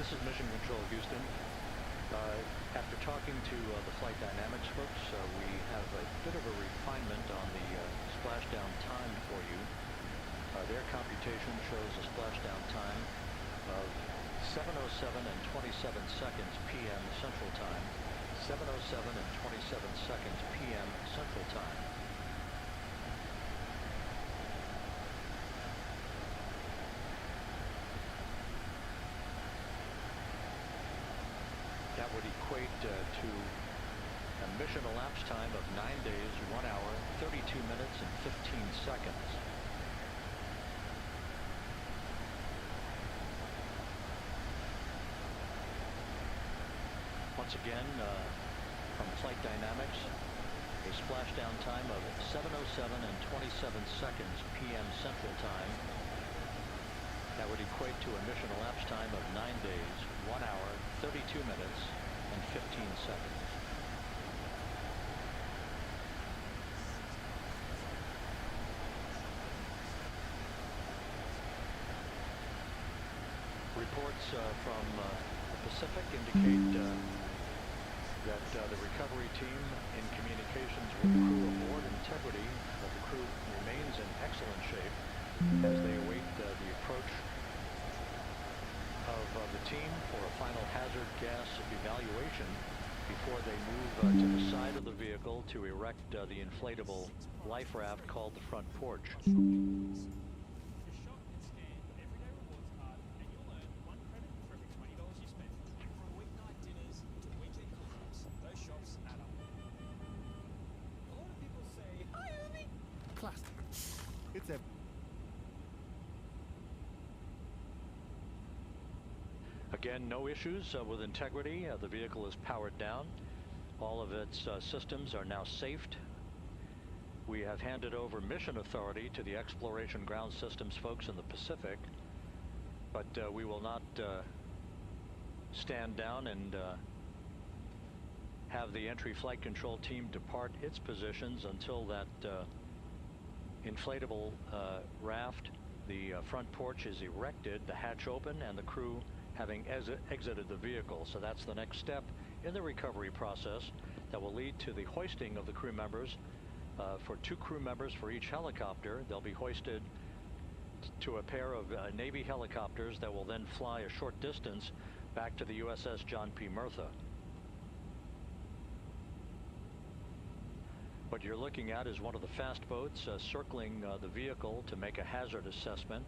This is Mission Control Houston. After talking to the flight dynamics folks, we have a bit of a refinement on the splashdown time for you. Their computation shows a splashdown time of 7:07 and 27 seconds p.m. Central Time, 7:07 and 27 seconds p.m. Central Time. That would equate to a mission elapsed time of 9 days, 1 hour, 32 minutes, and 15 seconds. Once again, from Flight Dynamics, a splashdown time of 7:07 and 27 seconds p.m. Central Time. That would equate to a mission elapsed time of 9 days, 1 hour, 32 minutes, and 15 seconds. Reports from the Pacific indicate that the recovery team in communications with the crew aboard Integrity, that the crew remains in excellent shape as they await the approach of the team for a final hazard gas evaluation before they move to the side of the vehicle to erect the inflatable life raft called the front porch. It's a Again, no issues with Integrity. The vehicle is powered down. All of its systems are now safed. We have handed over mission authority to the Exploration Ground Systems folks in the Pacific, but we will not stand down and have the entry flight control team depart its positions until that inflatable raft, the front porch, is erected, the hatch open, and the crew having exited the vehicle. So that's the next step in the recovery process that will lead to the hoisting of the crew members. For 2 crew members for each helicopter, they'll be hoisted to a pair of Navy helicopters that will then fly a short distance back to the USS John P. Murtha. What you're looking at is one of the fast boats circling the vehicle to make a hazard assessment.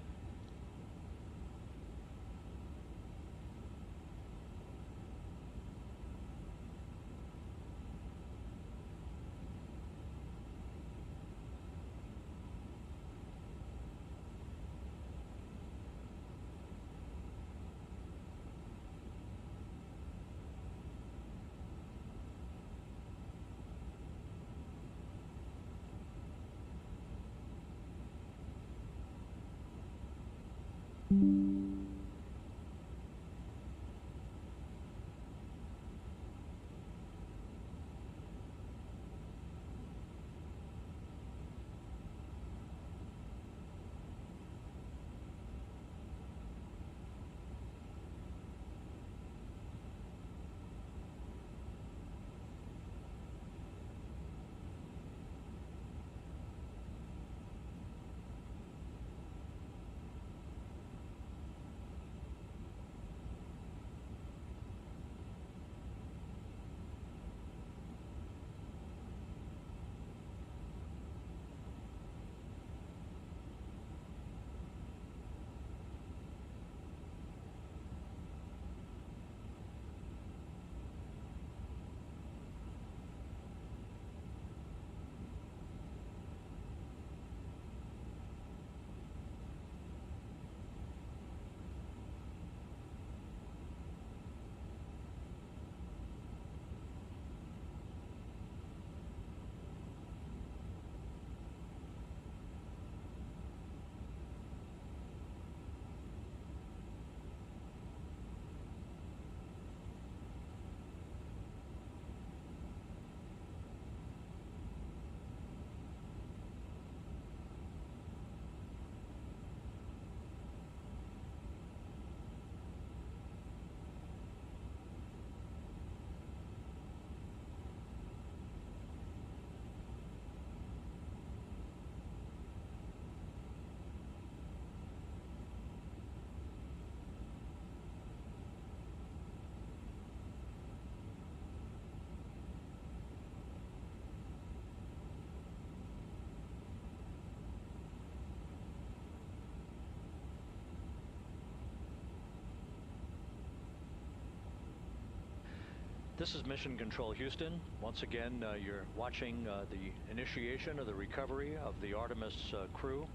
This is Mission Control Houston. Once again, you're watching the initiation of the recovery of the Artemis crew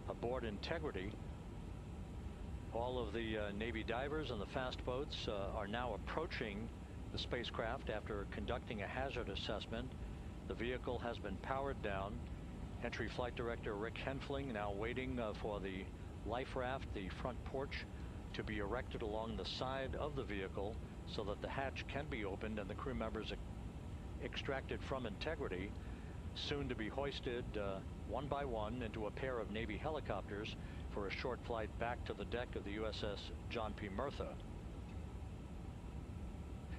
aboard Integrity. All of the Navy divers and the fast boats are now approaching the spacecraft after conducting a hazard assessment. The vehicle has been powered down. Entry Flight Director Rick Henfling now waiting for the life raft, the front porch, to be erected along the side of the vehicle so that the hatch can be opened and the crew members extracted from Integrity, soon to be hoisted one by one into a pair of Navy helicopters for a short flight back to the deck of the USS John P. Murtha.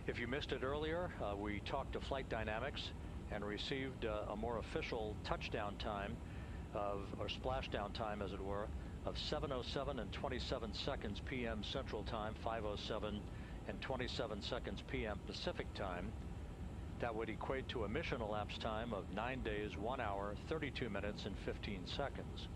If you missed it earlier, we talked to Flight Dynamics and received a more official touchdown time or splashdown time, as it were, of 7:07 and 27 seconds p.m. Central Time, 5:07 and 27 seconds p.m. Pacific Time. That would equate to a mission elapsed time of 9 days, 1 hour, 32 minutes, and 15 seconds.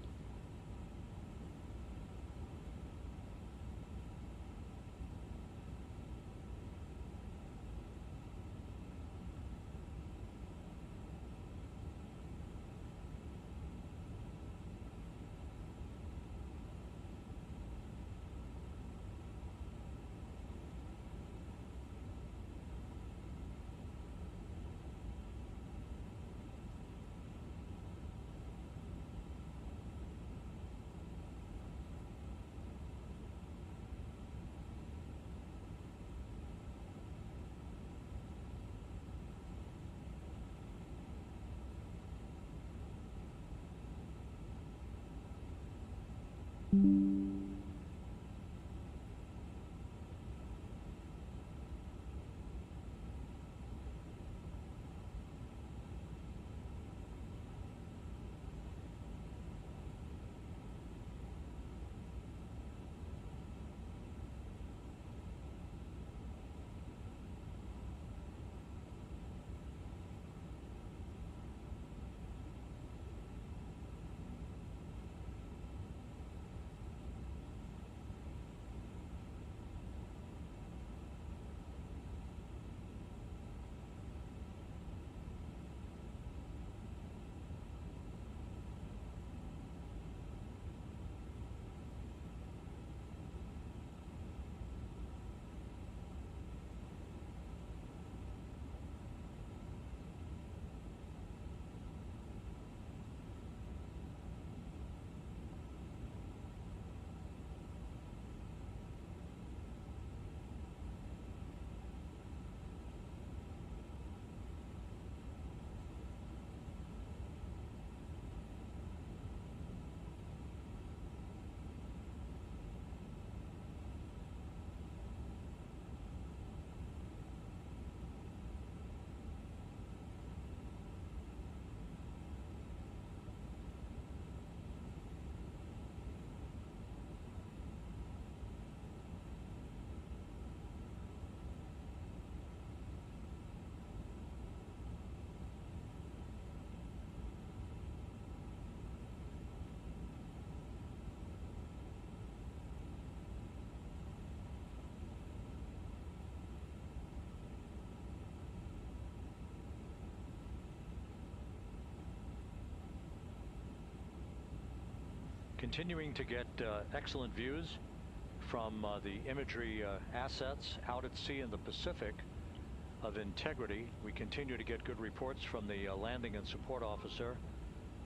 Continuing to get excellent views from the imagery assets out at sea in the Pacific of Integrity. We continue to get good reports from the landing and support officer,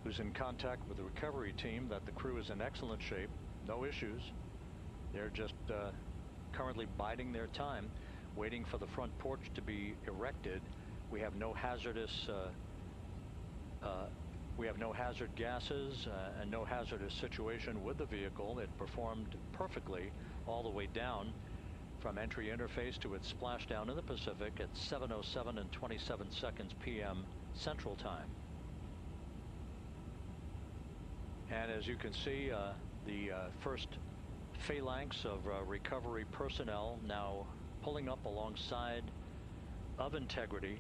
who's in contact with the recovery team, that the crew is in excellent shape, no issues. They're just currently biding their time, waiting for the front porch to be erected. We have no hazardous we have no hazard gases and no hazardous situation with the vehicle. It performed perfectly all the way down from entry interface to its splashdown in the Pacific at 7:07 and 27 seconds p.m. Central Time. And as you can see, the first phalanx of recovery personnel now pulling up alongside of Integrity.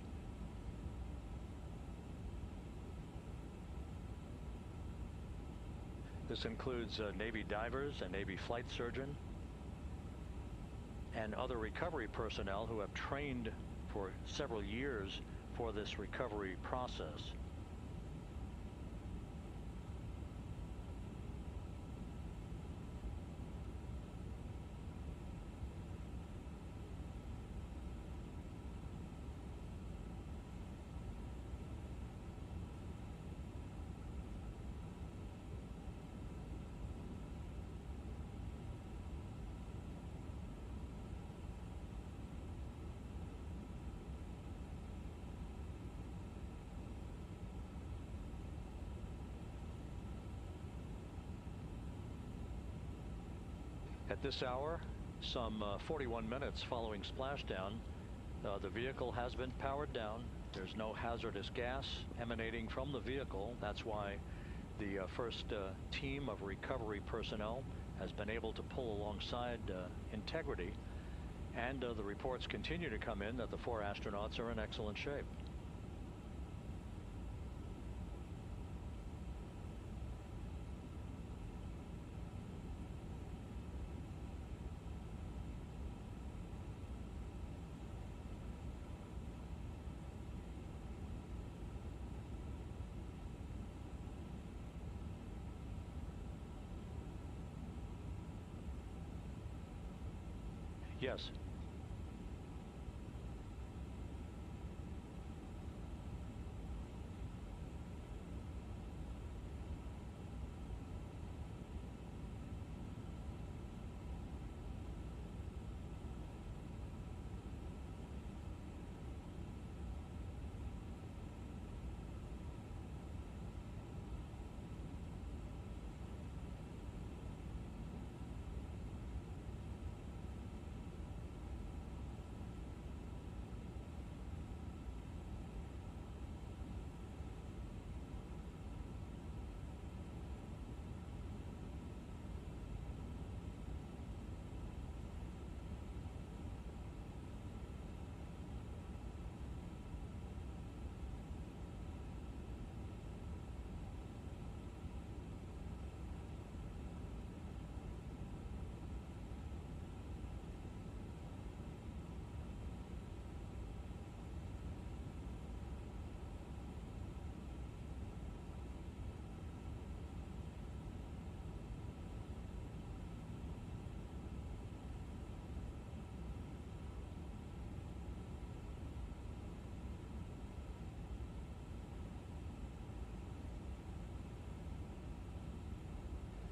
This includes Navy divers, a Navy flight surgeon, and other recovery personnel who have trained for several years for this recovery process. At this hour, some 41 minutes following splashdown, The vehicle has been powered down. There's no hazardous gas emanating from the vehicle. That's why the first team of recovery personnel has been able to pull alongside Integrity. And the reports continue to come in that the 4 astronauts are in excellent shape. Yes.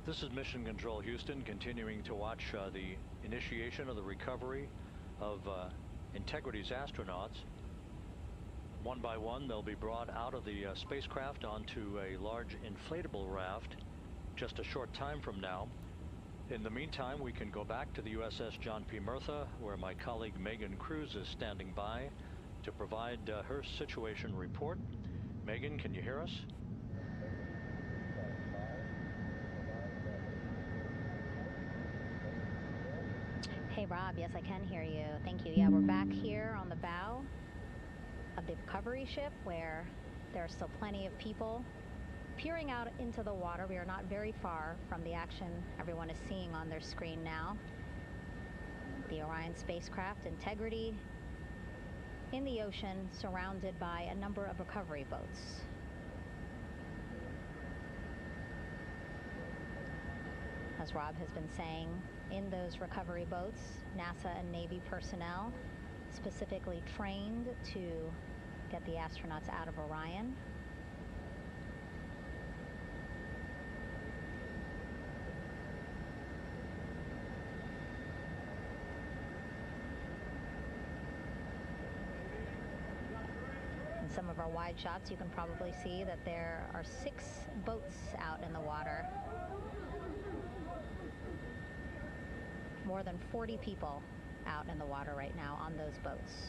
This is Mission Control Houston, continuing to watch the initiation of the recovery of Integrity's astronauts. One by one, they'll be brought out of the spacecraft onto a large inflatable raft just a short time from now. In the meantime, we can go back to the USS John P. Murtha, where my colleague Megan Cruz is standing by to provide her situation report. Megan, can you hear us? Hey, Rob. Yes, I can hear you. Thank you. Yeah, we're back here on the bow of the recovery ship where there are still plenty of people peering out into the water. We are not very far from the action everyone is seeing on their screen now. The Orion spacecraft, Integrity, in the ocean, surrounded by a number of recovery boats. As Rob has been saying, in those recovery boats, NASA and Navy personnel specifically trained to get the astronauts out of Orion. In some of our wide shots, you can probably see that there are 6 boats out in the water. More than 40 people out in the water right now on those boats.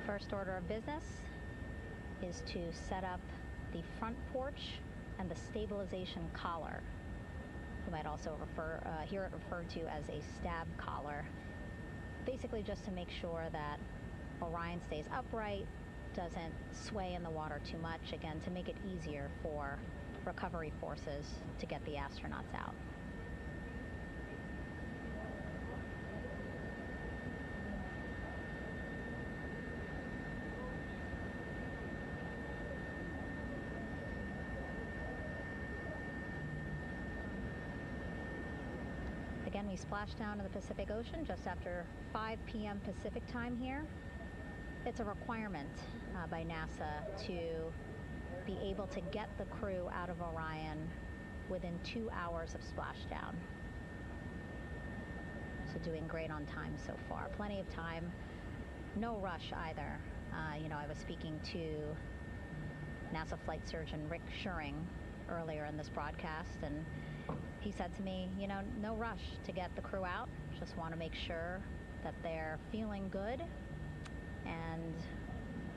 First order of business is to set up the front porch and the stabilization collar. You might also hear it referred to as a stab collar. Basically just to make sure that Orion stays upright, doesn't sway in the water too much, again, to make it easier for recovery forces to get the astronauts out. Again, we splashed down in the Pacific Ocean just after 5 p.m. Pacific time here. It's a requirement by NASA to be able to get the crew out of Orion within 2 hours of splashdown. So doing great on time so far. Plenty of time. No rush either. I was speaking to NASA flight surgeon Rick Schuring earlier in this broadcast, and he said to me, no rush to get the crew out. Just want to make sure that they're feeling good, and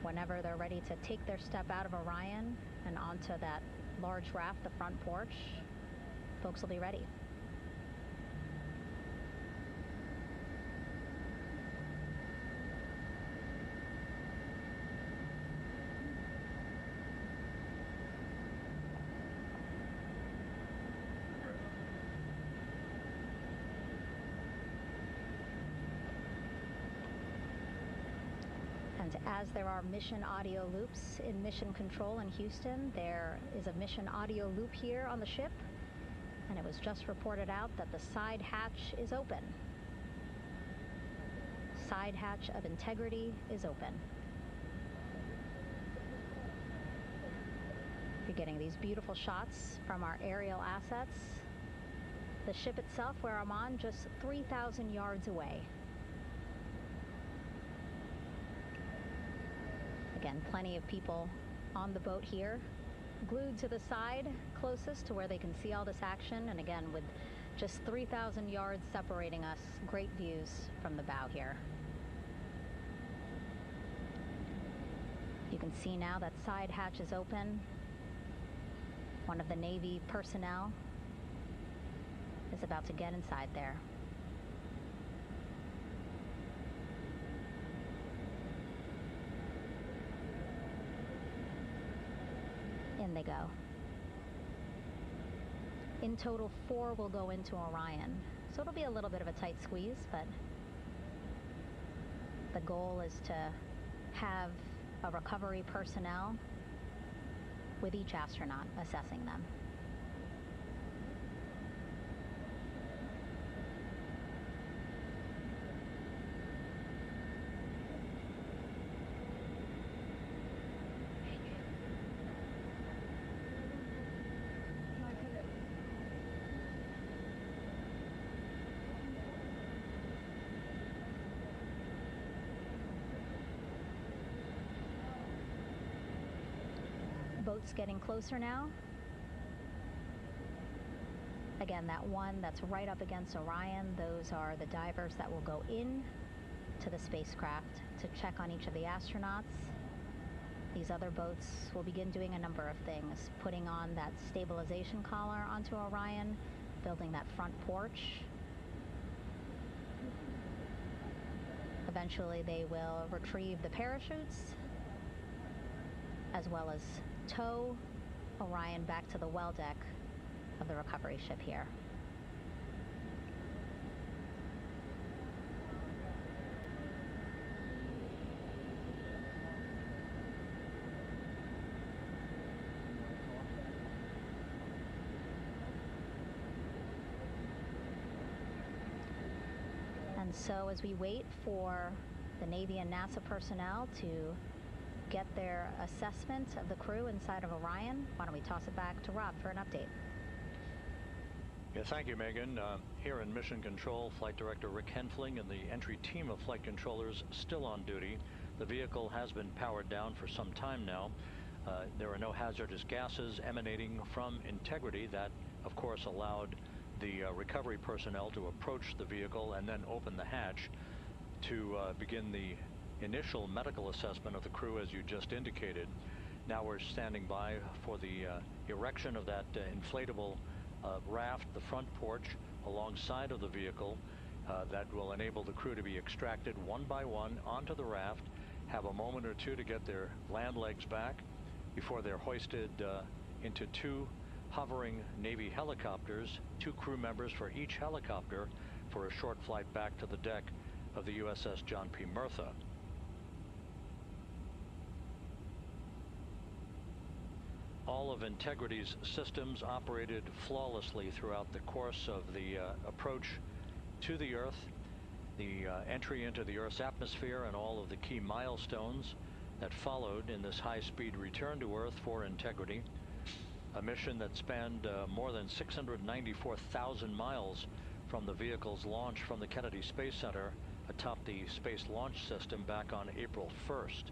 whenever they're ready to take their step out of Orion and onto that large raft, the front porch, folks will be ready. And as there are mission audio loops in Mission Control in Houston, there is a mission audio loop here on the ship, and it was just reported out that the side hatch is open. Side hatch of Integrity is open. You're getting these beautiful shots from our aerial assets. The ship itself, where I'm on, just 3,000 yards away. Again, plenty of people on the boat here, glued to the side closest to where they can see all this action. And again, with just 3,000 yards separating us, great views from the bow here. You can see now that side hatch is open. One of the Navy personnel is about to get inside there. In they go. In total, 4 will go into Orion. So it'll be a little bit of a tight squeeze, but the goal is to have a recovery personnel with each astronaut assessing them. Boat's getting closer now. Again, that one that's right up against Orion, those are the divers that will go in to the spacecraft to check on each of the astronauts. These other boats will begin doing a number of things, putting on that stabilization collar onto Orion, building that front porch. Eventually, they will retrieve the parachutes, as well as tow Orion back to the well deck of the recovery ship here. And so as we wait for the Navy and NASA personnel to get their assessment of the crew inside of Orion, why don't we toss it back to Rob for an update? Yeah, thank you, Megan. Here in Mission Control, Flight Director Rick Henfling and the entry team of flight controllers still on duty. The vehicle has been powered down for some time now. There are no hazardous gases emanating from Integrity. That, of course, allowed the recovery personnel to approach the vehicle and then open the hatch to begin the initial medical assessment of the crew, as you just indicated. Now we're standing by for the erection of that inflatable raft, the front porch, alongside of the vehicle that will enable the crew to be extracted one by one onto the raft, have a moment or two to get their land legs back before they're hoisted into 2 hovering Navy helicopters, 2 crew members for each helicopter, for a short flight back to the deck of the USS John P. Murtha. All of Integrity's systems operated flawlessly throughout the course of the approach to the Earth, the entry into the Earth's atmosphere, and all of the key milestones that followed in this high-speed return to Earth for Integrity. A mission that spanned more than 694,000 miles from the vehicle's launch from the Kennedy Space Center atop the Space Launch System back on April 1st.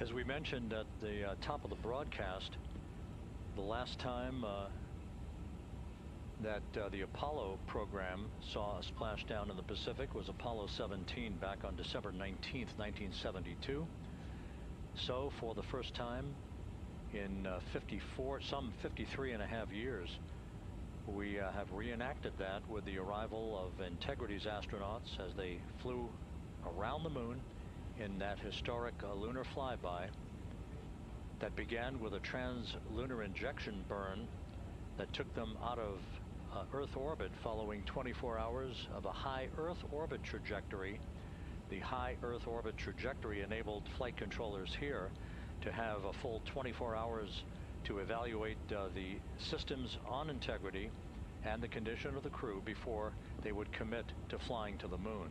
As we mentioned at the top of the broadcast, the last time that the Apollo program saw a splashdown in the Pacific was Apollo 17 back on December 19th, 1972. So for the first time in some 53 and a half years, we have reenacted that with the arrival of Integrity's astronauts as they flew around the moon in that historic lunar flyby that began with a trans-lunar injection burn that took them out of Earth orbit following 24 hours of a high Earth orbit trajectory. The high Earth orbit trajectory enabled flight controllers here to have a full 24 hours to evaluate the systems on Integrity and the condition of the crew before they would commit to flying to the moon.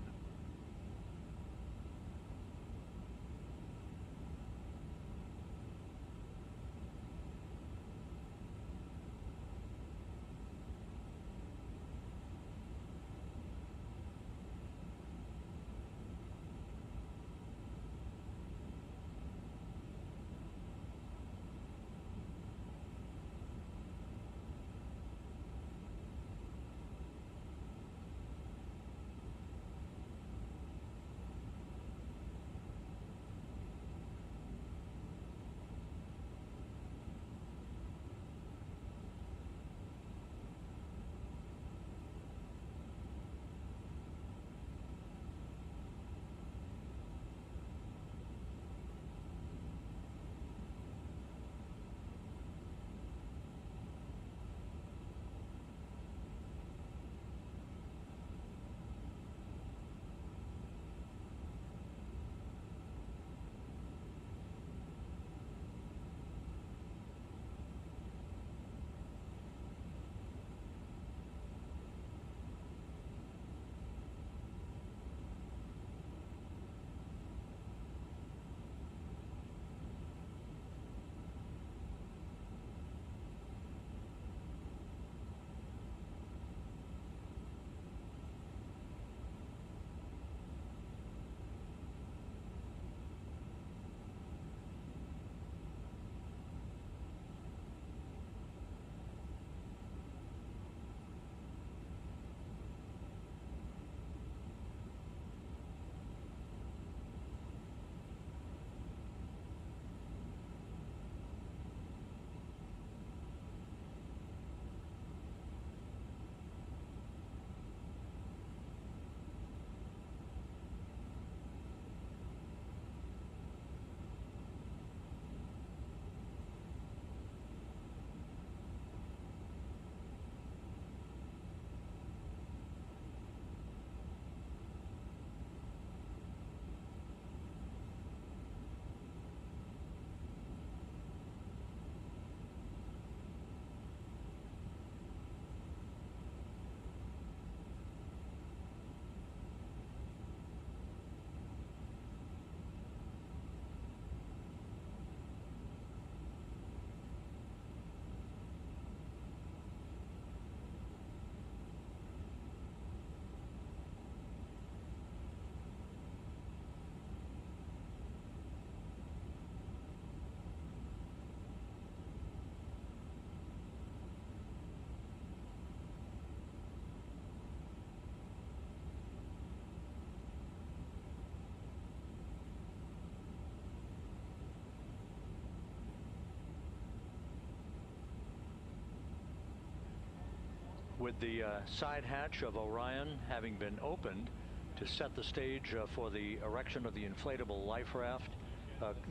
with the side hatch of Orion having been opened to set the stage for the erection of the inflatable life raft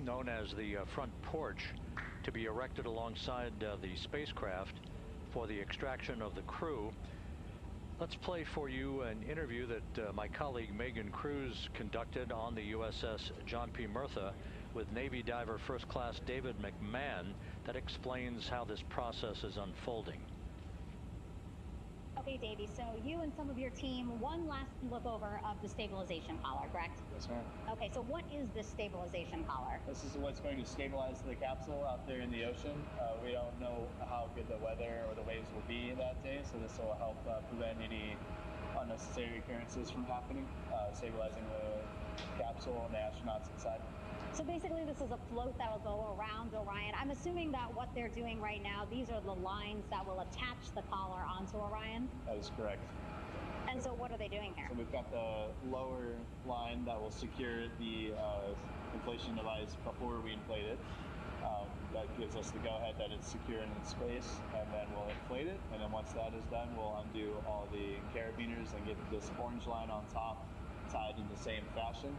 known as the front porch, to be erected alongside the spacecraft for the extraction of the crew. Let's play for you an interview that my colleague Megan Cruz conducted on the USS John P. Murtha with Navy diver First Class David McMahon that explains how this process is unfolding. Okay, Davey, so you and some of your team, one last look over of the stabilization collar, correct? Yes, ma'am. Okay, so what is this stabilization collar? This is what's going to stabilize the capsule out there in the ocean. We don't know how good the weather or the waves will be that day, so this will help prevent any unnecessary occurrences from happening, stabilizing the capsule and the astronauts inside. So basically this is a float that will go around Orion. I'm assuming that what they're doing right now, these are the lines that will attach the collar onto Orion? That is correct. And so what are they doing here? So we've got the lower line that will secure the inflation device before we inflate it. That gives us the go-ahead that it's secure in its space, and then we'll inflate it. And then once that is done, we'll undo all the carabiners and get this orange line on top tied in the same fashion.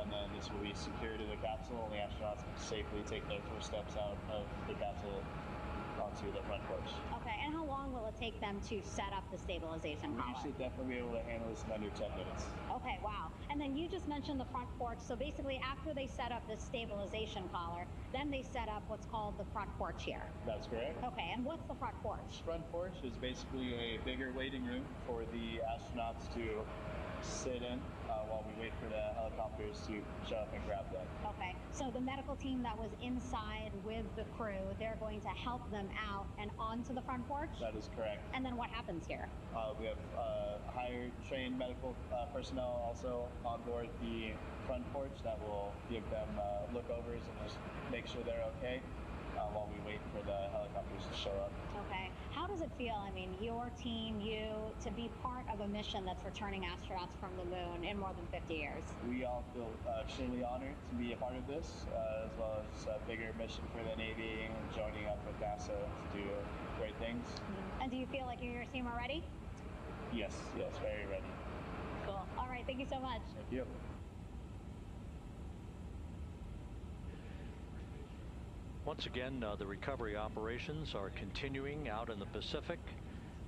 And then this will be secured to the capsule, and the astronauts can safely take their first steps out of the capsule onto the front porch. Okay, and how long will it take them to set up the stabilization collar? We should definitely be able to handle this in under 10 minutes. Okay, wow. And then you just mentioned the front porch. So basically after they set up this stabilization collar, then they set up what's called the front porch here. That's correct. Okay, and what's the front porch? Front porch is basically a bigger waiting room for the astronauts to sit in while we wait for the helicopters to show up and grab them. Okay, so the medical team that was inside with the crew, they're going to help them out and onto the front porch? That is correct. And then what happens here? We have hired trained medical personnel also on board the front porch that will give them lookovers and just make sure they're okay while we wait for the helicopters to show up. Okay. How does it feel, I mean, your team, you, to be part of a mission that's returning astronauts from the moon in more than 50 years? We all feel extremely honored to be a part of this, as well as a bigger mission for the Navy and joining up with NASA to do great things. Mm-hmm. And do you feel like you and your team are ready? Yes, very ready. Cool. All right, thank you so much. Thank you. Once again, the recovery operations are continuing out in the Pacific.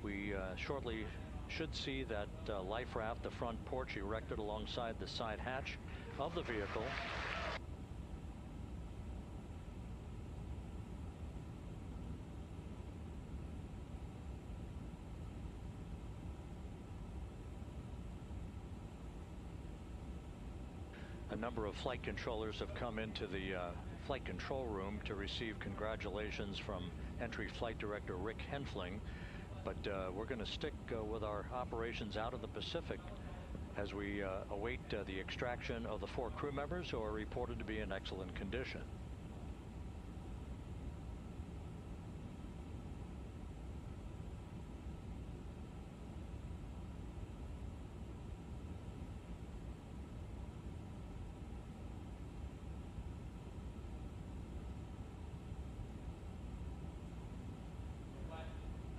We shortly should see that life raft, the front porch, erected alongside the side hatch of the vehicle. A number of flight controllers have come into the flight control room to receive congratulations from Entry Flight Director Rick Henfling, but we're going to stick with our operations out in the Pacific as we await the extraction of the 4 crew members who are reported to be in excellent condition.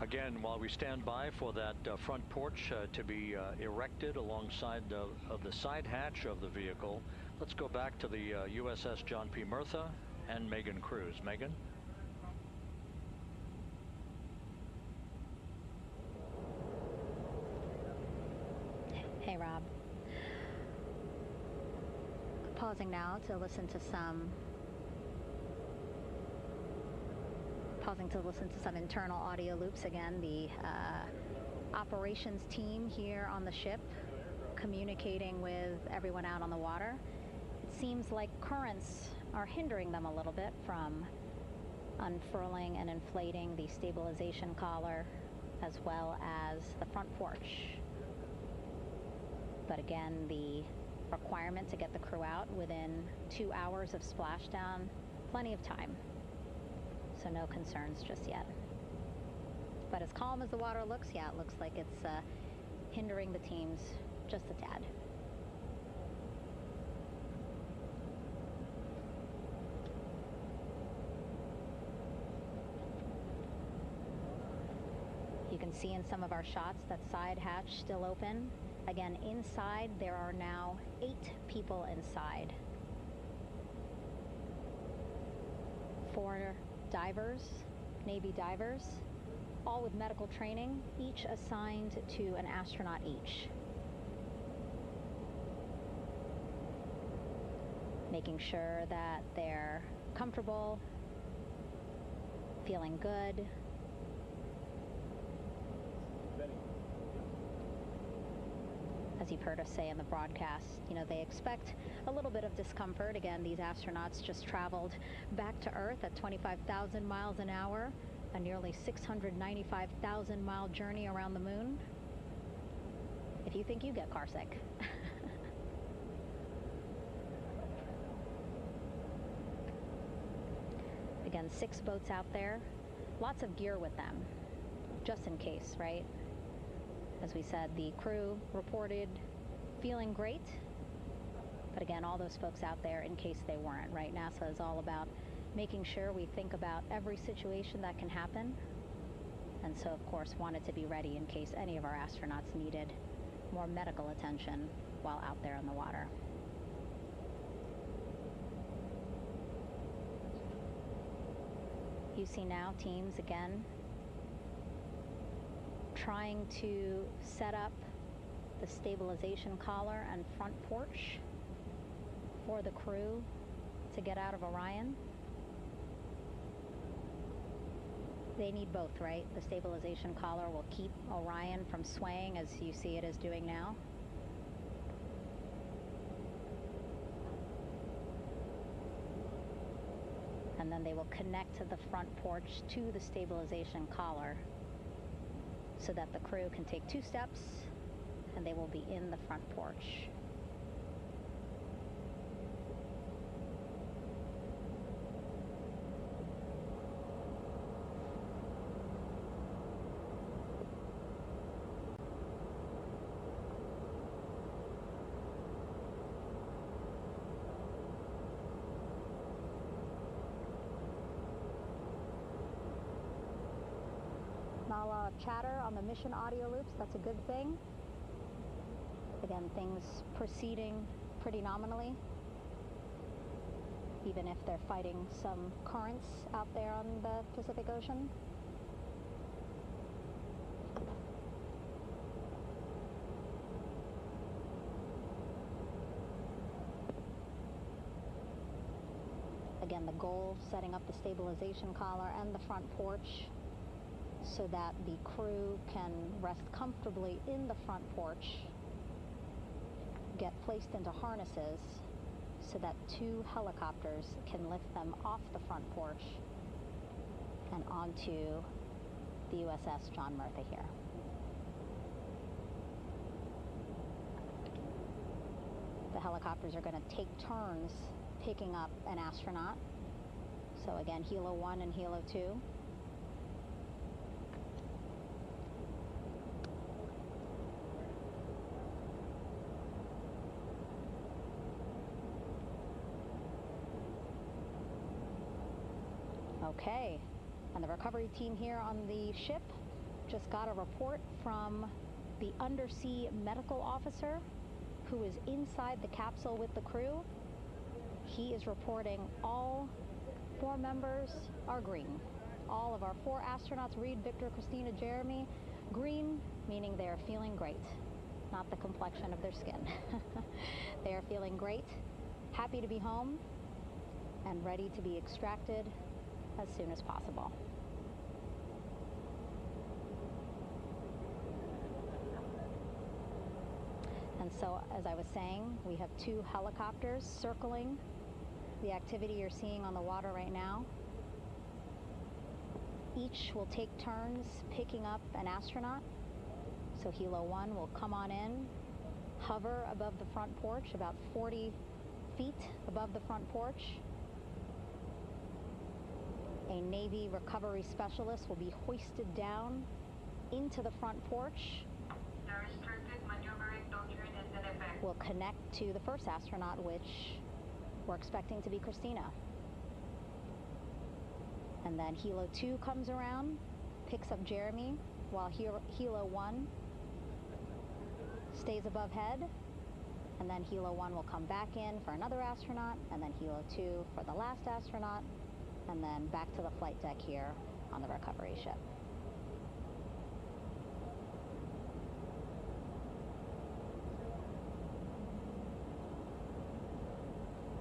Again, while we stand by for that front porch to be erected alongside of the side hatch of the vehicle, let's go back to the USS John P. Murtha and Megan Cruz. Megan? Hey, Rob. Pausing now to listen to some internal audio loops. Again, the operations team here on the ship communicating with everyone out on the water. It seems like currents are hindering them a little bit from unfurling and inflating the stabilization collar as well as the front porch. But again, the requirement to get the crew out within 2 hours of splashdown, plenty of time. So no concerns just yet. But as calm as the water looks, yeah, it looks like it's hindering the teams just a tad. You can can see in some of our shots that side hatch still open. Again, inside there are now 8 people inside. 4 divers, Navy divers, all with medical training, each assigned to an astronaut each. Making sure that they're comfortable, feeling good. As you've heard us say in the broadcast, you know, they expect a little bit of discomfort. Again, these astronauts just traveled back to Earth at 25,000 miles an hour, a nearly 695,000 mile journey around the moon. If you think you get carsick. Again, 6 boats out there, lots of gear with them, just in case, right? As we said, the crew reported feeling great, but again, all those folks out there in case they weren't, right? NASA is all about making sure we think about every situation that can happen, and so of course wanted to be ready in case any of our astronauts needed more medical attention while out there in the water. You see now teams again trying to set up the stabilization collar and front porch for the crew to get out of Orion. They need both, right? The stabilization collar will keep Orion from swaying as you see it is doing now. And then they will connect to the front porch to the stabilization collar so that the crew can take 2 steps and they will be in the front porch. Not a lot of chatter on the mission audio loops. That's a good thing. Again, things proceeding pretty nominally, even if they're fighting some currents out there on the Pacific Ocean. Again, the goal, setting up the stabilization collar and the front porch so that the crew can rest comfortably in the front porch, get placed into harnesses so that 2 helicopters can lift them off the front porch and onto the USS John Murtha here. The helicopters are going to take turns picking up an astronaut. So again, Helo 1 and Helo 2. Okay, and the recovery team here on the ship just got a report from the undersea medical officer who is inside the capsule with the crew. He is reporting all 4 members are green. All of our 4 astronauts, Reed, Victor, Christina, Jeremy, green, meaning they are feeling great, not the complexion of their skin. They are feeling great, happy to be home, and ready to be extracted as soon as possible. And so, as I was saying, we have 2 helicopters circling the activity you're seeing on the water right now. Each will take turns picking up an astronaut. So Helo 1 will come on in, hover above the front porch, about 40 feet above the front porch. A Navy recovery specialist will be hoisted down into the front porch. The restricted maneuvering doctrine is in effect. Will connect to the first astronaut, which we're expecting to be Christina. And then Helo 2 comes around, picks up Jeremy, while Helo 1 stays above head, and then Helo 1 will come back in for another astronaut, and then Helo 2 for the last astronaut, and then back to the flight deck here on the recovery ship.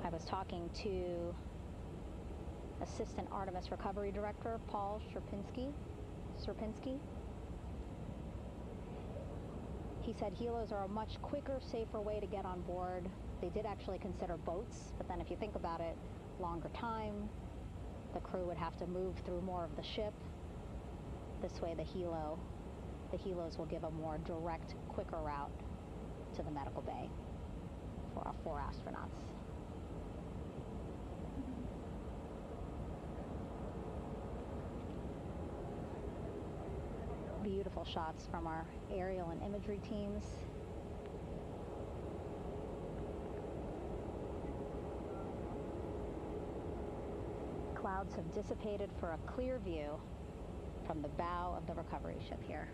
I was talking to Assistant Artemis Recovery Director Paul Sierpinski. He said helos are a much quicker, safer way to get on board. They did actually consider boats, but then if you think about it, longer time, the crew would have to move through more of the ship. This way the helos will give a more direct, quicker route to the medical bay for our 4 astronauts. Beautiful shots from our aerial and imagery teams. Clouds have dissipated for a clear view from the bow of the recovery ship here.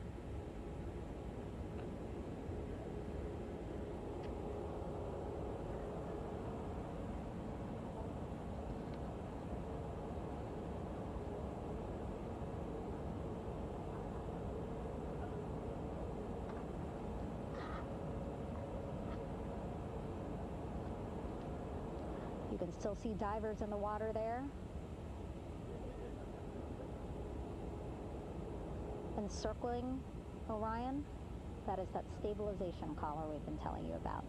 You can still see divers in the water there. Encircling Orion, that is that stabilization collar we've been telling you about.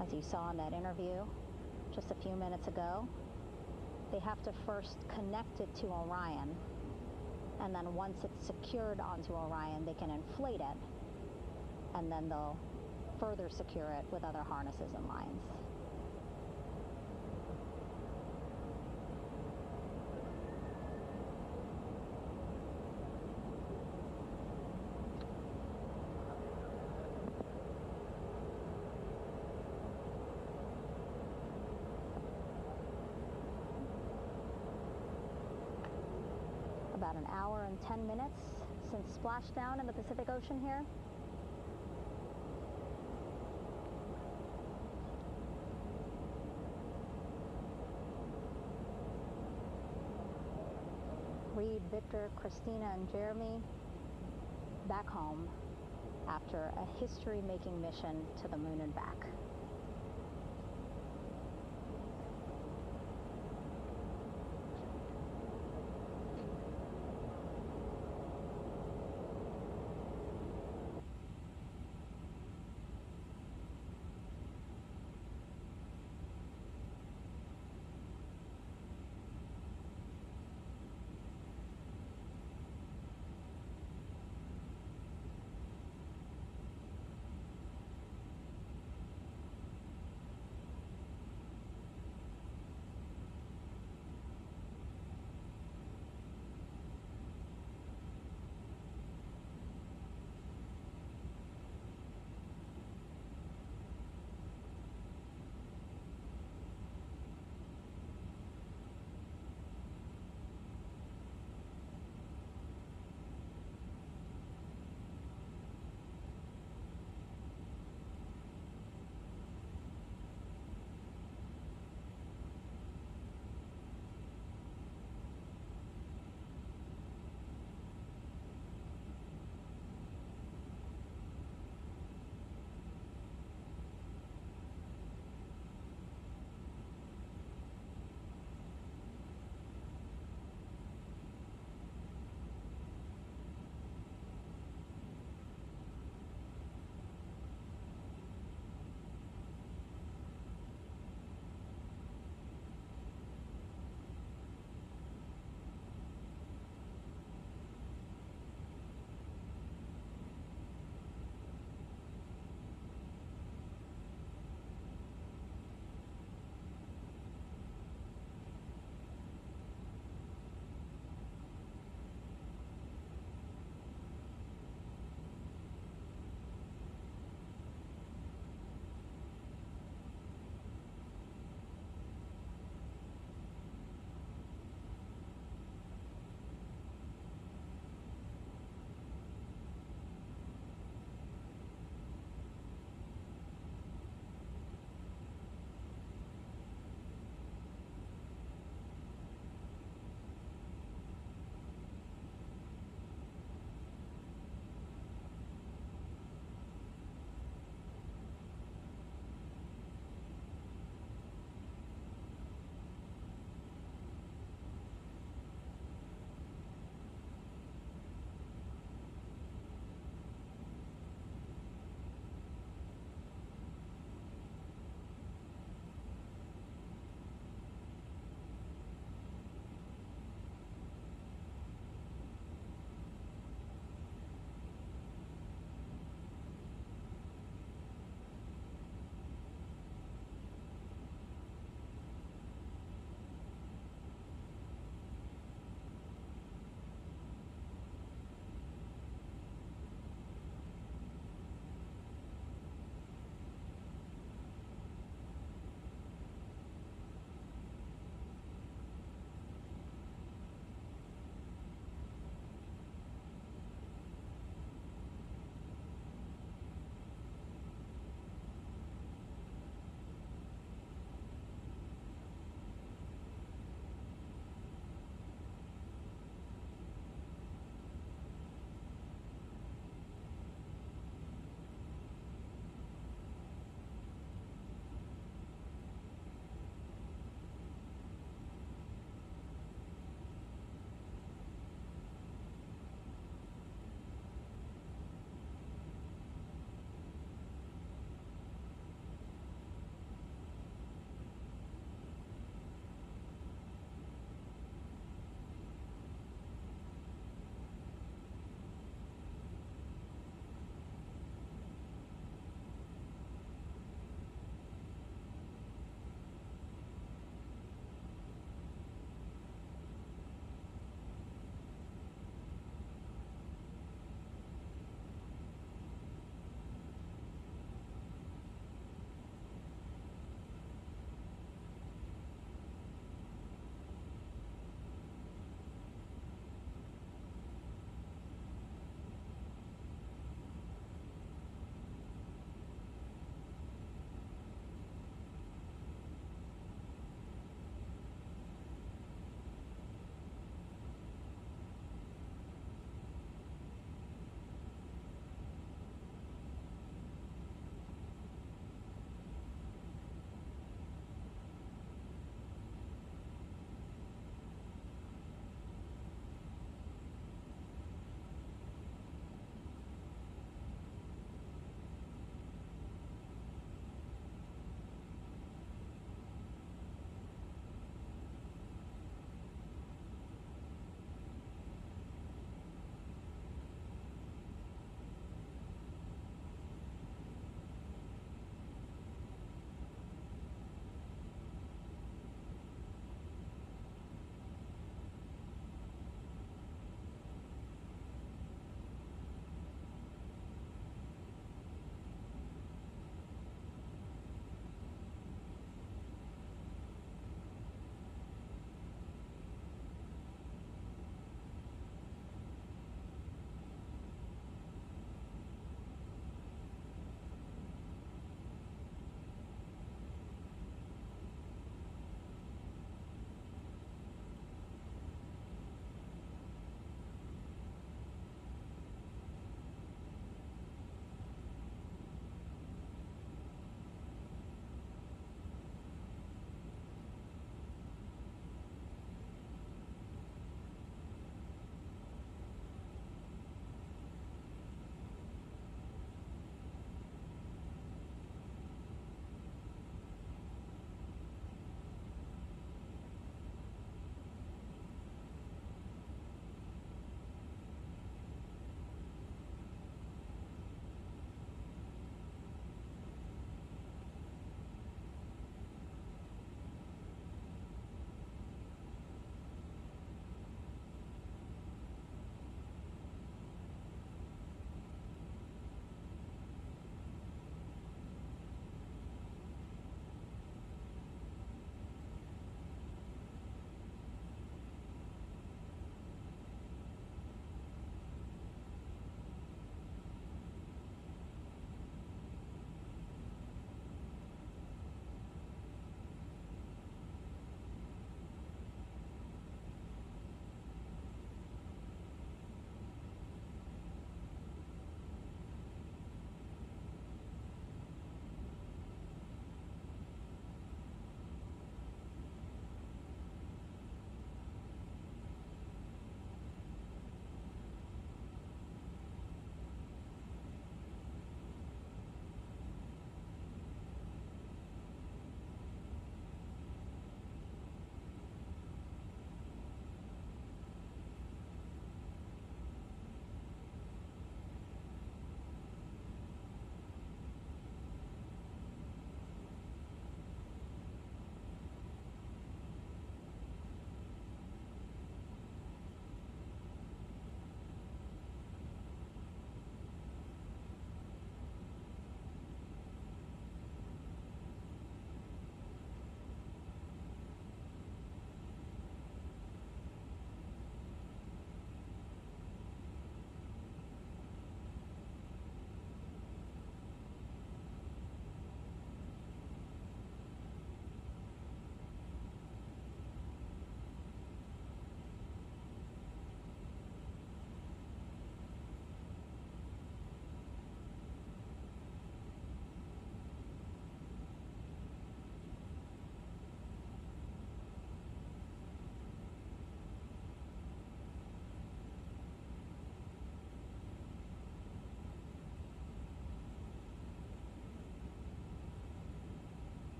As you saw in that interview just a few minutes ago, they have to first connect it to Orion, and then once it's secured onto Orion, they can inflate it, and then they'll further secure it with other harnesses and lines. About an hour and 10 minutes since splashdown in the Pacific Ocean here. Reed, Victor, Christina, and Jeremy back home after a history-making mission to the moon and back.